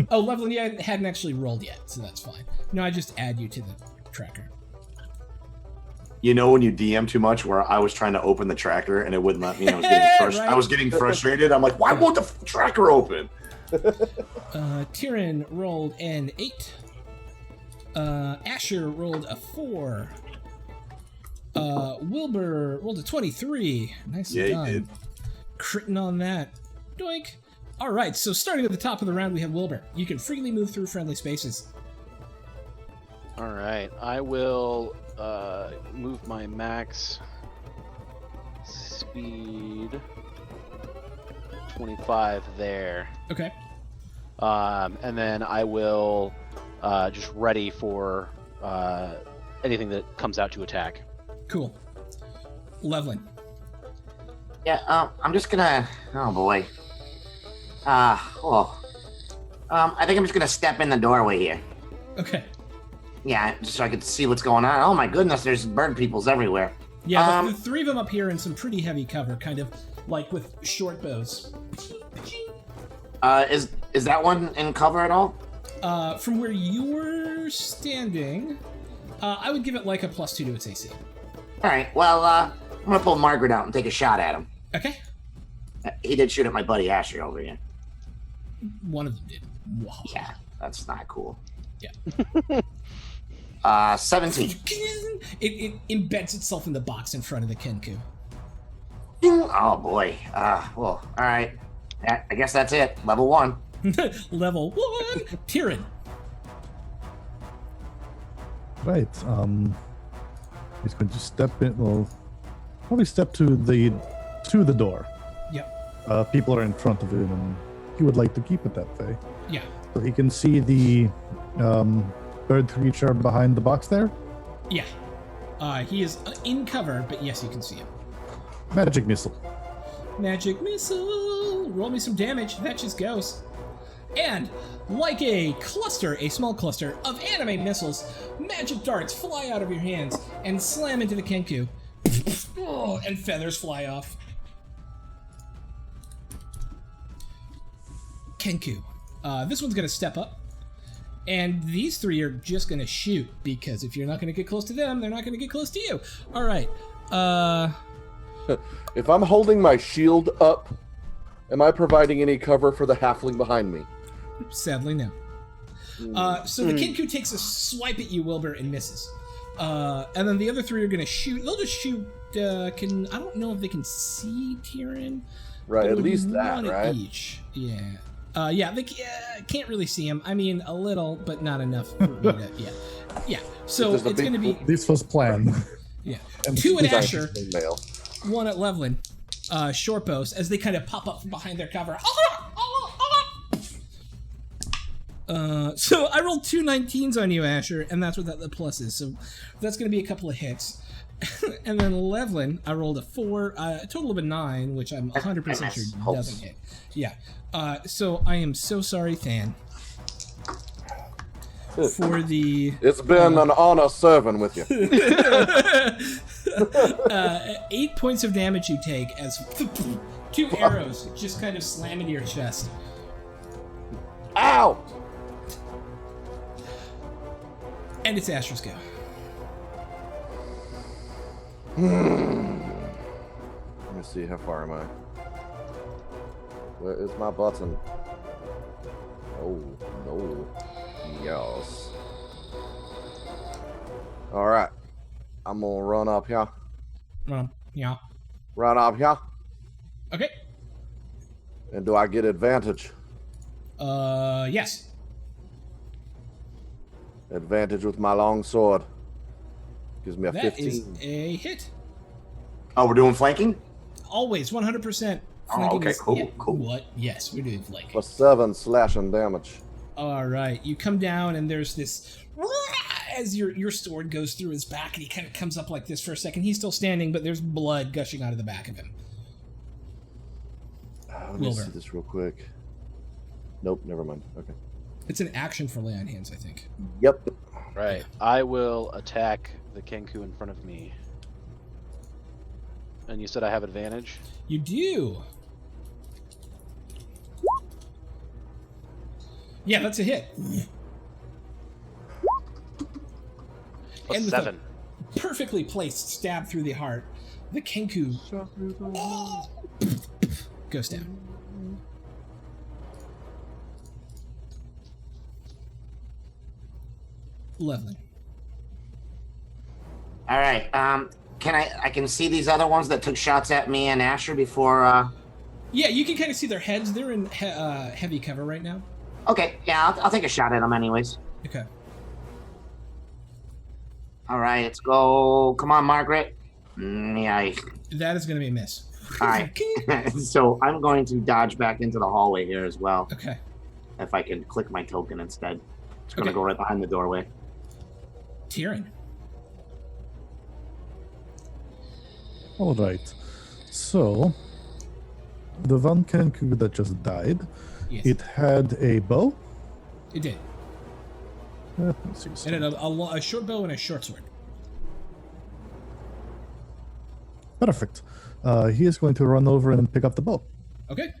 Oh, Levelin, you hadn't actually rolled yet, so that's fine. No, I just add you to the tracker. You know when you DM too much, where I was trying to open the tracker and it wouldn't let me. Right. I was getting frustrated. I'm like, why won't the tracker open? Tyrion rolled an 8. Asher rolled a 4. Wilbur rolled a 23. Nicely done. He did. Critting on that. Doink. All right, so starting at the top of the round, we have Wilbur. You can freely move through friendly spaces. All right, I will move my max speed 25 there. Okay. And then I will just ready for anything that comes out to attack. Cool. Levelin. Yeah, I'm just gonna... Oh, boy. I think I'm just gonna step in the doorway here. Okay. Yeah, just so I can see what's going on. Oh my goodness, there's bird peoples everywhere. Yeah, the 3 of them up here in some pretty heavy cover, kind of like with short bows. Is that one in cover at all? From where you were standing, I would give it like a +2 to its AC. All right, well, I'm gonna pull Margaret out and take a shot at him. Okay. He did shoot at my buddy Asher over here. One of them did. Wow. Yeah, that's not cool. Yeah. 17. It embeds itself in the box in front of the Kenku. Oh boy. Well, all right. I guess that's it. Level 1. Level 1. Tyrion. Right. He's going to step in. Well, probably step to the door. Yep. People are in front of him, and he would like to keep it that way. Yeah. So he can see the bird creature behind the box there. Yeah. He is in cover, but yes, you can see him. Magic missile. Magic missile. Roll me some damage. That just goes. And like a small cluster of anime missiles, magic darts fly out of your hands and slam into the Kenku. And feathers fly off. Kenku. This one's going to step up. And these 3 are just going to shoot, because if you're not going to get close to them, they're not going to get close to you. All right. If I'm holding my shield up, am I providing any cover for the halfling behind me? Sadly, no. So the Kenku takes a swipe at you, Wilbur, and misses. And then the other 3 are going to shoot. They'll just shoot. I don't know if they can see Tyrion. Right, at least that, right? Each. Yeah. They can't really see him. I mean, a little, but not enough for me to. Yeah. Yeah. So it's going to be. This was planned. Yeah. And 2 at Asher. Male. 1 at Levelin. Short bows as they kind of pop up from behind their cover. So I rolled 2 19s on you, Asher, and that's what the plus is. So that's going to be a couple of hits. And then Levelin, I rolled a 4, a total of a 9, which I'm 100% sure doesn't hit. Yeah. So I am so sorry, Than, for the... It's been an honor serving with you. 8 points of damage you take as 2 arrows just kind of slam into your chest. Ow! And it's Asher's go. Let me see, how far am I? Where is my button? Oh, no. Yes. Alright. I'm gonna run up here. Yeah. Right up here. Okay. And do I get advantage? Yes. Advantage with my long sword. Gives me a That 15. is a hit. Oh, we're doing flanking? Always 100%. Oh, okay, cool, cool. What? Yes, we're doing flanking. For 7 slashing damage. All right, you come down and there's this as your sword goes through his back and he kind of comes up like this for a second. He's still standing, but there's blood gushing out of the back of him. Let me see this real quick. Nope, never mind. Okay. It's an action for lay on hands, I think. Yep. Right. I will attack the Kenku in front of me. And you said I have advantage? You do. Yeah, that's a hit. Plus And with 7. a perfectly placed stab through the heart, the Kenku goes down. Lovely. All right. I can see these other ones that took shots at me and Asher before. Yeah, you can kind of see their heads. They're in heavy cover right now. Okay. Yeah, I'll take a shot at them anyways. Okay. All right, let's go. Come on, Margaret. Yeah. That is going to be a miss. All right. So I'm going to dodge back into the hallway here as well. Okay. If I can click my token instead. It's going to Okay. go right behind the doorway. Tyrion. All right. So, the Van Kenku that just died, Yes. it had a bow. It did. Let's see. And a short bow and a short sword. Perfect. He is going to run over and pick up the bow. Okay.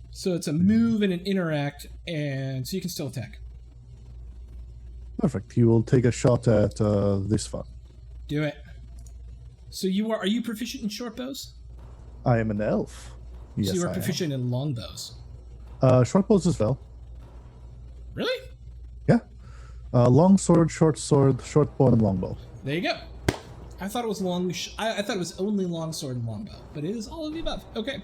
So it's a move and an interact, and so you can still attack. Perfect. He will take a shot at this one. Do it. So are you proficient in short bows? I am an elf. Yes, So you are I am. proficient in long bows. Short bows as well. Really? Yeah. Long sword, short bow, and long bow. There you go. I thought it was I thought it was only long sword and long bow, but it is all of the above. Okay.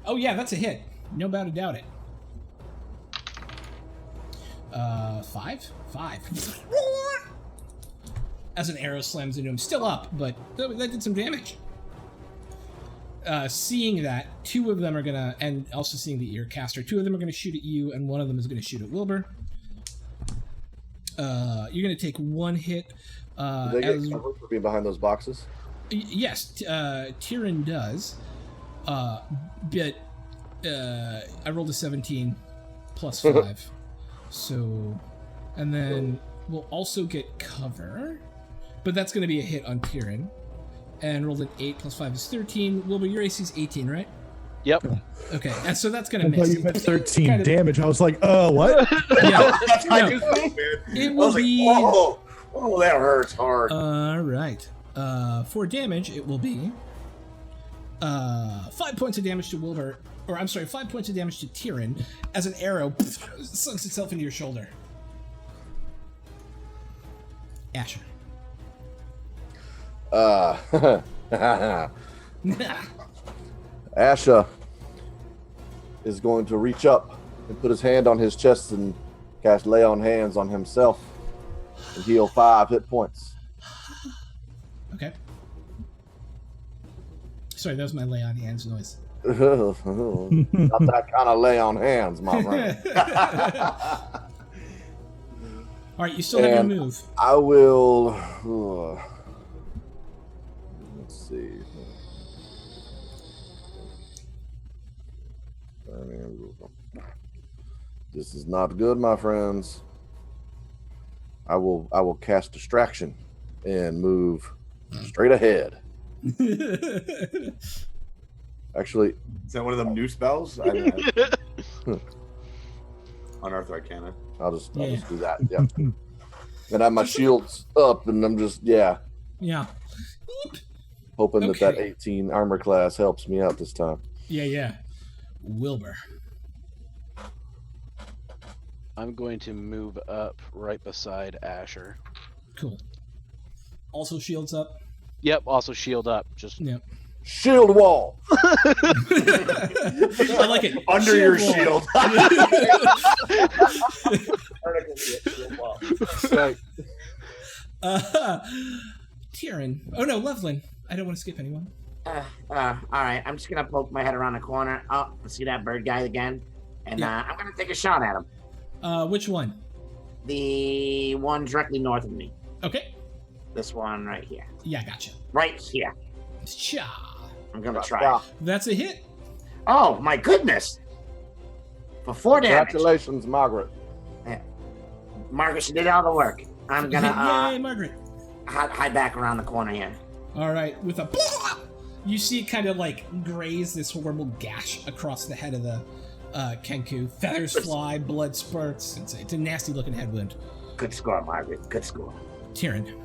Oh yeah, that's a hit. No doubt about it. 5? 5. As an arrow slams into him, still up, but that did some damage. Seeing that, two of them are gonna, and also seeing the ear caster, two of them are gonna shoot at you, and one of them is gonna shoot at Wilbur. You're gonna take one hit. Do they get covered for being behind those boxes? Yes, Tyrion does. But I rolled a 17 plus 5. So, and then we'll also get cover. But that's going to be a hit on Tyrion. And rolled an 8 plus 5 is 13. Wilbur, your AC is 18, right? Yep. Okay, and so that's going to I thought miss. you meant 13 damage. I was like, what? Yeah. That's how No. you think, man. It I will was like, be... oh, that hurts hard. All right. For damage, it will be 5 points of damage to Wilbur, or I'm sorry, 5 points of damage to Tyrion as an arrow sinks itself into your shoulder. Asher. Asha is going to reach up and put his hand on his chest and cast Lay on Hands on himself and heal 5 hit points. Okay. Sorry, that was my lay on hands noise. Not that kind of Lay on Hands, my friend. All right, you still have your And move. I will. Let's see. This is not good, my friends. I will cast Distraction and move straight ahead. Actually, Is that one of them new spells? Unearth Arcana. I'll just Yeah. do that. Yeah. And I have my shields up, and I'm just Yeah. hoping that Okay. 18 armor class helps me out this time. Yeah. Wilbur. I'm going to move up right beside Asher. Cool. Also shields up. Yep. Also shield up. Just Yeah. Shield wall. I like it. Under your wall. shield. Right. Tyrion. Oh no, Loveland. I don't want to skip anyone. All right. I'm just gonna poke my head around the corner. Oh, see that bird guy again? And Yeah. I'm gonna take a shot at him. Which one? The one directly north of me. Okay. This one right here. Yeah, gotcha. Right here. Cha. I'm gonna try. Yeah. That's a hit. Oh my goodness! For 4 damage. Congratulations, Margaret. Margaret, she did all the work. I'm gonna Yay, Margaret. hide back around the corner here. All right, with a you see it kind of like graze this horrible gash across the head of the Kenku. Feathers fly, blood spurts. It's a nasty looking head wound. Good score, Margaret. Good score. Tyrion.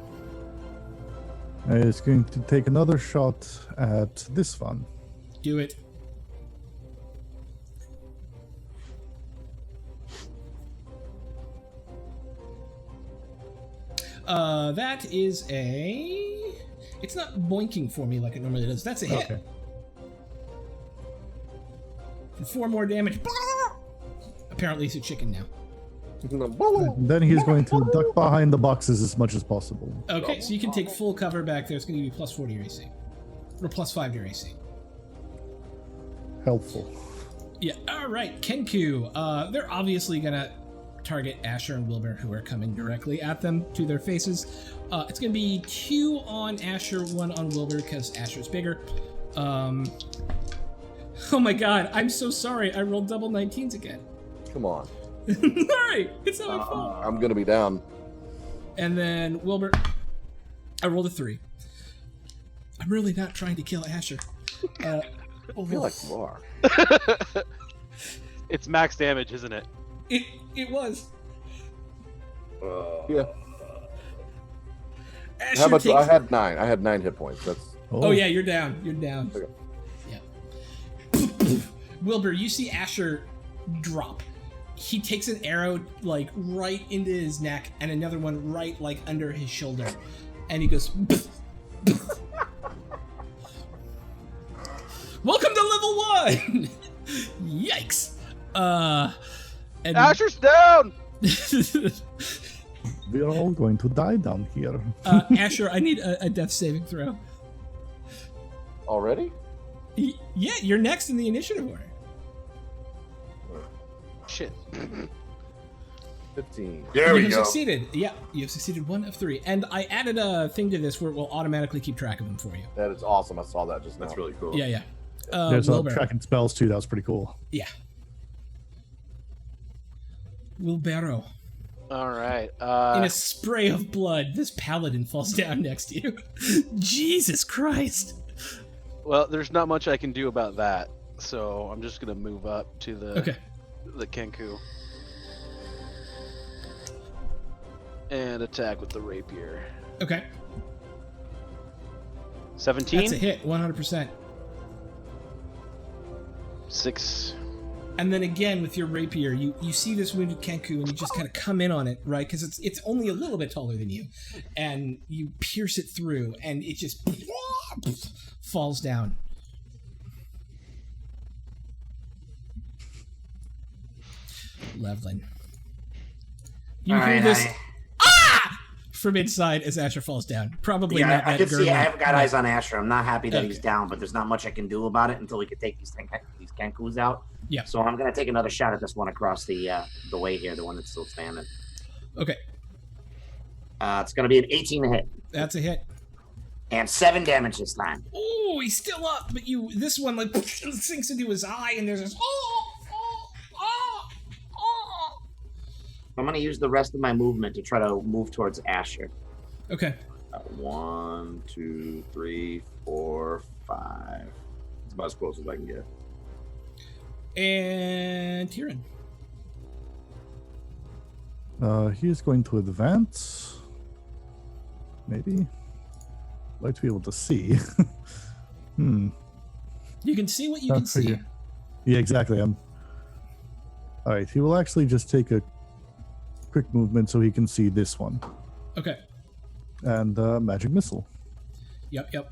Is going to take another shot at this one. Do it. That is a... It's not boinking for me like it normally does. That's a hit. Okay. For 4 more damage. Apparently he's a chicken now. And then he's going to duck behind the boxes as much as possible. Okay, so you can take full cover back there. It's going to be plus 4 to your AC. Or plus 5 to your AC. Helpful. Yeah, alright, Kenku. They're obviously going to target Asher and Wilbur, who are coming directly at them to their faces. It's going to be 2 on Asher, 1 on Wilbur, because Asher's bigger. Oh my god, I'm so sorry. I rolled double 19s again. Come on. Sorry, it's not my fault. I'm gonna be down. And then Wilbur, I rolled a 3. I'm really not trying to kill Asher. I feel like you are. it's max damage, isn't it? It was. Yeah. Asher How much? takes... I had 9. I had 9 hit points. That's. Oh yeah, you're down. You're down. Okay. Yeah. Wilbur, you see Asher drop. He takes an arrow like right into his neck and another one right like under his shoulder, and he goes. Welcome to level 1. Yikes. And Asher's down. We are all going to die down here. Asher, I need a death saving throw. Already? Yeah, you're next in the initiative order. Shit. 15. There we You have go. succeeded. Yeah, you have succeeded 1 of 3. And I added a thing to this where it will automatically keep track of them for you. That is awesome. I saw that just now. That's really cool. Yeah. There's Wilbur. tracking spells too. That was pretty cool. Yeah. Wilbero. All right. In a spray of blood, this paladin falls down next to you. Jesus Christ. Well, there's not much I can do about that, so I'm just gonna move up to the Kenku and attack with the rapier. Okay. 17. That's a hit, 100%. 6. And then again with your rapier, you see this wounded Kenku and you just kind of come in on it, right? Because it's only a little bit taller than you, and you pierce it through, and it just falls down. Levlin. You All hear right, this from inside as Asher falls down. Probably Yeah, not I that can see. gurgling. I have got eyes on Asher. I'm not happy that Okay. he's down, but there's not much I can do about it until we can take these Kenkus out. Yeah. So I'm gonna take another shot at this one across the way here, the one that's still standing. Okay, It's gonna be an 18 to hit that's a hit. and 7 damage this time. Oh, he's still up, but this one like sinks into his eye, and there's this. I'm gonna use the rest of my movement to try to move towards Asher. Okay. 1, 2, 3, 4, 5. It's about as close as I can get. And Tyrion. He is going to advance. Maybe. Like to be able to see. You can see what you can see. Yeah, exactly. All right. He will actually just take a quick movement so he can see this one. Okay. And magic missile. Yep.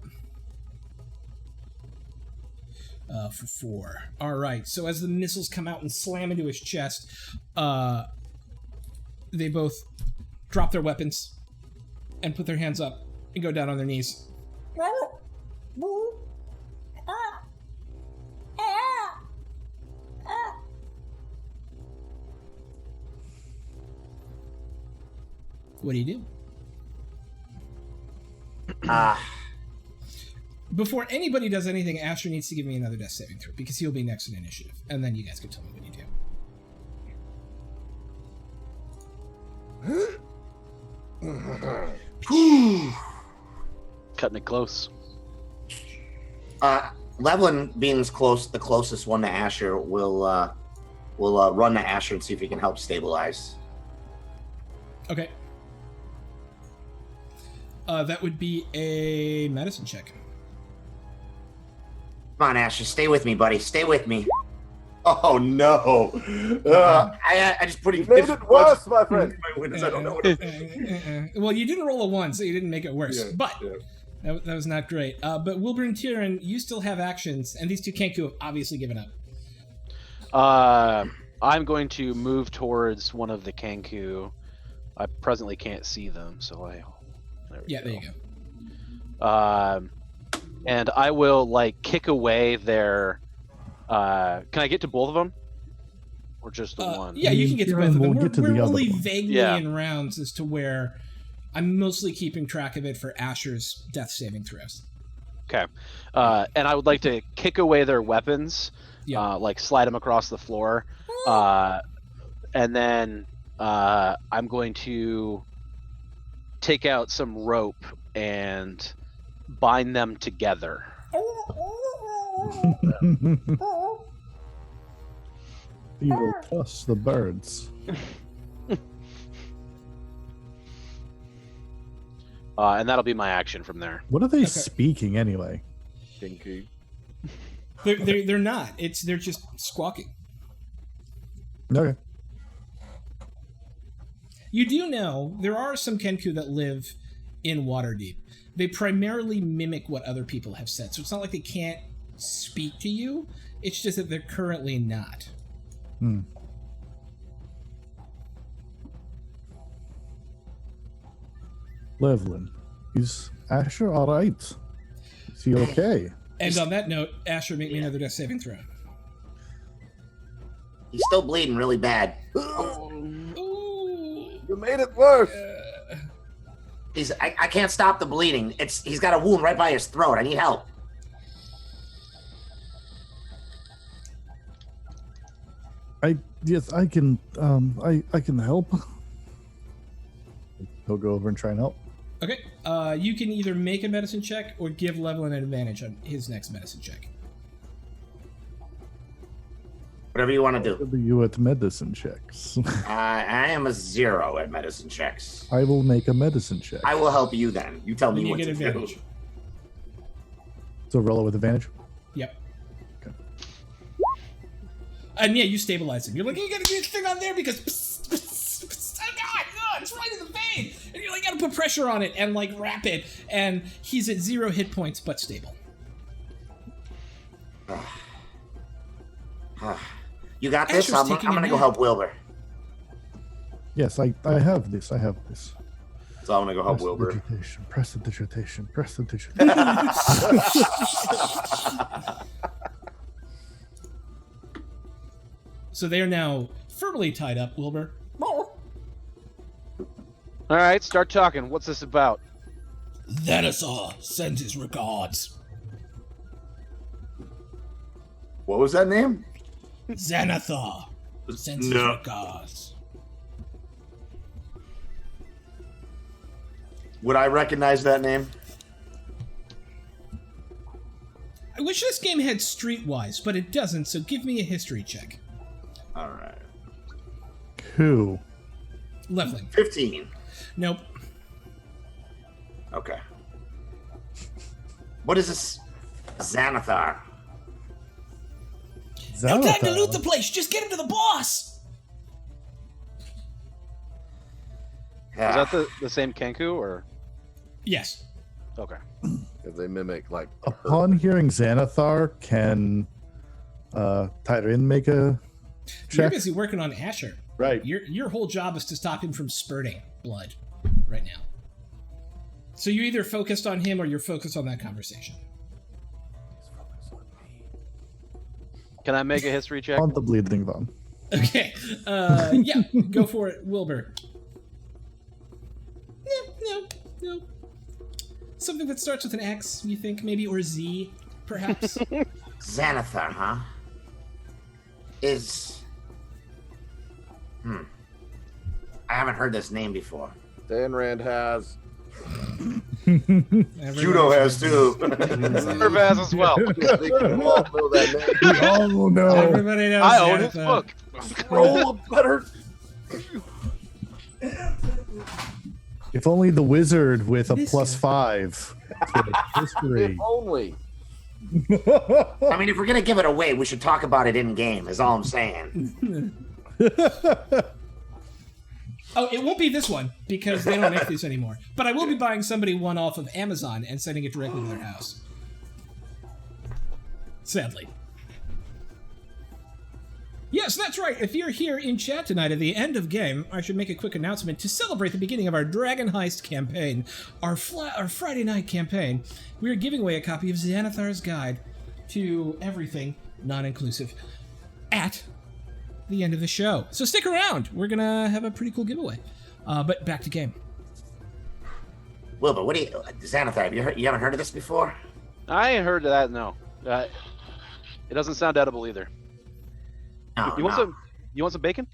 For 4. All right. So as the missiles come out and slam into his chest, they both drop their weapons and put their hands up and go down on their knees. What do you do? Before anybody does anything, Asher needs to give me another death saving throw because he'll be next in initiative, and then you guys can tell me what you do. Cutting it close. Levlin, being the closest one to Asher, will run to Asher and see if he can help stabilize. Okay. That would be a medicine check. Come on, Asher, stay with me, buddy. Stay with me. Oh no! I just put You made it worse, my friend. I don't know what Well, you didn't roll a 1, so you didn't make it worse. Yeah, but yeah. that was not great. But Wilbur and Tyrion, you still have actions, and these two Kenku have obviously given up. I'm going to move towards one of the Kenku. I presently can't see them, so there you go. And I will kick away their. Can I get to both of them, or just the one? Yeah, you can get to both of them. We're only one. vaguely in rounds as to where I'm mostly keeping track of it for Asher's death saving throws. Okay. And I would like to kick away their weapons, Yeah. Slide them across the floor, and then I'm going to take out some rope and bind them together. You will toss the birds. And that'll be my action from there. What are they speaking anyway? Kinky. They're not. They're just squawking. Okay. You do know there are some Kenku that live in Waterdeep. They primarily mimic what other people have said, so it's not like they can't speak to you. It's just that they're currently not. Levlin, is Asher all right? Is he okay? And on that note, Asher, make me another death saving throw. He's still bleeding really bad. Ooh. You made it worse. I can't stop the bleeding. He's got a wound right by his throat. I need help. Yes, I can. I can help. He'll go over and try and help. Okay. You can either make a medicine check or give Levlin an advantage on his next medicine check. Whatever you want to do. Are you at medicine checks? I am a 0 at medicine checks. I will make a medicine check. I will help you then. You tell me You what get to advantage. do. So roll it with advantage. Yep. Okay. And yeah, you stabilize him. You're like, you gotta get this thing on there because oh God, it's right in the vein. And you're like, gotta put pressure on it and wrap it. And he's at 0 hit points but stable. You got this? Asher's I'm taking gonna a go nap. help Wilbur. Yes, I have this. So I'm gonna go help Wilbur. Prestidigitation. So they are now firmly tied up, Wilbur. All right, start talking. What's this about? Xanathar sends his regards. What was that name? Xanathar sends his No. regards. Would I recognize that name? I wish this game had Streetwise, but it doesn't, so give me a history check. All right. Who? Levlin. 15. Nope. Okay. What is this? Xanathar. No time to loot the place. Just get him to the boss. Is that the same Kenku or? Yes. Okay. If they mimic like Upon hearing Xanathar, can Tyrion make a You're check? busy working on Asher. Right. Your whole job is to stop him from spurting blood right now. So you're either focused on him or you're focused on that conversation. Can I make a history check? On the bleeding bone. Okay. Yeah, go for it, Wilbur. No. Something that starts with an X, you think, maybe, or Z, perhaps? Xanathar, huh? I haven't heard this name before. Dan Rand has. Judo has too. Smurf has as well. They can all know that name. Oh no! Everybody knows I own his Xanathar. book. Roll a better. If only the wizard with a This +5 to history. If only. I mean, if we're gonna give it away, we should talk about it in game. Is all I'm saying. Oh, it won't be this one, because they don't make these anymore. But I will be buying somebody one off of Amazon and sending it directly to their house. Sadly. Yes, that's right. If you're here in chat tonight at the end of game, I should make a quick announcement to celebrate the beginning of our Dragon Heist campaign, our Friday night campaign. We are giving away a copy of Xanathar's Guide to Everything Non-Inclusive at the end of the show. So stick around. We're gonna have a pretty cool giveaway. But back to game. Wilbur, what do you, Xanathar? You haven't heard of this before? I ain't heard of that. No, it doesn't sound edible either. No, You want some? You want some bacon?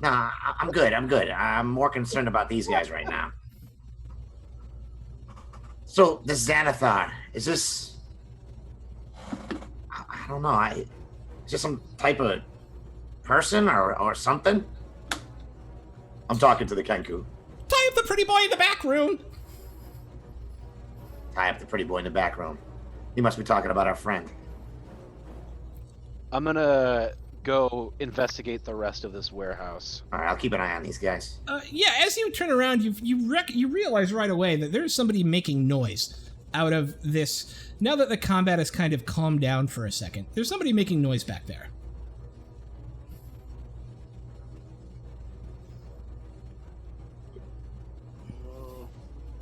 Nah, I'm good. I'm more concerned about these guys right now. So, the Xanathar, is this... I don't know. Is this some type of person or something? I'm talking to the Kenku. Tie up the pretty boy in the back room. Tie up the pretty boy in the back room. He must be talking about our friend. I'm gonna go investigate the rest of this warehouse. All right, I'll keep an eye on these guys. Yeah, as you turn around, you realize right away that there's somebody making noise out of this. Now that the combat has kind of calmed down for a second, there's somebody making noise back there.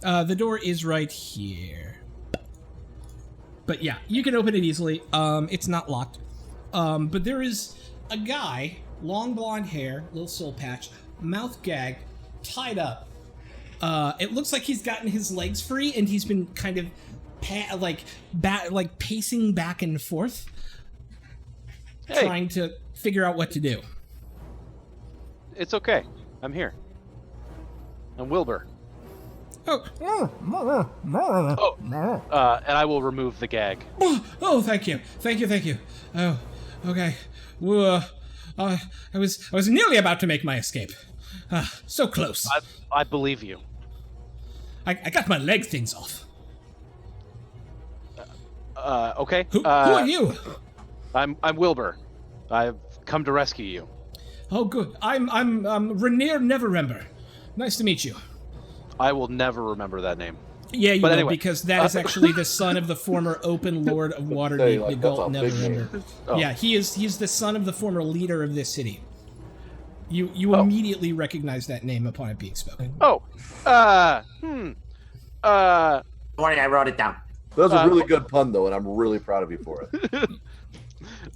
The door is right here. But yeah, you can open it easily. It's not locked. But there is a guy, long blonde hair, little soul patch, mouth gagged, tied up. It looks like he's gotten his legs free and he's been kind of pacing back and forth, trying to figure out what to do. It's okay. I'm here. I'm Wilbur. Oh, And I will remove the gag. oh, thank you. Oh, okay. Well, I was nearly about to make my escape. So close. I believe you. I got my leg things off. Okay. Who are you? I'm Wilbur. I've come to rescue you. Oh, good. I'm Rainier Neverember. Nice to meet you. I will never remember that name. Yeah, you But will, anyway. because that is actually the son of the former Open Lord of Waterdeep, like, the that's Galt a big Neverember. name. Oh. Yeah, he's the son of the former leader of this city. You immediately recognize that name upon it being spoken. Oh. Don't worry, I wrote it down. That was a really good pun, though, and I'm really proud of you for it.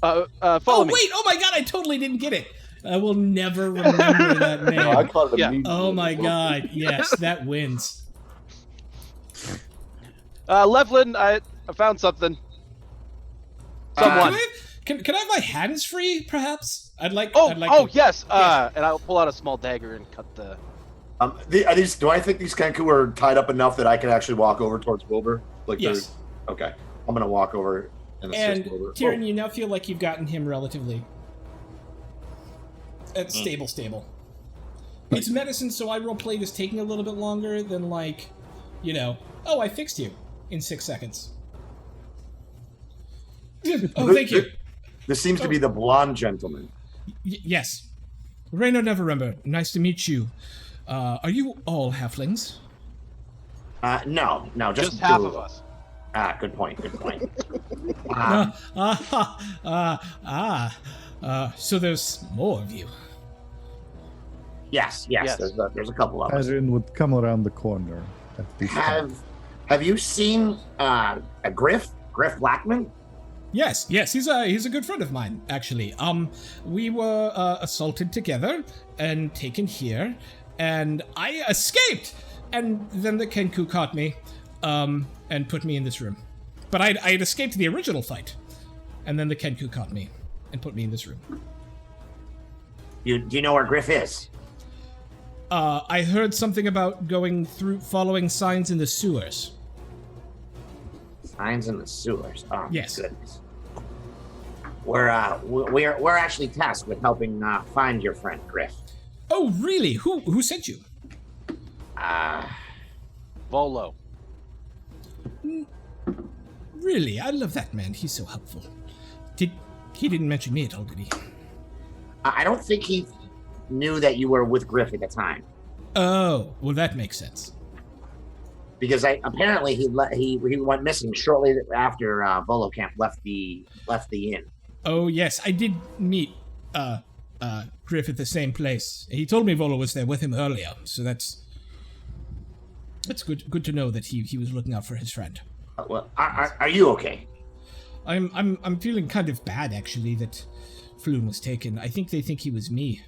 Follow me. Wait! Oh my god, I totally didn't get it. I will never remember that name. No, I caught it Yeah. immediately. Oh my god, yes, that wins. Levlin, I found something. Someone. Can I have my hands free, perhaps? I'd like Yes. Yes. And I'll pull out a small dagger and cut the. Do I think these Kenku are tied up enough that I can actually walk over towards Wilbur? Yes. Okay. I'm gonna walk over and assist And Wilbur. Tyrion, you now feel like you've gotten him relatively stable. It's medicine, so I roleplay this taking a little bit longer than I fixed you in 6 seconds. Oh, thank you. This seems to be the blonde gentleman. Yes. Reino Neverember, nice to meet you. Are you all halflings? No, Just two half of us. Good point. Good point. So there's more of you. Yes. Yes. There's a couple of us. Adrian would come around the corner at this time. Have you seen a Griff Blackman? Yes, he's a good friend of mine, actually. We were assaulted together and taken here, and I escaped, and then the Kenku caught me, and put me in this room. But I had escaped the original fight, and then the Kenku caught me and put me in this room. Do you know where Griff is? I heard something about following signs in the sewers. Signs in the sewers. Oh, Yes. Goodness. We're actually tasked with helping find your friend Griff. Oh, really? Who sent you? Volo. Really? I love that man. He's so helpful. He didn't mention me at all, did he? I don't think he knew that you were with Griff at the time, Oh, well, that makes sense. because apparently he went missing shortly after Volo Camp left the inn. Oh, yes, I did meet Griff at the same place. He told me Volo was there with him earlier, so that's good to know that he was looking out for his friend. Well, are you okay? I'm feeling kind of bad, actually, that Floon was taken. I think they think he was me.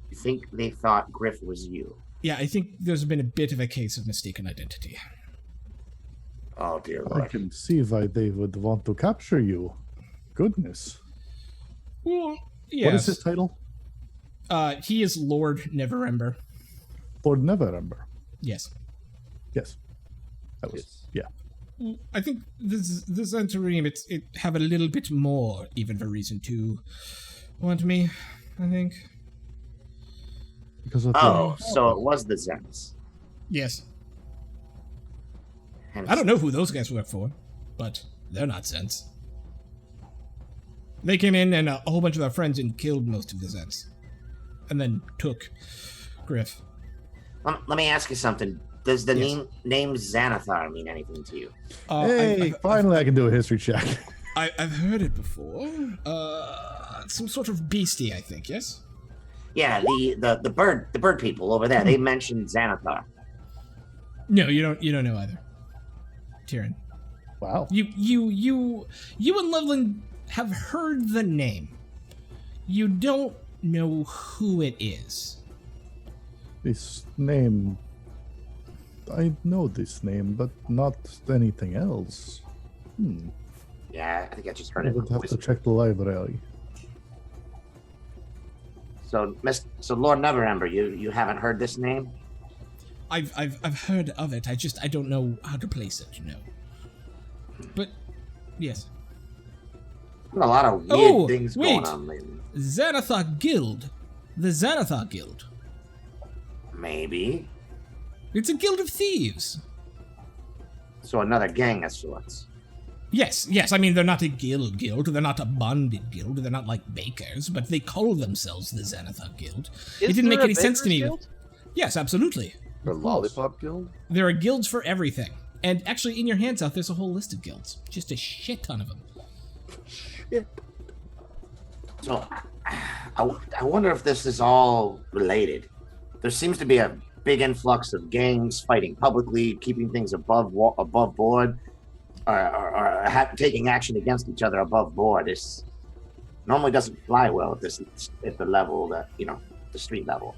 You think they thought Griff was you? Yeah, I think there's been a bit of a case of mistaken identity. Oh dear I Lord. can see why they would want to capture you. Goodness. Well, yes. What is his title? He is Lord Neverember. Lord Neverember. Yes. Yes. That was, yeah. I think this Zentarim, it have a little bit more even of a reason to want me, I think. Because of So it was the Zens. Yes. Hence- I don't know who those guys work for, but they're not Zents. They came in and a whole bunch of our friends and killed most of the Zents. And then took Griff. Let me ask you something. Does the Yes. name Xanathar mean anything to you? Hey, finally I can do a history check. I've heard it before. Some sort of beastie, I think, yes? Yeah, the bird people over there. They mentioned Xanathar. No, you don't know either. Tyrion. Wow. You and Loveland have heard the name. You don't know who it is. This name... I know this name, but not anything else. Yeah, I think I just heard I it. would have to check the library. So Lord Neverember, you haven't heard this name? I've heard of it. I don't know how to place it, But yes. There's a lot of weird things going on lately. Xanathar Guild. The Xanathar Guild. Maybe. It's a guild of thieves. So another gang of sorts. Yes. I mean, they're not a guild. They're not a bonded guild. They're not like bakers, but they call themselves the Xanathar Guild. It didn't make any sense to me. Guild? Yes, absolutely. The Lollipop Guild? There are guilds for everything. And actually, in your hands out, there's a whole list of guilds. Just a shit ton of them. So I wonder if this is all related. There seems to be a big influx of gangs fighting publicly, keeping things above board, or taking action against each other above board. This normally doesn't fly well at the level that the street level.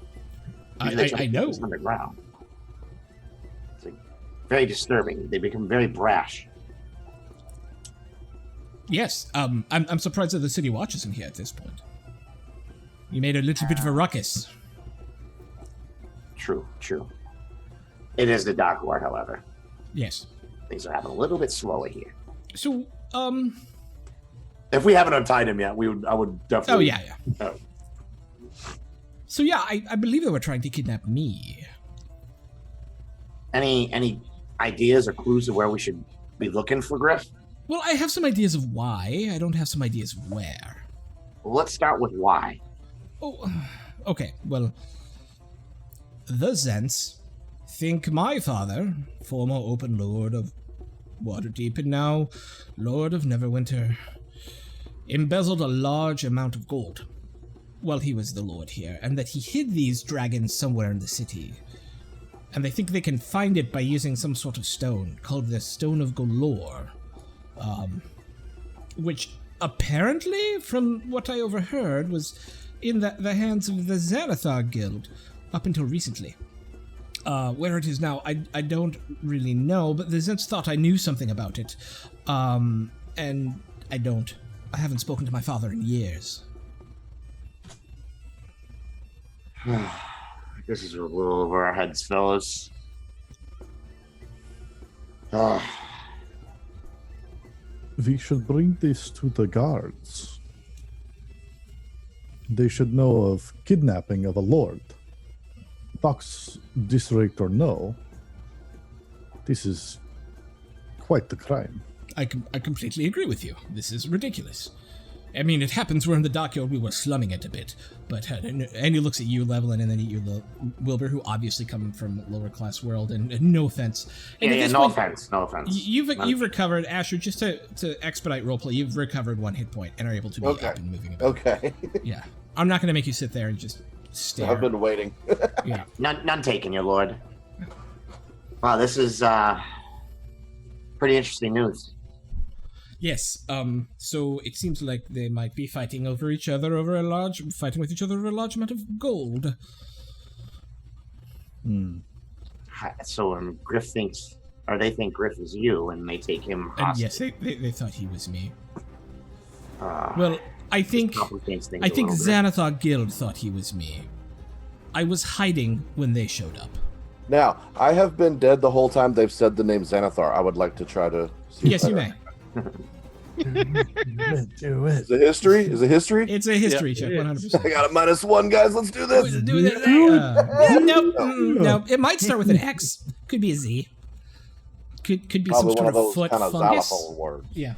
Usually they try to I keep know. this underground. It's like very disturbing. They become very brash. Yes, I'm surprised that the city watch isn't here at this point. You made a little bit of a ruckus. True. It is the Dark Ward, however. Yes. Things are happening a little bit slower here. So, If we haven't untied him yet, I would definitely. Oh, yeah. Oh. So, yeah, I believe they were trying to kidnap me. Any ideas or clues of where we should be looking for Griff? Well, I have some ideas of why. I don't have some ideas of where. Well, let's start with why. Oh, okay. Well, the Zents think my father, former open lord of Waterdeep, and now Lord of Neverwinter, embezzled a large amount of gold while he was the lord here, and that he hid these dragons somewhere in the city. And they think they can find it by using some sort of stone called the Stone of Golor, which apparently, from what I overheard, was in the hands of the Xanathar Guild up until recently. Where it is now, I don't really know, but the Zents thought I knew something about it. And I don't. I haven't spoken to my father in years. This is a little over our heads, fellas. We should bring this to the guards. They should know of kidnapping of a lord. Docs district or no, this is quite the crime. I completely agree with you. This is ridiculous. I mean, it happens we're in the dockyard, we were slumming it a bit, but and he looks at you, Levelin, and then at you, Wilbur, who obviously come from lower class world, and no offense. And no offense. You've recovered, Asher, just to expedite roleplay, you've recovered 1 hit point and are able to be up and moving about. Okay. Yeah. I'm not going to make you sit there and just stare. I've been waiting. Yeah. None taken, your lord. Wow, this is pretty interesting news. Yes. So it seems like they might be fighting with each other over a large amount of gold. So Griff thinks, or they think Griff is you, and they take him hostage. And yes, they thought he was me. Well, I think Xanathar Guild thought he was me. I was hiding when they showed up. Now, I have been dead the whole time they've said the name Xanathar. I would like to try to see. Yes, you may. Do it. Is it history? It's a history check, 100%. I got a -1, guys. Let's do this. Nope. It might start with an X. Could be a Z. Could be Probably some one sort of those foot kind of fungus. xylophone words. Yeah.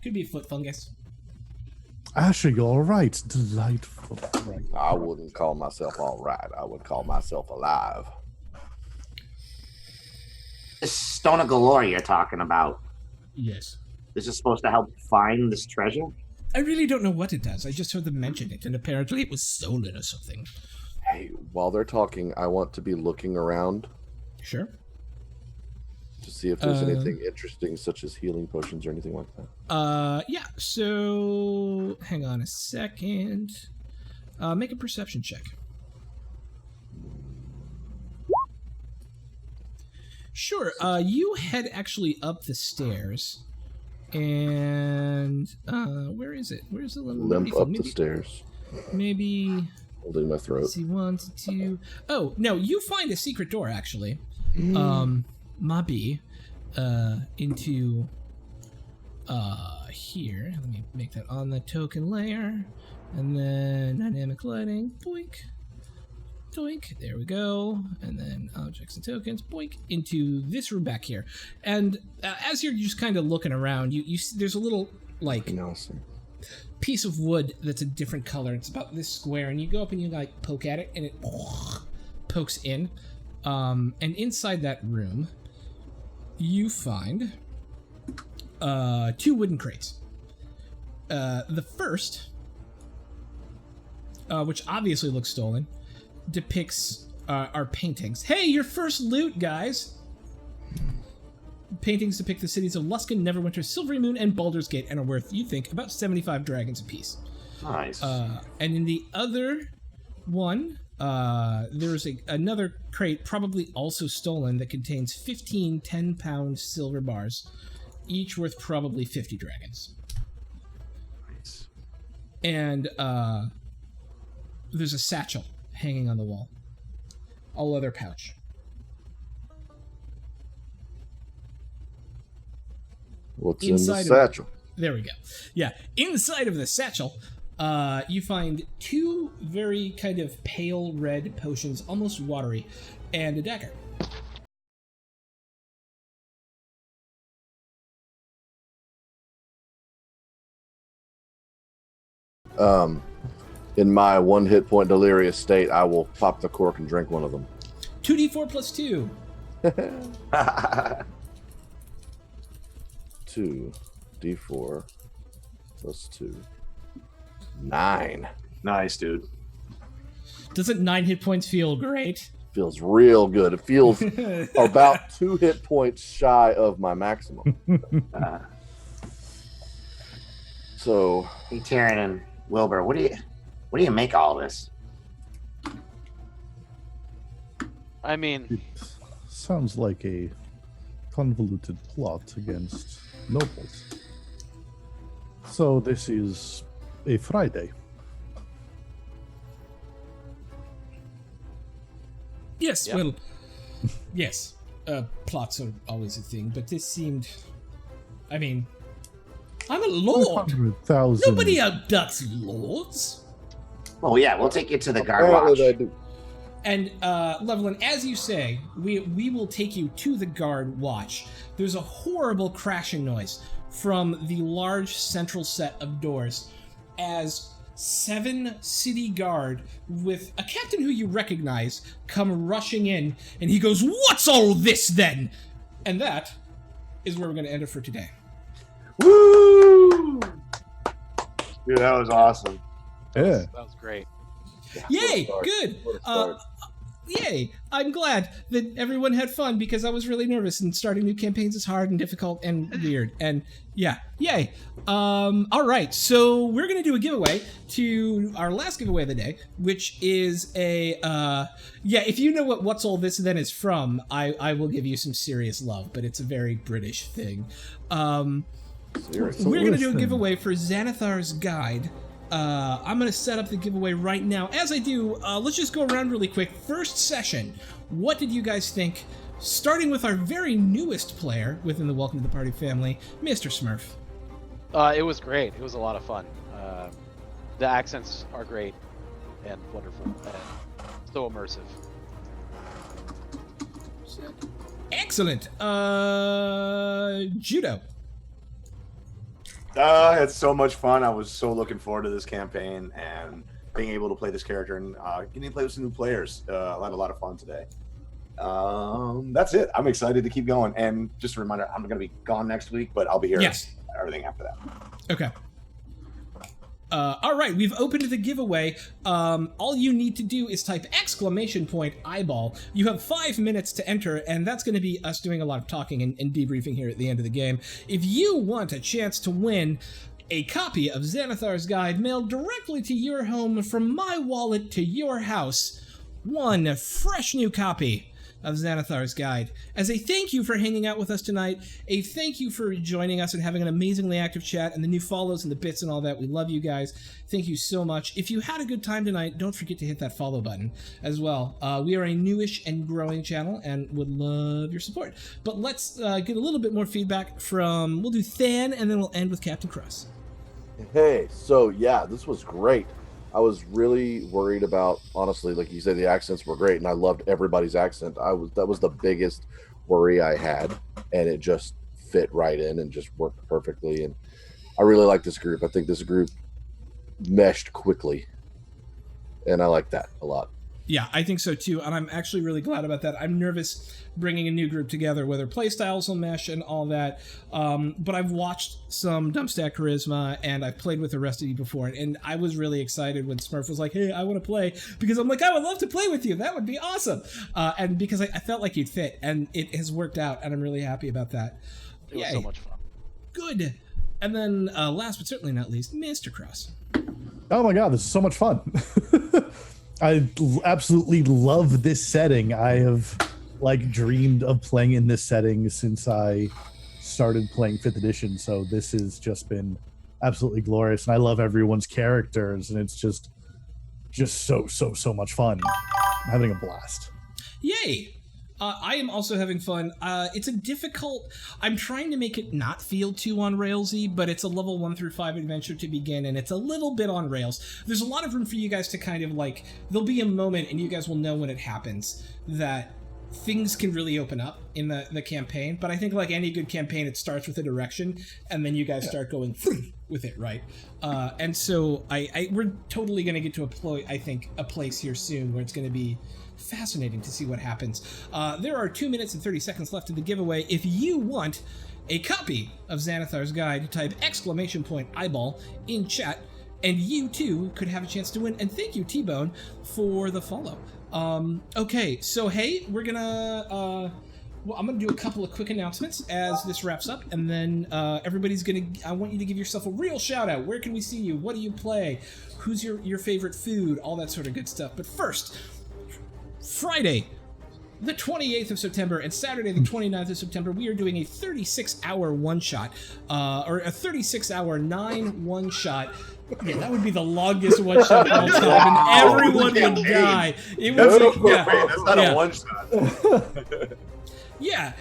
Could be a foot fungus. Asher, you're all right. Delightful. Right. I wouldn't call myself all right. I would call myself alive. This Stone of Galore you're talking about, Yes. this is supposed to help find this treasure? I really don't know what it does. I just heard them mention it, and apparently it was stolen or something. Hey, while they're talking, I want to be looking around Sure. to see if there's anything interesting, such as healing potions or anything like that. Yeah, so hang on a second. Make a perception check. Sure, you head actually up the stairs, and, where is it? Where's the little... Limp up the stairs. Maybe... Holding my throat. Let's see, 1 to 2... Oh, no, you find a secret door, actually. Mabi, into, here. Let me make that on the token layer. And then dynamic lighting, boink, doink, there we go. And then objects and tokens, boink, into this room back here. And as you're just kind of looking around, you there's a little, like, piece of wood that's a different color. It's about this square, and you go up and you, like, poke at it, and it pokes in. And inside that room, you find 2 wooden crates. The first, which obviously looks stolen, depicts our paintings. Hey, your first loot, guys! Paintings depict the cities of Luskan, Neverwinter, Silvery Moon, and Baldur's Gate, and are worth, you think, about 75 dragons apiece. Nice. And in the other one, there's another crate, probably also stolen, that contains 15 10-pound silver bars, each worth probably 50 dragons. Nice. And there's a satchel hanging on the wall. A leather pouch. What's in the satchel? There we go. Yeah, inside of the satchel, you find 2 very kind of pale red potions, almost watery, and a dagger. In my 1 hit point delirious state, I will pop the cork and drink one of them. 2d4 plus 2. 2d4 plus 2. 9. Nice, dude. Doesn't 9 hit points feel great? Feels real good. It feels about 2 hit points shy of my maximum. So, Hey, Taryn and Wilbur, what do you make all this? I mean, It sounds like a convoluted plot against nobles. So this is a Friday. Yes, Yeah. well, yes. Plots are always a thing, but this seemed... I mean, I'm a lord. 100,000. Nobody abducts lords. Oh yeah, we'll take you to the guard apparently watch. they do. And, Levelin, as you say, we will take you to the guard watch. There's a horrible crashing noise from the large central set of doors as 7 city guard with a captain who you recognize come rushing in, and he goes, "What's all this then?" And that is where we're going to end it for today. Woo! Dude, that was awesome. Yeah. that was great. Yay! What a start. Good. What a start. Yay! I'm glad that everyone had fun because I was really nervous, and starting new campaigns is hard and difficult and weird. And yeah, yay! All right, so we're gonna do a giveaway to our last giveaway of the day, which is a if you know what "What's All This Then" is from, I will give you some serious love, but it's a very British thing. Seriously. We're gonna do a listen. giveaway for Xanathar's Guide. I'm going to set up the giveaway right now. As I do, let's just go around really quick. First session, what did you guys think? Starting with our very newest player within the Welcome to the Party family, Mr. Smurf. It was great. It was a lot of fun. The accents are great and wonderful and so immersive. Excellent. Judo. I had so much fun. I was so looking forward to this campaign and being able to play this character and getting to play with some new players. I had a lot of fun today. That's it. I'm excited to keep going. And just a reminder, I'm going to be gone next week, but I'll be here. Yes. Everything after that. Okay. All right, we've opened the giveaway. All you need to do is type !eyeball. You have 5 minutes to enter, and that's going to be us doing a lot of talking and debriefing here at the end of the game. If you want a chance to win a copy of Xanathar's Guide mailed directly to your home from my wallet to your house, one fresh new copy of Xanathar's Guide. As a thank you for hanging out with us tonight, a thank you for joining us and having an amazingly active chat and the new follows and the bits and all that. We love you guys. Thank you so much. If you had a good time tonight, don't forget to hit that follow button as well. We are a newish and growing channel and would love your support. But let's get a little bit more feedback from, we'll do Than, and then we'll end with Captain Cross. Hey, so yeah, this was great. I was really worried about, honestly, like you said, the accents were great, and I loved everybody's accent. That was the biggest worry I had, and it just fit right in and just worked perfectly. And I really like this group. I think this group meshed quickly, and I like that a lot. Yeah, I think so too, and I'm actually really glad about that. I'm nervous bringing a new group together, whether playstyles will mesh and all that, but I've watched some Dumpstack Charisma, and I've played with the rest of you before, and I was really excited when Smurf was like, hey, I want to play, because I'm like, I would love to play with you, that would be awesome, and because I felt like you'd fit, and it has worked out, and I'm really happy about that. It was so much fun. Good. And then, last but certainly not least, Mr. Cross. Oh my god, this is so much fun. I absolutely love this setting. I have dreamed of playing in this setting since I started playing 5th edition, so this has just been absolutely glorious, and I love everyone's characters, and it's just so much fun. I'm having a blast. Yay! I am also having fun. It's a difficult... I'm trying to make it not feel too on railsy, but it's a level 1 through 5 adventure to begin, and it's a little bit on rails. There's a lot of room for you guys to kind of there'll be a moment, and you guys will know when it happens, that things can really open up in the campaign. But I think like any good campaign, it starts with a direction, and then you guys start going with it, right? And so we're totally going to get to a place here soon where it's going to be fascinating to see what happens. There are 2 minutes and 30 seconds left in the giveaway. If you want a copy of Xanathar's Guide, type !eyeball in chat, and you too could have a chance to win. And thank you, T-Bone, for the follow. Okay, so hey, we're gonna I'm gonna do a couple of quick announcements as this wraps up, and then everybody's gonna. I want you to give yourself a real shout out. Where can we see you? What do you play? Who's your favorite food? All that sort of good stuff. But first, Friday, the 28th of September, and Saturday, the 29th of September, we are doing a 36-hour one-shot, or a 36-hour 9 one-shot. Yeah, that would be the longest one-shot of all time, and everyone would die. It was that's not a one-shot. Yeah,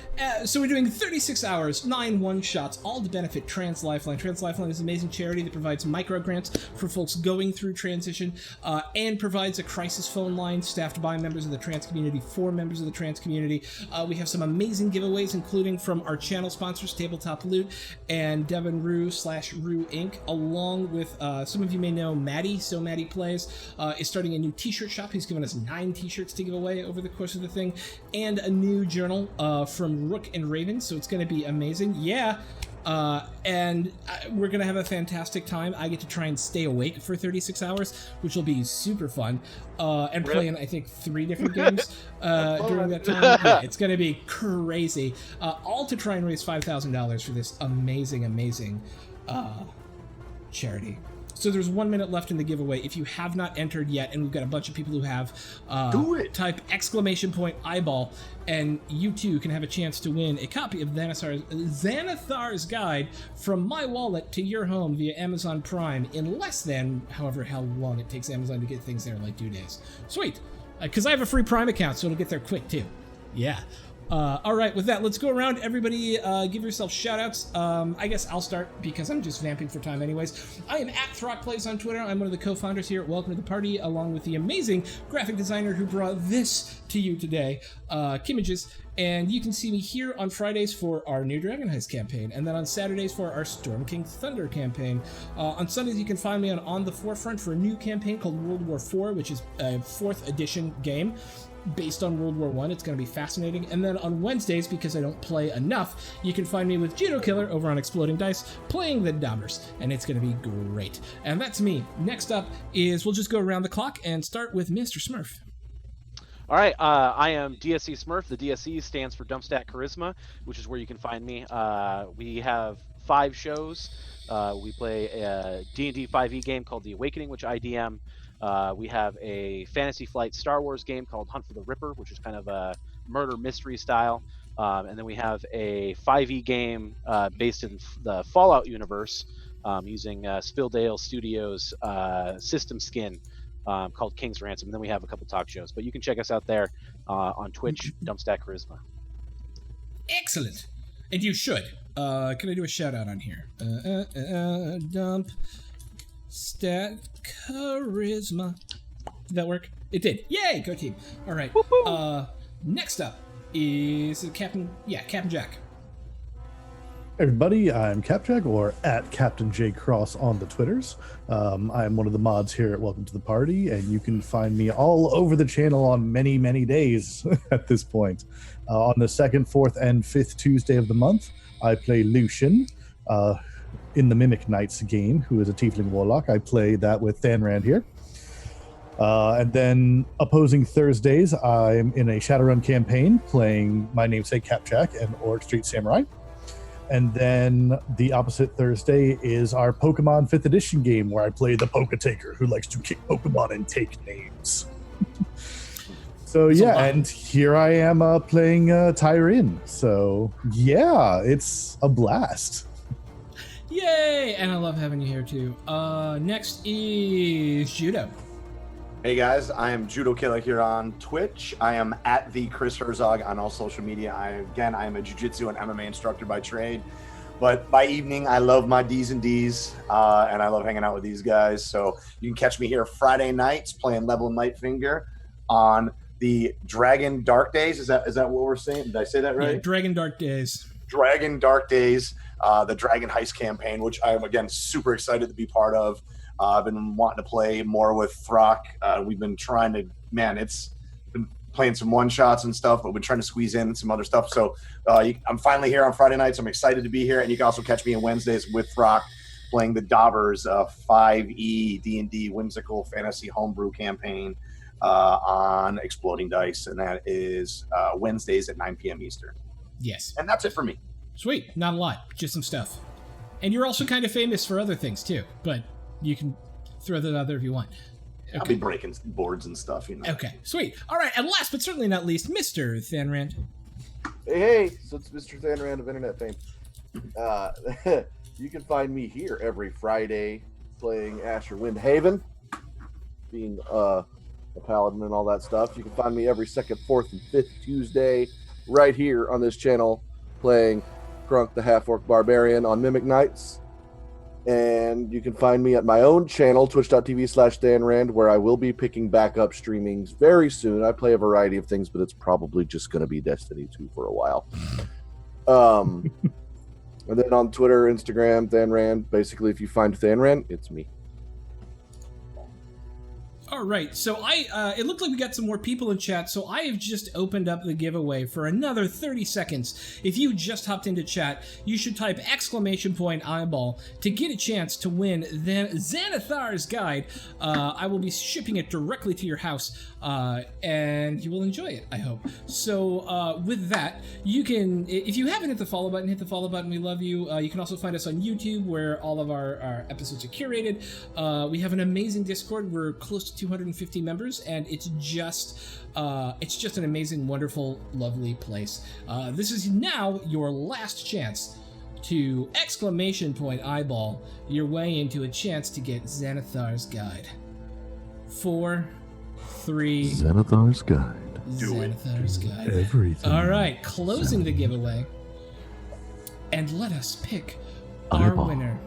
so we're doing 36 hours, 9 one-shots, all to benefit Trans Lifeline. Trans Lifeline is an amazing charity that provides micro-grants for folks going through transition, and provides a crisis phone line staffed by members of the trans community for members of the trans community. We have some amazing giveaways, including from our channel sponsors, Tabletop Loot and Devin Rue / Rue Inc., along with, some of you may know Maddie, So Maddie Plays, is starting a new t-shirt shop. He's given us 9 t-shirts to give away over the course of the thing, and a new journal, from Rook and Raven, so it's going to be amazing. Yeah, and we're going to have a fantastic time. I get to try and stay awake for 36 hours, which will be super fun, and play in, I think, 3 different games during that time. Yeah, it's going to be crazy. All to try and raise $5,000 for this amazing charity. So there's 1 minute left in the giveaway. If you have not entered yet, and we've got a bunch of people who have, do it. Type !eyeball, and you too can have a chance to win a copy of Xanathar's Guide from my wallet to your home via Amazon Prime in less than, however how long it takes Amazon to get things there, like 2 days. Sweet, because I have a free Prime account, so it'll get there quick too. Yeah. All right, with that, let's go around. Everybody give yourself shout-outs. I guess I'll start because I'm just vamping for time anyways. I am at ThrockPlays on Twitter. I'm one of the co-founders here at Welcome to the Party, along with the amazing graphic designer who brought this to you today, Kimages. And you can see me here on Fridays for our new Dragon Heist campaign, and then on Saturdays for our Storm King Thunder campaign. On Sundays, you can find me on The Forefront for a new campaign called World War IV, which is a 4th edition game based on World War I. It's going to be fascinating. And then on Wednesdays, because I don't play enough, you can find me with Judo Killer over on Exploding Dice, playing the Dammers, and it's going to be great. And that's me. Next up is, we'll just go around the clock and start with Mr. Smurf. All right, I am DSC Smurf. The DSC stands for Dumpstat Charisma, which is where you can find me. We have 5 shows. We play a D&D 5e game called The Awakening, which I DM. We have a Fantasy Flight Star Wars game called Hunt for the Ripper, which is kind of a murder mystery style. And then we have a 5e game based in the Fallout universe using Spilldale Studios system skin called King's Ransom. And then we have a couple talk shows. But you can check us out there on Twitch, Dumpstat Charisma. Excellent. And you should. Can I do a shout out on here? Dump Stat Charisma. Did that work? It did. Yay! Go team. All right. Next up is Captain Jack. Everybody, I'm Capjack, or at Captain J Cross on the Twitters. I am one of the mods here at Welcome to the Party, and you can find me all over the channel on many, many days at this point. On the 2nd, 4th, and 5th Tuesday of the month, I play Lucian in the Mimic Knights game, who is a Tiefling Warlock. I play that with Thanrand here. And then opposing Thursdays, I'm in a Shadowrun campaign playing my namesake Capjack and Orc Street Samurai. And then the opposite Thursday is our Pokemon 5th edition game, where I play the Poke-Taker, who likes to kick Pokemon and take names. So yeah, and here I am playing Tyrin. So yeah, it's a blast. Yay! And I love having you here too. Next is Judo. Hey guys, I am Judo Killer here on Twitch. I am at the Chris Herzog on all social media. I am a jiu-jitsu and MMA instructor by trade, but by evening I love my D's and D's, and I love hanging out with these guys. So you can catch me here Friday nights playing Level Nightfinger on the Dragon Dark Days. Is that what we're saying? Did I say that right? Yeah, Dragon Dark Days. Dragon Dark Days, the Dragon Heist campaign, which I'm again super excited to be part of. I've been wanting to play more with Throck. We've been trying to, man, it's been playing some one shots and stuff, but we're trying to squeeze in some other stuff. So I'm finally here on Friday nights. I'm excited to be here, and you can also catch me on Wednesdays with Rock playing the Daubers 5e D&D whimsical fantasy homebrew campaign on Exploding Dice, and that is Wednesdays at 9 p.m. Eastern. Yes. And that's it for me. Sweet. Not a lot. Just some stuff. And you're also kind of famous for other things, too. But you can throw that out there if you want. Okay. I'll be breaking boards and stuff, you know. Okay. Sweet. All right. And last but certainly not least, Mr. Thanrand. Hey, so it's Mr. Thanrand of internet fame. You can find me here every Friday playing Asher Windhaven, being a paladin and all that stuff. You can find me every second, fourth, and fifth Tuesday right here on this channel playing Krunk the Half-Orc Barbarian on Mimic Nights. And you can find me at my own channel, twitch.tv/DanRand, where I will be picking back up streamings very soon. I play a variety of things, but it's probably just going to be Destiny 2 for a while. And then on Twitter, Instagram, Thanrand. Basically, if you find Thanrand, it's me. All right, so it looked like we got some more people in chat, so I have just opened up the giveaway for another 30 seconds. If you just hopped into chat, you should type !eyeball to get a chance to win the Xanathar's Guide. I will be shipping it directly to your house, and you will enjoy it, I hope. So with that, you can, if you haven't hit the follow button, hit the follow button. We love you. You can also find us on YouTube, where all of our episodes are curated. We have an amazing Discord. We're close to 250 members, and it's just an amazing, wonderful, lovely place. This is now your last chance to !eyeball your way into a chance to get Xanathar's Guide. 4, 3. Xanathar's Guide. Xanathar's Guide. Everything. All right, closing the giveaway, and let us pick our winner.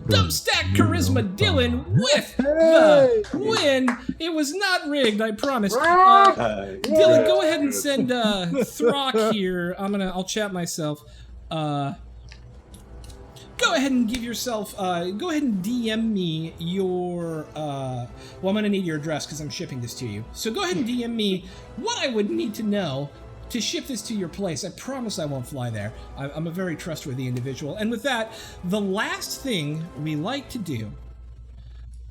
Dumbstack Charisma Dylan with the win. It was not rigged, I promise. Dylan, go ahead and send Throck here. I'll chat myself. Go ahead and give yourself. Go ahead and DM me your. Well, I'm gonna need your address because I'm shipping this to you. So go ahead and DM me what I would need to know to ship this to your place. I promise I won't fly there. I'm a very trustworthy individual. And with that, the last thing we like to do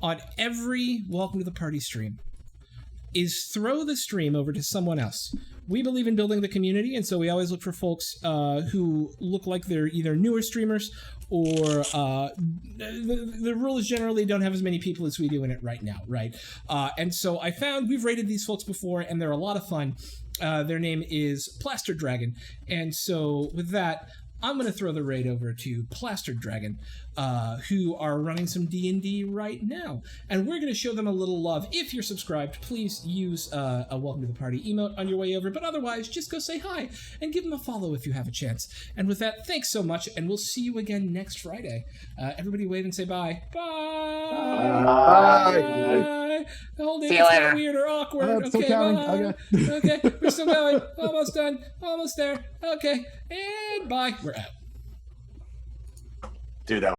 on every Welcome to the Party stream is throw the stream over to someone else. We believe in building the community, and so we always look for folks who look like they're either newer streamers or the rules generally don't have as many people as we do in it right now, right? And so I found we've rated these folks before, and they're a lot of fun. Their name is Plaster Dragon, and so with that, I'm going to throw the raid over to Plaster Dragon, who are running some D&D right now. And we're going to show them a little love. If you're subscribed, please use a Welcome to the Party emote on your way over. But otherwise, just go say hi and give them a follow if you have a chance. And with that, thanks so much, and we'll see you again next Friday. Everybody wave and say bye. Bye! Bye! Hold it, See you it's later. not weird or awkward. Still Okay, counting. bye. Okay. Okay, we're still going. Almost done. Almost there. Okay, and bye. We're out. Dude, that